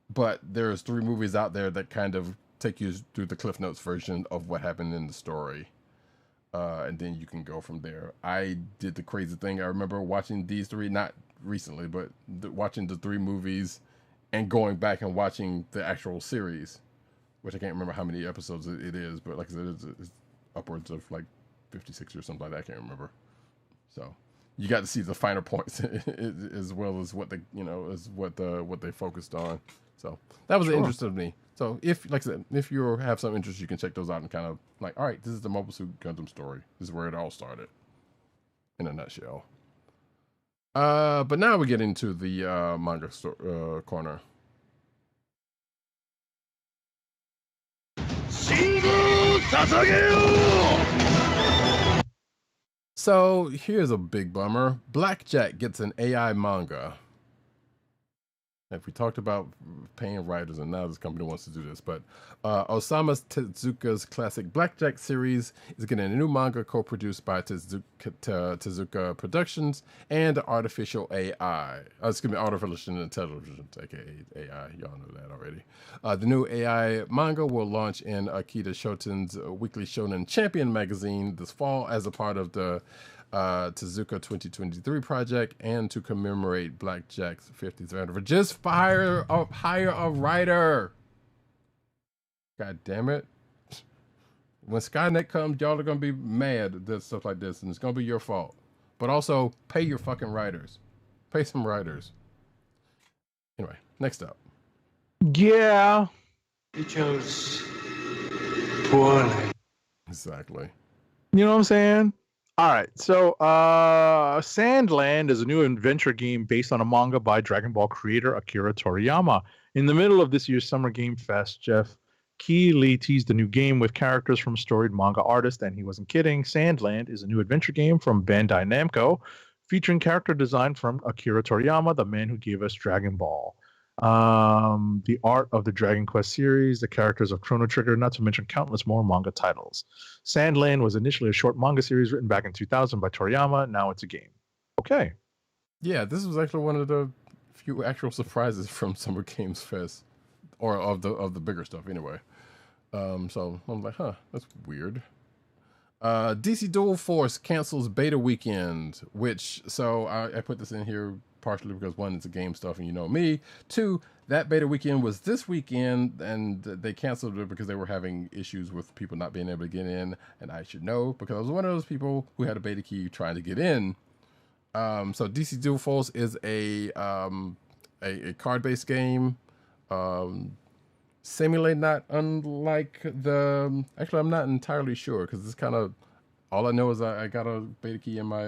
but there's 3 movies out there that kind of take you through the Cliff Notes version of what happened in the story. And then you can go from there. I did the crazy thing. I remember watching these 3, not recently, but watching the 3 movies and going back and watching the actual series, which I can't remember how many episodes it is, but like I said, it's upwards of like 56 or something like that. I can't remember. So you got to see the finer points as well as what what they focused on. So that was the interest of me. So if, like I said, if you have some interest, you can check those out and kind of like, all right, this is the Mobile Suit Gundam story. This is where it all started, in a nutshell. But now we get into the manga corner. So here's a big bummer. Blackjack gets an AI manga. If we talked about paying writers, and now this company wants to do this, but Osamu Tezuka's classic Blackjack series is getting a new manga co-produced by Tezuka Productions and Artificial AI. Artificial Intelligence, aka AI. Y'all know that already. The new AI manga will launch in Akita Shoten's Weekly Shonen Champion magazine this fall as a part of the Tezuka 2023 project and to commemorate Blackjack's 50th anniversary. Just hire a writer. God damn it. When Skynet comes, y'all are going to be mad at stuff like this, and it's going to be your fault. But also, pay your fucking writers. Pay some writers. Anyway, next up. Yeah. You chose poorly. Exactly. You know what I'm saying? All right, so Sandland is a new adventure game based on a manga by Dragon Ball creator Akira Toriyama. In the middle of this year's Summer Game Fest, Jeff Keighley teased the new game with characters from storied manga artists, and he wasn't kidding. Sandland is a new adventure game from Bandai Namco, featuring character design from Akira Toriyama, the man who gave us Dragon Ball. The art of the Dragon Quest series, the characters of Chrono Trigger, not to mention countless more manga titles. Sandland was initially a short manga series written back in 2000 by Toriyama. Now it's a game. Okay. Yeah, this was actually one of the few actual surprises from Summer Games Fest, or of the bigger stuff anyway. So I'm like, huh, that's weird. DC Dual Force cancels beta weekend, which, so I put this in here partially because 1, it's a game stuff and you know me. 2, that beta weekend was this weekend and they canceled it because they were having issues with people not being able to get in, and I should know because I was one of those people who had a beta key trying to get in. So DC Dual Force is a card-based game. Seemingly not unlike the, actually I'm not entirely sure because it's kind of, all I know is I got a beta key in my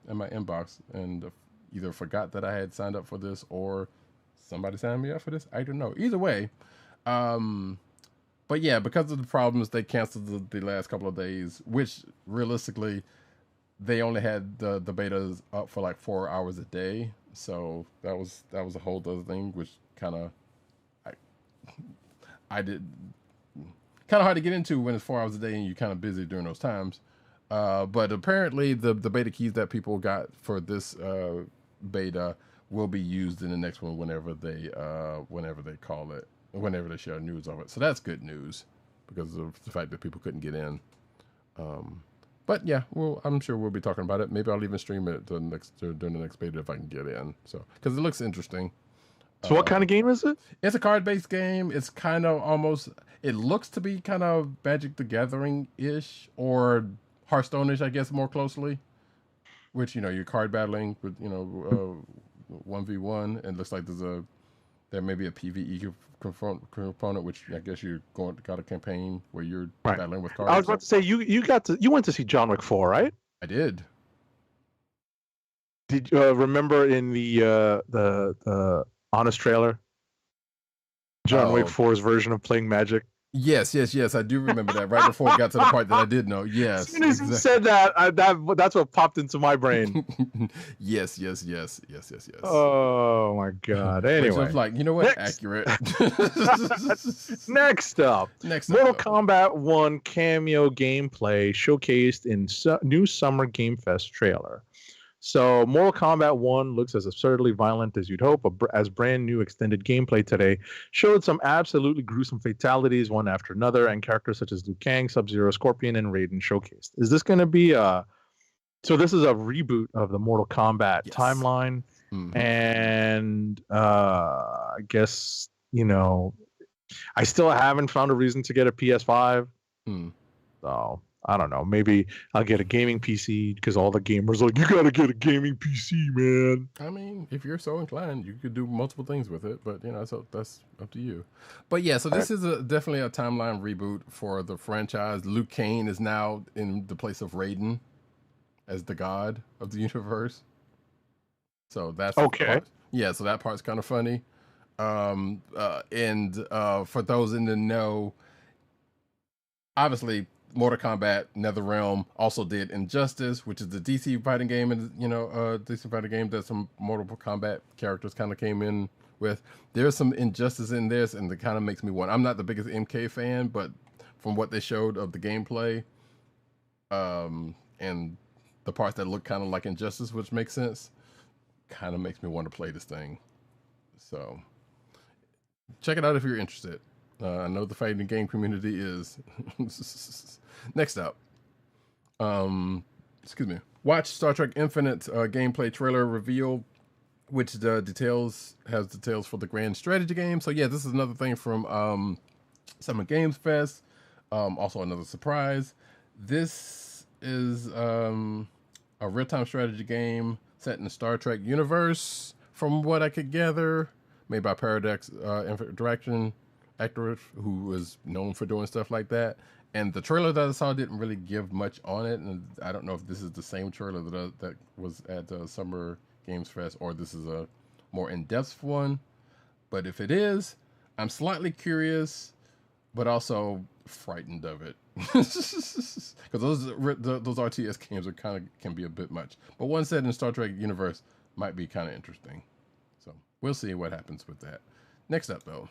inbox and either forgot that I had signed up for this or somebody signed me up for this. I don't know. Either way, but yeah, because of the problems, they canceled the last couple of days, which realistically, they only had the betas up for like 4 hours a day. So that was a whole other thing, which kind of I did kind of hard to get into when it's 4 hours a day and you're kind of busy during those times. But apparently the beta keys that people got for this beta will be used in the next one whenever they call it, whenever they share news of it. So that's good news because of the fact that people couldn't get in. But yeah, I'm sure we'll be talking about it. Maybe I'll even stream it during the next beta if I can get in. So because it looks interesting. So what kind of game is it? It's a card-based game. It's kind of almost. It looks to be kind of Magic the Gathering-ish or Hearthstone-ish, I guess, more closely. Which you're card battling with 1v1, and it looks like there may be a PVE component, which I guess got a campaign where you're battling with cards. I was about to say you went to see John Wick 4, right? I did. Did you remember in the Honest trailer, John Wick 4's version of playing Magic? Yes. I do remember that. Right before we got to the part that I did know. Yes. As soon as you said that, that's what popped into my brain. Yes. Oh my god. Anyway, I was like, you know what? Accurate. Next up, Mortal Kombat 1 cameo gameplay showcased in new Summer Game Fest trailer. So Mortal Kombat 1 looks as absurdly violent as you'd hope, as brand new extended gameplay today showed some absolutely gruesome fatalities one after another, and characters such as Liu Kang, Sub-Zero, Scorpion, and Raiden showcased. Is this going to be so this is a reboot of the Mortal Kombat timeline, and I guess, I still haven't found a reason to get a PS5. So I don't know. Maybe I'll get a gaming PC because all the gamers are like, you gotta get a gaming PC, man. I mean, if you're so inclined, you could do multiple things with it, but so that's up to you. But yeah, so this is definitely a timeline reboot for the franchise. Liu Kang is now in the place of Raiden as the god of the universe. So that's okay. Yeah, so that part's kind of funny. And for those in the know, obviously Mortal Kombat NetherRealm also did Injustice, which is the DC fighting game, and DC fighting game that some Mortal Kombat characters kind of came in with. There's some Injustice in this, and it kind of makes me want. I'm not the biggest MK fan, but from what they showed of the gameplay, and the parts that look kind of like Injustice, which makes sense, kind of makes me want to play this thing. So check it out if you're interested. I know the fighting game community is. Next up, watch Star Trek Infinite gameplay trailer reveal, which has details for the grand strategy game. So yeah, this is another thing from Summer Games Fest. Also another surprise. This is a real-time strategy game set in the Star Trek universe, from what I could gather, made by Paradox Interaction, actor who is known for doing stuff like that. And the trailer that I saw didn't really give much on it, and I don't know if this is the same trailer that was at Summer Games Fest, or this is a more in-depth one. But if it is, I'm slightly curious, but also frightened of it, because those RTS games can be a bit much. But one set in Star Trek universe might be kind of interesting. So we'll see what happens with that. Next up, though.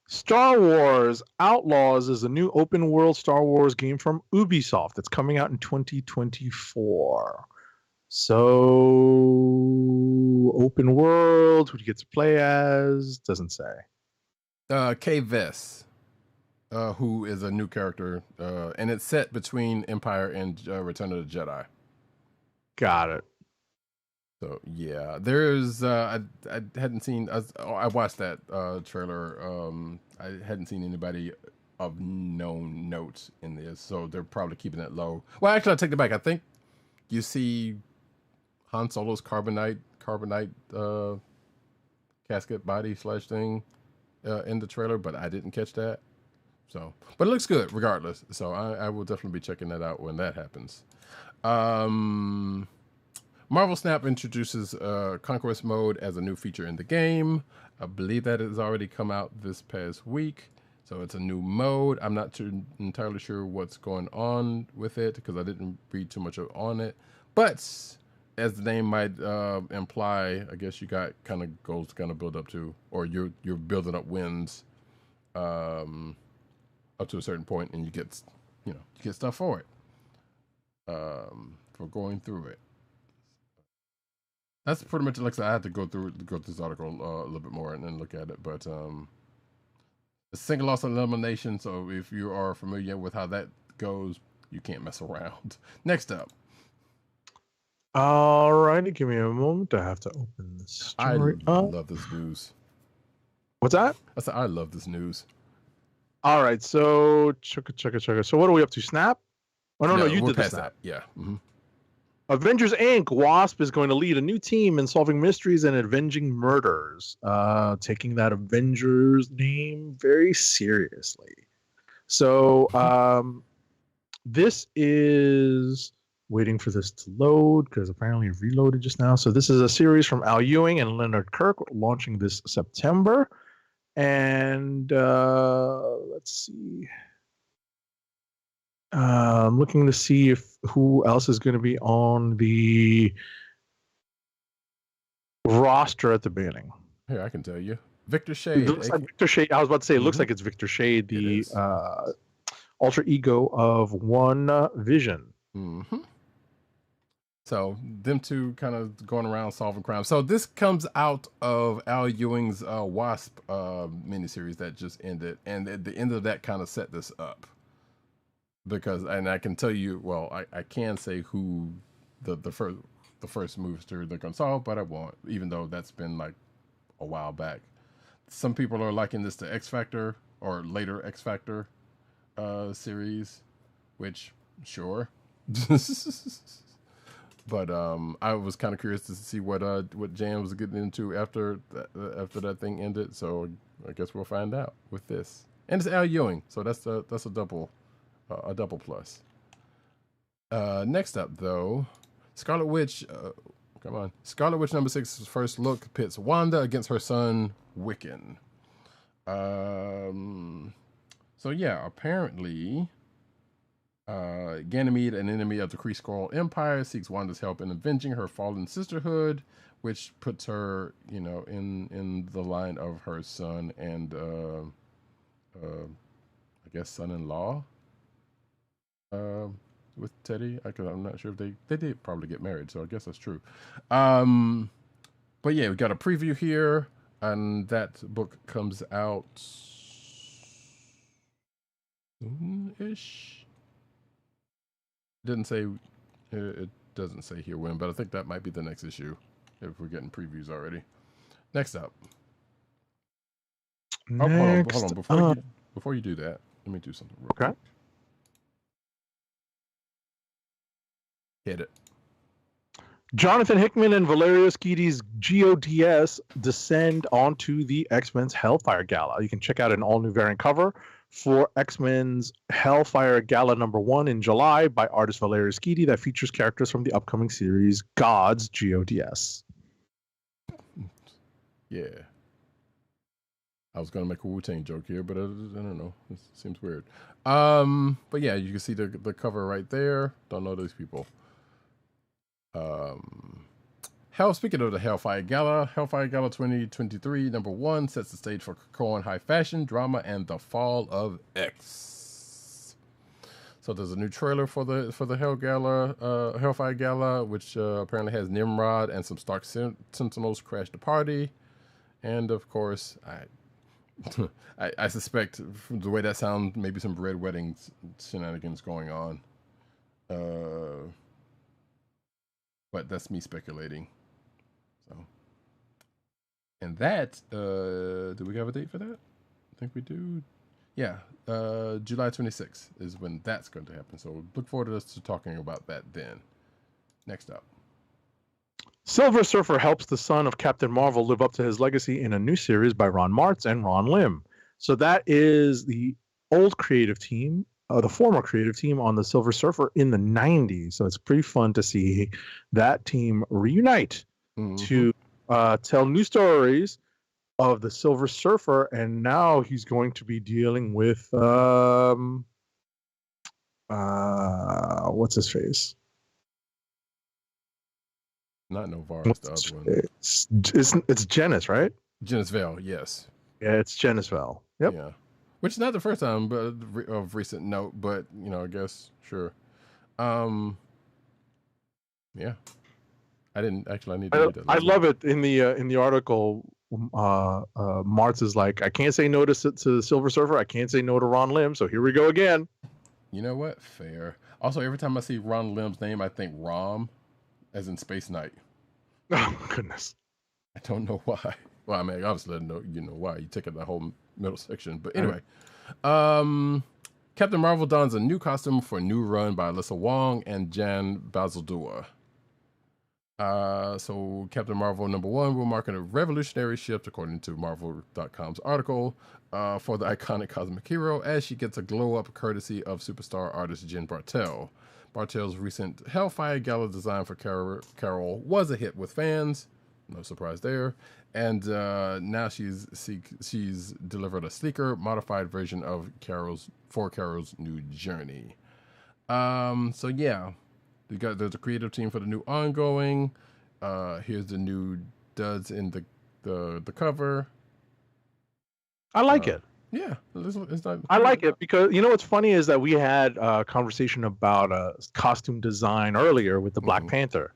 Star Wars Outlaws is a new open world Star Wars game from Ubisoft that's coming out in 2024. So, open world, who do you get to play as? Doesn't say. Kay Vess, who is a new character, and it's set between Empire and Return of the Jedi. Got it. So yeah, there's I hadn't seen. I watched that trailer. I hadn't seen anybody of known notes in this, so they're probably keeping it low. Well, actually, I take it back. I think you see Han Solo's carbonite casket body / thing in the trailer, but I didn't catch that. So, but it looks good regardless. So I will definitely be checking that out when that happens. Marvel Snap introduces Conquest Mode as a new feature in the game. I believe that has already come out this past week. So it's a new mode. I'm not entirely sure what's going on with it because I didn't read too much on it. But as the name might imply, I guess you got kind of goals to kind of build up to, or you're building up wins up to a certain point, and you get stuff for it for going through it. That's pretty much like I had to go through this article a little bit more and then look at it. But a single loss elimination. So if you are familiar with how that goes, you can't mess around. Next up, All righty, give me a moment. I have to open this I story up. love this news. What's that? I said I love this news. All right, so chugga. So what are we up to? Snap? Oh no, you we're did the past snap. that. Yeah. Mm-hmm. Avengers Inc. Wasp is going to lead a new team in solving mysteries and avenging murders, taking that Avengers name very seriously. So this is waiting for this to load because apparently it reloaded just now. So this is a series from Al Ewing and Leonard Kirk launching this September. And let's see. I'm looking to see who else is going to be on the roster at the beginning. Here, I can tell you. Victor Shade. It looks like Victor Shade. I was about to say, it looks like it's Victor Shade, the alter ego of One Vision. Mm-hmm. So them two kind of going around solving crimes. So this comes out of Al Ewing's Wasp miniseries that just ended, and at the end of that kind of set this up. Because, and I can tell you, well, I can say who the first movie they're gonna solve, but I won't, even though that's been like a while back. Some people are liking this to X Factor or later X Factor series, which sure. But I was kind of curious to see what Jan was getting into after that thing ended. So I guess we'll find out with this. And it's Al Ewing, so that's a double plus. Next up, though, Scarlet Witch. Come on, Scarlet Witch #6's first look pits Wanda against her son Wiccan. So yeah, apparently. Ganymede, an enemy of the Kree Skrull Empire, seeks Wanda's help in avenging her fallen sisterhood, which puts her, in the line of her son and, I guess, son-in-law with Teddy. I'm not sure if they did probably get married, so I guess that's true. But yeah, we got a preview here, and that book comes out soon-ish. It doesn't say here when, but I think that might be the next issue if we're getting previews already. Next up. Hold on. Before you do that, let me do something real quick. Hit it. Jonathan Hickman and Valerio Schiti's GODS descend onto the X-Men's Hellfire Gala. You can check out an all-new variant cover for X-Men's Hellfire Gala #1 in July by artist Valerio Schiti that features characters from the upcoming series Gods GODS. Yeah. I was going to make a Wu-Tang joke here, but I don't know. It seems weird. But yeah, you can see the cover right there. Don't know those people. Speaking of the Hellfire Gala 2023 #1 sets the stage for Krakoan high fashion, drama, and the fall of X. So there's a new trailer for the Hellfire Gala, which apparently has Nimrod and some Stark Sentinels crash the party, and of course, I suspect from the way that sounds, maybe some Red Wedding shenanigans going on. But that's me speculating. So, and that, do we have a date for that? I think we do. Yeah, July 26th is when that's going to happen. So look forward to us talking about that then. Next up. Silver Surfer helps the son of Captain Marvel live up to his legacy in a new series by Ron Martz and Ron Lim. So that is the old creative team, the former creative team on the Silver Surfer in the 90s. So it's pretty fun to see that team reunite to tell new stories of the Silver Surfer. And now he's going to be dealing with, what's his face? Not Novaris, the other one. It's Genis, right? Genis Vale, yes. Yeah, it's Genis Vale. Yep. Yeah. Which is not the first time, but of recent note. But I guess sure. Yeah. I didn't actually. I need to read that. I love it in the article. Martz is like, I can't say no to the Silver Surfer. I can't say no to Ron Lim. So here we go again. You know what? Fair. Also, every time I see Ron Lim's name, I think Rom. as in Space Knight. Oh goodness. I don't know why. Well, I mean, obviously, I know you know why. You take it the whole middle section, but anyway, Captain Marvel dons a new costume for a new run by Alyssa Wong and Jan Bazaldua. So Captain Marvel #1 will mark a revolutionary shift, according to Marvel.com's article, for the iconic cosmic hero, as she gets a glow up courtesy of superstar artist Jen Bartel. Bartel's recent Hellfire Gala design for Carol was a hit with fans. No surprise there. And now she's delivered a sleeker, modified version of Carol's new journey. So yeah, there's a creative team for the new ongoing. Here's the new duds in the cover. I like it. Yeah, it's not. I like it because you know what's funny is that we had a conversation about costume design earlier with the Black Panther.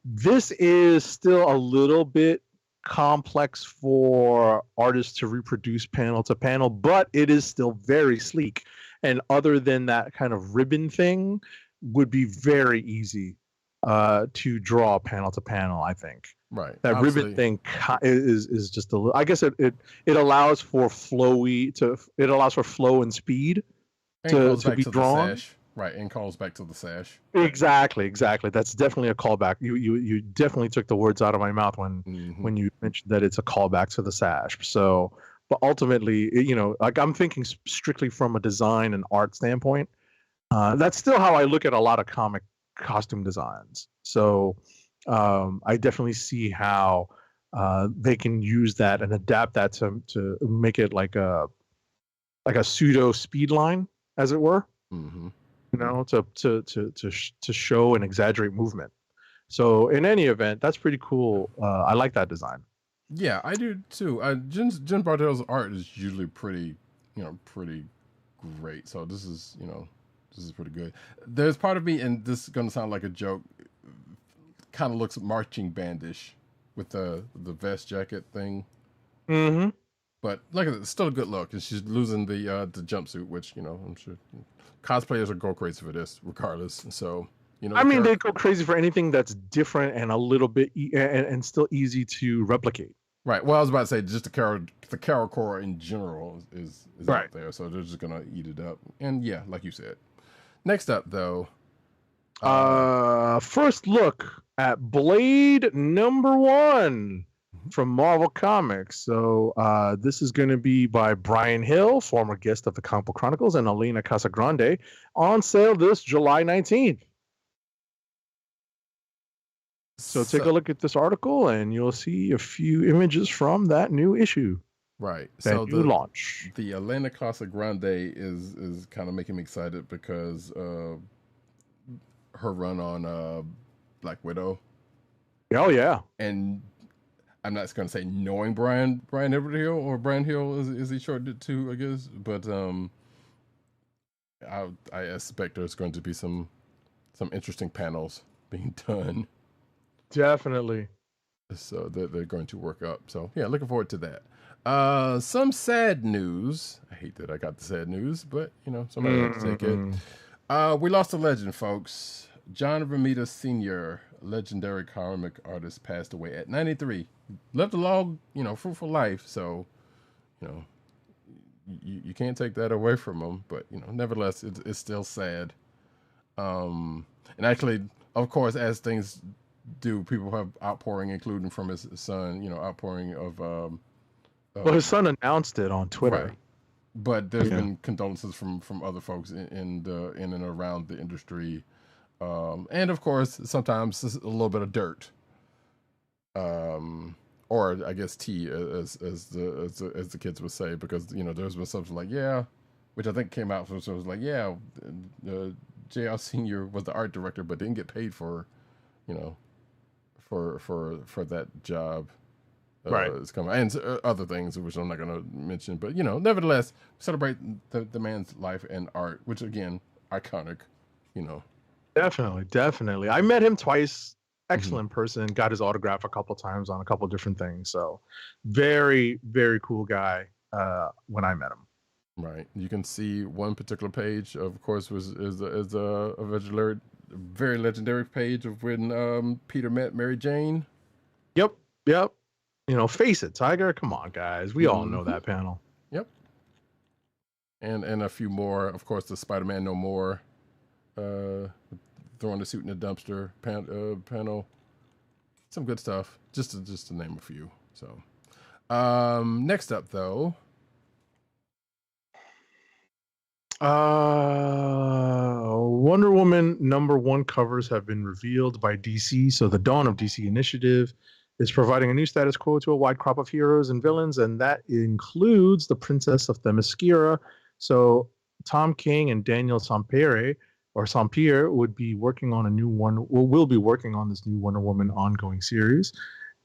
This is still a little bit complex for artists to reproduce panel to panel, but it is still very sleek. And other than that kind of ribbon thing, would be very easy to draw panel to panel, I think. Right. That Obviously, ribbon thing is just a little. I guess it allows for flow and speed to be drawn. Right, and calls back to the sash. Exactly. That's definitely a callback. You definitely took the words out of my mouth when you mentioned that it's a callback to the sash. So, but ultimately, you know, like I'm thinking strictly from a design and art standpoint. That's still how I look at a lot of comic costume designs. So, I definitely see how they can use that and adapt that to make it like a pseudo speed line, as it were. Mm-hmm. You know, to show and exaggerate movement. So in any event, that's pretty cool. I like that design. Yeah, I do too. Jen Bartel's art is usually pretty great. So this is pretty good. There's part of me, and this is gonna sound like a joke, kind of looks marching bandish with the vest jacket thing. Mm-hmm. But like it's still a good look, and she's losing the jumpsuit, which I'm sure cosplayers will go crazy for this regardless. So I mean, they go crazy for anything that's different and a little bit and still easy to replicate. Right. Well, I was about to say just the Carol core in general is right out there, so they're just gonna eat it up. And yeah, like you said. Next up, though, first look at Blade #1 from Marvel Comics. So this is going to be by Brian Hill, former guest of the Comic Book Chronicles, and Elena Casagrande, on sale this July 19th. So take a look at this article, and you'll see a few images from that new issue. Right. So the launch. The Elena Casagrande is kind of making me excited because her run on Black Widow. Oh yeah. And I'm not going to say knowing Brian Edward Hill or Brian Hill is he short too, I guess, but I expect there's going to be some interesting panels being done. Definitely. So they're going to work up. So yeah, looking forward to that. Some sad news. I hate that I got the sad news, but somebody had to take it. We lost a legend, folks. John Romita Sr., legendary comic artist, passed away at 93. Lived a long, fruitful life. So, you can't take that away from him. But nevertheless, it's still sad. And actually, of course, as things do, people have outpouring, including from his son. Outpouring of. Well, his son announced it on Twitter. Right. But there's been condolences from other folks in and around the industry. And of course, sometimes a little bit of dirt, or I guess tea, as the kids would say, because there's been something like which I think came out from so it was like JR Senior was the art director, but didn't get paid for that job. Right. It's coming and other things which I'm not going to mention, but nevertheless, celebrate the man's life and art, which again, iconic. Definitely. I met him twice. Excellent person. Got his autograph a couple times on a couple different things. So, very, very cool guy. When I met him. Right. You can see one particular page, of course, is a visual very legendary page of when Peter met Mary Jane. Yep. Face it, Tiger. Come on, guys. We all know that panel. Yep. And a few more. Of course, the Spider-Man No More, throwing the suit in the dumpster panel. Some good stuff. Just to name a few. So, next up though. Wonder Woman #1 covers have been revealed by DC. So the Dawn of DC Initiative is providing a new status quo to a wide crop of heroes and villains, and that includes the Princess of Themyscira. So Tom King and Daniel Sampere would be working on will be working on this new Wonder Woman ongoing series,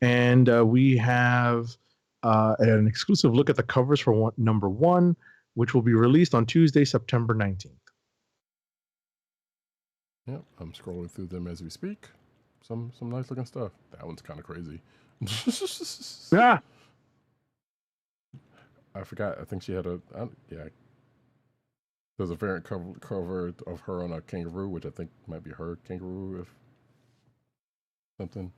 and we have an exclusive look at the covers for #1, which will be released on Tuesday, September 19th. Yep, I'm scrolling through them as we speak. Some nice looking stuff. That one's kind of crazy. Yeah. I forgot. I think she had there's a variant cover of her on a kangaroo, which I think might be her kangaroo, if something.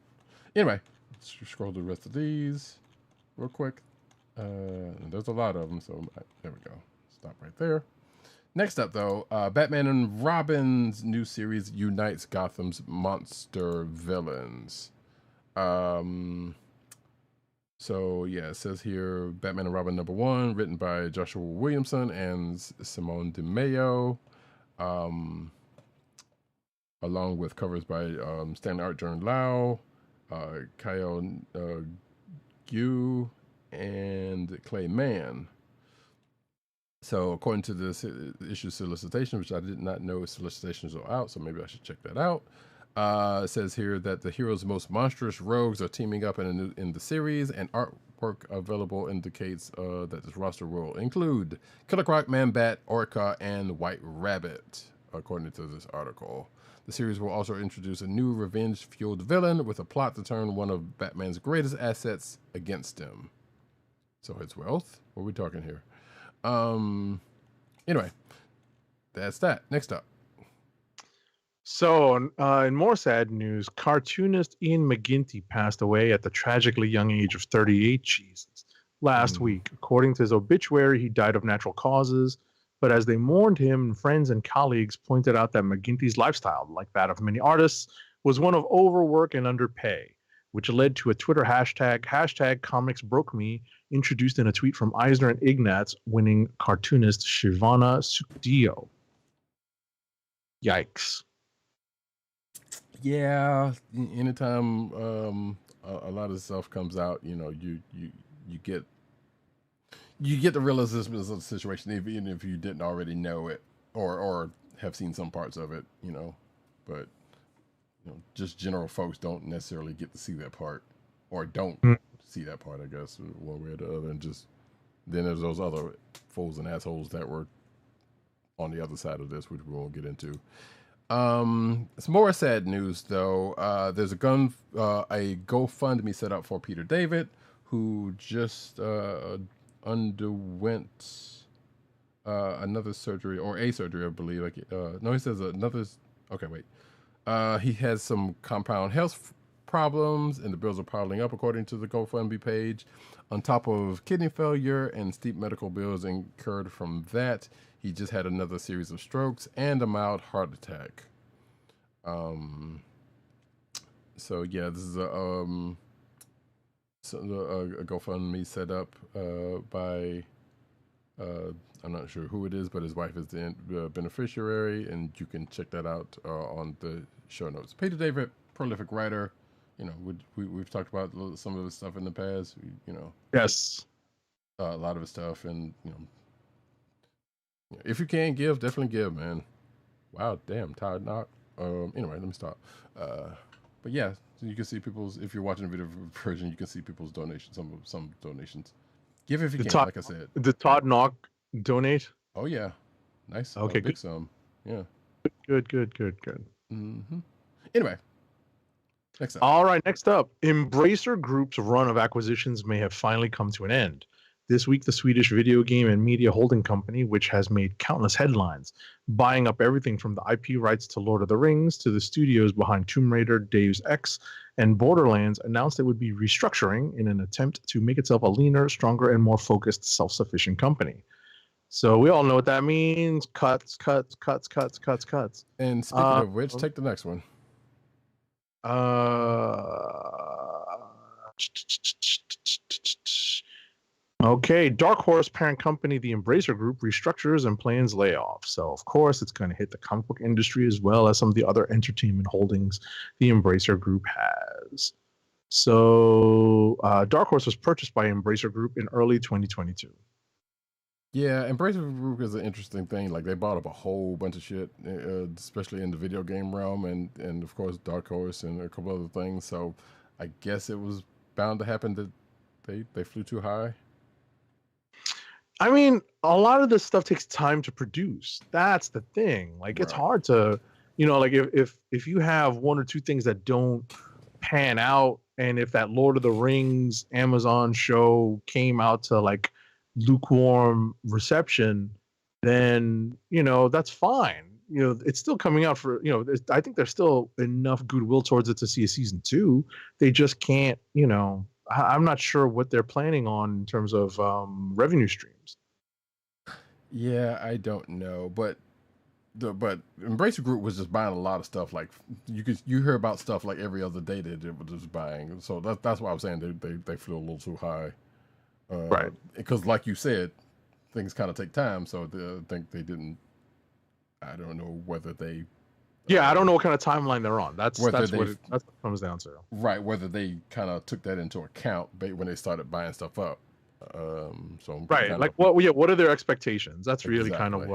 Anyway, let's scroll through the rest of these real quick. And there's a lot of them, so there we go. Stop right there. Next up, though, Batman and Robin's new series unites Gotham's monster villains. So, yeah, it says here, Batman and Robin #1, written by Joshua Williamson and Simone DeMeo, along with covers by Stanley Art, Jordan Lau, Kyle Gu, and Clay Mann. So, according to this issue solicitation, which I did not know solicitations are out, so maybe I should check that out. It says here that the hero's most monstrous rogues are teaming up in the series, and artwork available indicates that this roster will include Killer Croc, Man-Bat, Orca, and White Rabbit, according to this article. The series will also introduce a new revenge-fueled villain with a plot to turn one of Batman's greatest assets against him. So his wealth? What are we talking here? Anyway, that's that. Next up. So, in more sad news, cartoonist Ian McGinty passed away at the tragically young age of 38 last week. According to his obituary, he died of natural causes. But as they mourned him, friends and colleagues pointed out that McGinty's lifestyle, like that of many artists, was one of overwork and underpay, which led to a Twitter hashtag #ComicsBrokeMe, introduced in a tweet from Eisner and Ignatz, winning cartoonist Shivana Sukhdeo. Yikes. Yeah, anytime a lot of stuff comes out, you get the realization of the situation, even if you didn't already know it or have seen some parts of it, but just general folks don't necessarily get to see that part, or don't see that part, I guess, one way or the other. And just then there's those other fools and assholes that were on the other side of this, which we won't get into. Some more sad news, though. There's a GoFundMe set up for Peter David, who just underwent another surgery, or a surgery, I believe. No, he says another. Okay, wait. He has some compound health problems, and the bills are piling up, according to the GoFundMe page. On top of kidney failure and steep medical bills incurred from that, he just had another series of strokes and a mild heart attack. So yeah, this is a GoFundMe set up by I'm not sure who it is, but his wife is the beneficiary, and you can check that out on the show notes. Peter David, prolific writer. We've talked about some of his stuff in the past. Yes, a lot of his stuff, and if you can give, definitely give, man. Wow, damn, Todd Knock. Anyway, let me stop. But yeah, so you can see people's. If you're watching the video version, you can see people's donations. Some donations. Give if you can. Like I said, did Todd Knock donate? Oh yeah, nice. Okay, big good. Sum. Yeah. Good. Mm-hmm. Anyway, next up. All right, next up, Embracer Group's run of acquisitions may have finally come to an end. This week, the Swedish video game and media holding company, which has made countless headlines, buying up everything from the IP rights to Lord of the Rings to the studios behind Tomb Raider, Deus Ex, and Borderlands, announced it would be restructuring in an attempt to make itself a leaner, stronger, and more focused, self-sufficient company. So we all know what that means. Cuts. And speaking of which, take the next one. Okay, Dark Horse parent company, the Embracer Group, restructures and plans layoffs. So, of course, it's going to hit the comic book industry as well as some of the other entertainment holdings the Embracer Group has. So, Dark Horse was purchased by Embracer Group in early 2022. Yeah, Embracer Group is an interesting thing. Like, they bought up a whole bunch of shit, especially in the video game realm, and of course, Dark Horse and a couple other things. So, I guess it was bound to happen that they flew too high. I mean, a lot of this stuff takes time to produce. That's the thing. Like, it's hard to, like if you have one or two things that don't pan out, and if that Lord of the Rings Amazon show came out to like lukewarm reception, then that's fine. It's still coming out for I think there's still enough goodwill towards it to see a season 2. They just can't. I'm not sure what they're planning on in terms of revenue streams. Yeah, I don't know, but Embracer Group was just buying a lot of stuff. Like you hear about stuff like every other day that they were just buying. So that's why I'm saying they flew a little too high. Right. Because like you said, things kind of take time. So I think they didn't. I don't know whether they. Yeah, I don't know what kind of timeline they're on. That's what it comes down to. Right, whether they kind of took that into account when they started buying stuff up. So right, like what are their expectations? That's really kind of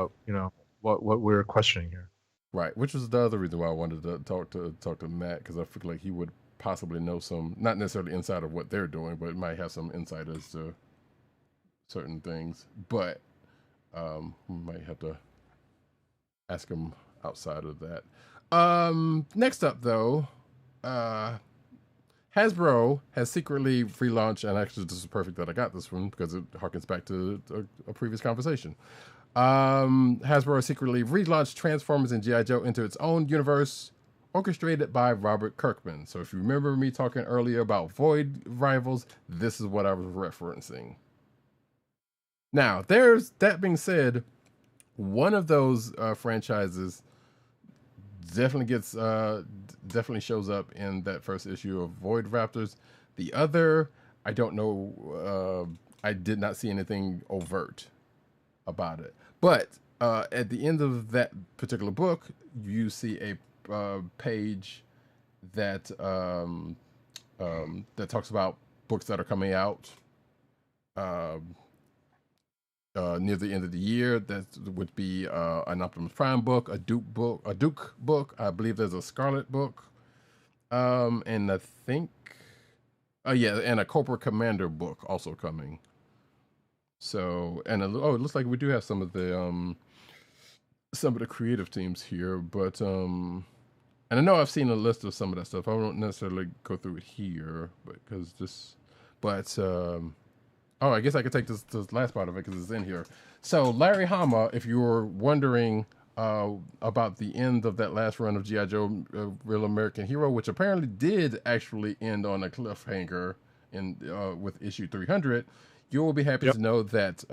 what we're questioning here. Right, which was the other reason why I wanted to talk to Matt, because I feel like he would possibly know some, not necessarily inside of what they're doing, but it might have some insight as to certain things. But we might have to ask him outside of that. Next up, though, Hasbro has secretly relaunched, and actually this is perfect that I got this one because it harkens back to a previous conversation. Hasbro has secretly relaunched Transformers and G.I. Joe into its own universe, orchestrated by Robert Kirkman. So if you remember me talking earlier about Void Rivals, this is what I was referencing. Now, that being said, one of those franchises definitely shows up in that first issue of Void Raptors. The other, I don't know. I did not see anything overt about it. But at the end of that particular book, you see a page that that talks about books that are coming out near the end of the year. That would be an Optimus Prime book, a Duke book. I believe there's a Scarlet book, and I think, and a Cobra Commander book also coming. So, and it looks like we do have some of the creative teams here, but and I know I've seen a list of some of that stuff. I won't necessarily go through it here, I guess I could take this last part of it because it's in here. So Larry Hama, if you were wondering about the end of that last run of G.I. Joe Real American Hero, which apparently did actually end on a cliffhanger with issue 300, you will be happy to know that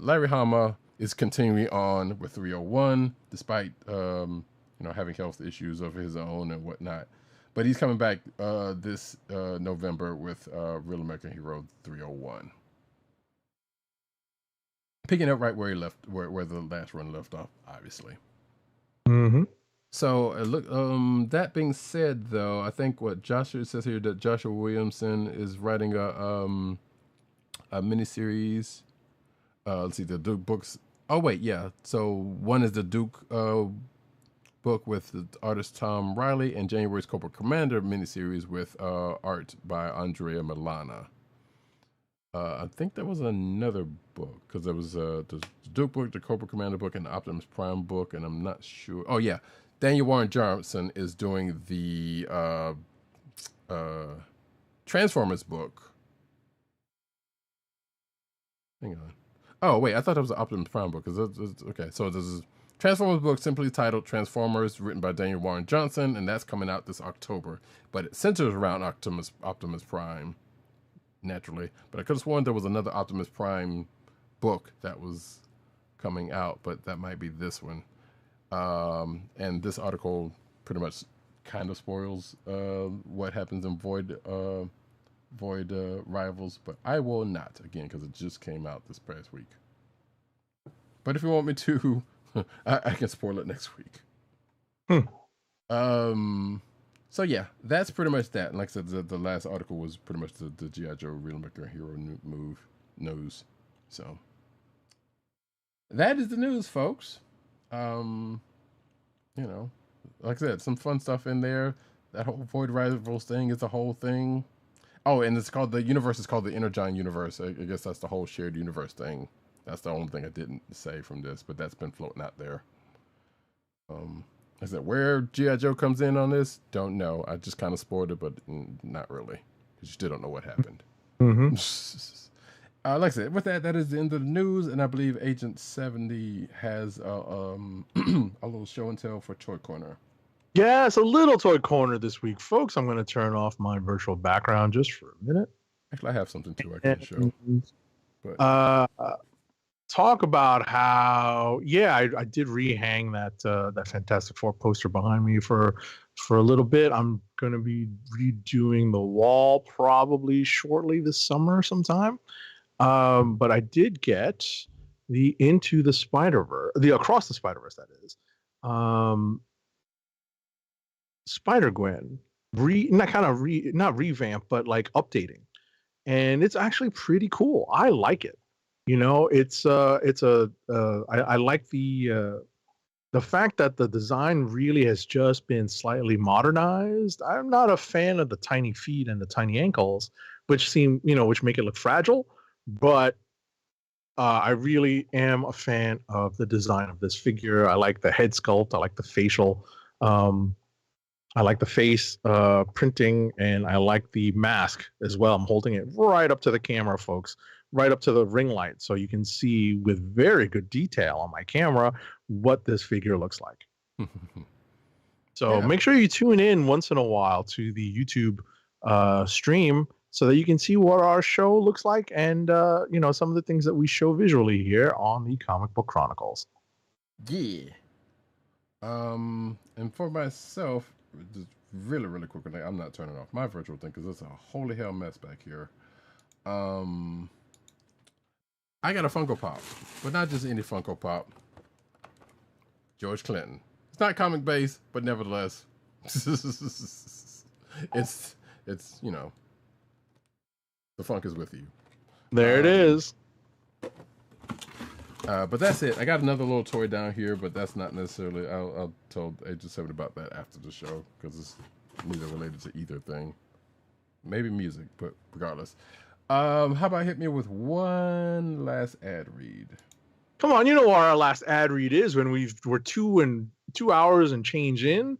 Larry Hama is continuing on with 301, despite having health issues of his own and whatnot. But he's coming back this November with Real American Hero 301. Picking up right where he left, where the last run left off, obviously. Mm-hmm. So look. That being said, though, I think what Joshua says here that Joshua Williamson is writing a miniseries. Let's see, the Duke books. Oh wait, yeah. So one is the Duke book with the artist Tom Riley, and January's Cobra Commander miniseries with art by Andrea Milana. I think there was another book because there was the Duke book, the Cobra Commander book, and the Optimus Prime book, and I'm not sure. Oh yeah, Daniel Warren Johnson is doing the Transformers book. Hang on. Oh wait, I thought it was an Optimus Prime book. Okay, so this is Transformers book simply titled Transformers, written by Daniel Warren Johnson, and that's coming out this October. But it centers around Optimus Prime, naturally. But I could have sworn there was another Optimus Prime book that was coming out, but that might be this one. And this article pretty much kind of spoils what happens in Void Rivals, but I will not, again, because it just came out this past week. But if you want me to, I can spoil it next week. So yeah, that's pretty much that. And like I said, the last article was pretty much the G.I. Joe Real American Hero news. So that is the news, folks. You know, like I said, some fun stuff in there. That whole Void Rivals thing is a whole thing. Oh, and the universe is called the Energon universe. I guess that's the whole shared universe thing. That's the only thing I didn't say from this, but that's been floating out there. Like I said, where G.I. Joe comes in on this, don't know. I just kind of spoiled it, but not really, because you still don't know what happened. Mm-hmm. Like I said, with that is the end of the news, and I believe Agent 70 has a little show and tell for Toy Corner. Yeah, it's a little Toy Corner this week, folks. I'm going to turn off my virtual background just for a minute. Actually, I have something too I can show. But talk about how, I did rehang that Fantastic Four poster behind me for a little bit. I'm going to be redoing the wall probably shortly this summer sometime. But I did get the Into the Spider-Verse, the Across the Spider-Verse, that is. Spider-Gwen, not revamp, but like updating, and it's actually pretty cool. I like it. You know, I like the fact that the design really has just been slightly modernized. I'm not a fan of the tiny feet and the tiny ankles, which make it look fragile, but I really am a fan of the design of this figure. I like the head sculpt. I like the facial. I like the face printing, and I like the mask as well. I'm holding it right up to the camera, folks, right up to the ring light, so you can see with very good detail on my camera what this figure looks like. So make sure you tune in once in a while to the YouTube stream so that you can see what our show looks like and some of the things that we show visually here on the Comic Book Chronicles. Yeah. And for myself, just really, really quickly, I'm not turning off my virtual thing because it's a holy hell mess back here. I got a Funko Pop, but not just any Funko Pop. George Clinton. It's not comic based, but nevertheless, it's the funk is with you. There it is. But that's it. I got another little toy down here, but that's not necessarily. I'll tell Agent 7 about that after the show because it's neither related to either thing. Maybe music, but regardless. How about hit me with one last ad read? Come on, you know what our last ad read is when we're 2 hours and change in.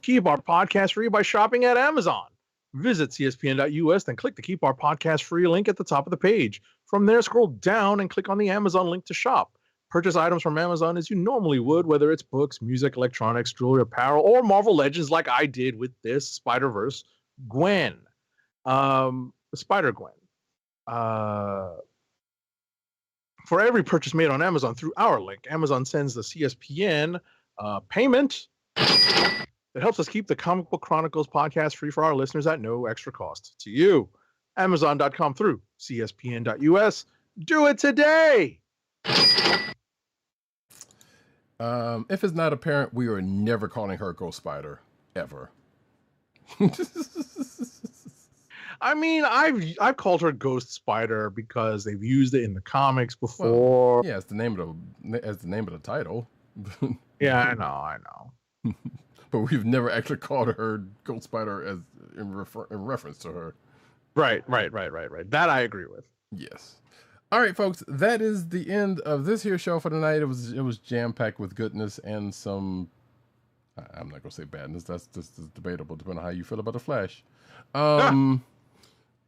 Keep our podcast free by shopping at Amazon. Visit cspn.us, then click the Keep Our Podcast Free link at the top of the page. From there, scroll down and click on the Amazon link to shop. Purchase items from Amazon as you normally would, whether it's books, music, electronics, jewelry, apparel, or Marvel Legends like I did with this Spider-Verse Gwen. Spider-Gwen. For every purchase made on Amazon through our link, Amazon sends the CSPN payment that helps us keep the Comic Book Chronicles podcast free for our listeners at no extra cost to you. Amazon.com through CSPN.us. Do it today! If it's not apparent, we are never calling her Ghost Spider, ever. I mean, I've called her Ghost Spider because they've used it in the comics before. Well, yeah, it's the name of the title. Yeah, I know. But we've never actually called her Ghost Spider as in reference to her. Right. That I agree with. Yes. All right, folks. That is the end of this here show for tonight. It was jam packed with goodness and some. I'm not gonna say badness. That's debatable, depending on how you feel about the Flash.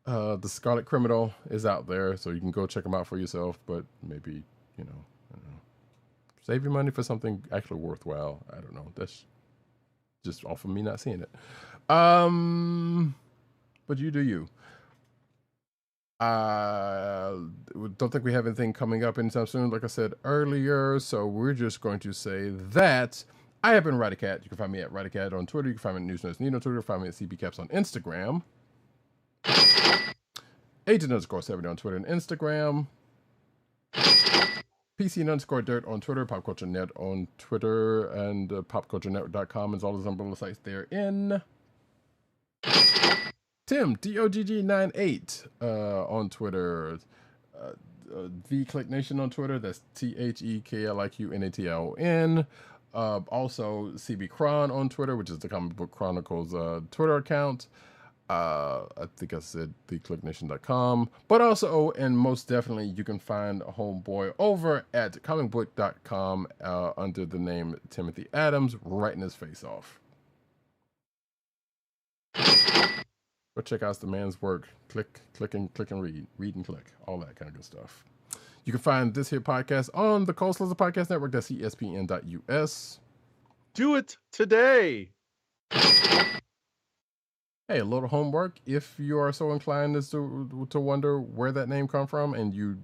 The Scarlet Criminal is out there, so you can go check them out for yourself. But maybe, I don't know, save your money for something actually worthwhile. I don't know. That's just off of me not seeing it. But you do you. Don't think we have anything coming up anytime soon, like I said earlier. So we're just going to say that I have been Roddykat. You can find me at Roddykat on Twitter. You can find me at NewsNerdNeed on Twitter. You can find me at CBCaps on Instagram. Agent_70 on Twitter and Instagram. PC_dirt on Twitter. PopCultureNet on Twitter. And PopCultureNetwork.com is all the umbrella sites therein. Tim, DOGG98 on Twitter. The Kliq Nation on Twitter. That's TheKliqNatln. Also, CB Cron on Twitter, which is the Comic Book Chronicles Twitter account. I think I said thekliqnation.com. But also, and most definitely, you can find Homeboy over at comicbook.com under the name Timothy Adams, writing his face off. Go check out the man's work. Click and read and click, all that kind of good stuff. You can find this here podcast on the Cold Slither Podcast Network. That's ESPN.us. Do it today. Hey, a little homework. If you are so inclined as to wonder where that name comes from, and you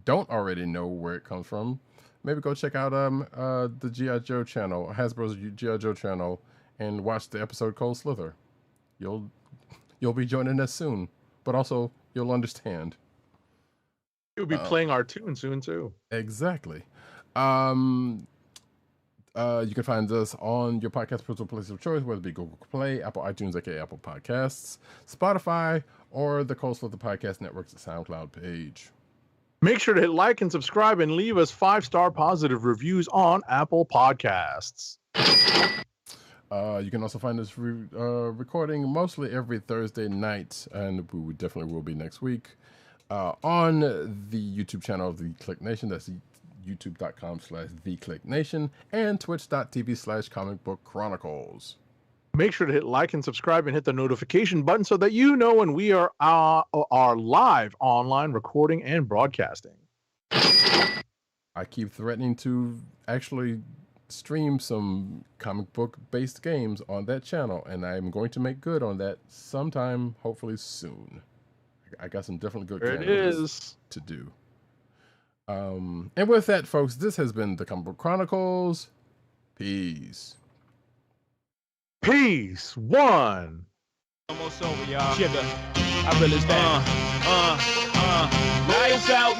don't already know where it comes from, maybe go check out the G.I. Joe channel, Hasbro's G.I. Joe channel, and watch the episode Cold Slither. You'll be joining us soon, but also you'll understand. You'll be playing our tune soon too. Exactly. You can find us on your podcast personal place of choice, whether it be Google Play, Apple iTunes, aka Apple Podcasts, Spotify, or the Cold Slither Podcast Network's SoundCloud page. Make sure to hit like and subscribe and leave us 5-star positive reviews on Apple Podcasts. You can also find us recording mostly every Thursday night, and we definitely will be next week, on the YouTube channel of the Kliq Nation. That's youtube.com/thekliqnation and twitch.tv/Comic Book Chronicles. Make sure to hit like and subscribe and hit the notification button so that you know when we are live online recording and broadcasting. I keep threatening to actually stream some comic book based games on that channel, and I'm going to make good on that sometime, hopefully soon. I got some definitely good games to do. And with that, folks, this has been the Comic Book Chronicles. Peace. Peace. One. Almost over, y'all. Sugar. I really stand. Lights out.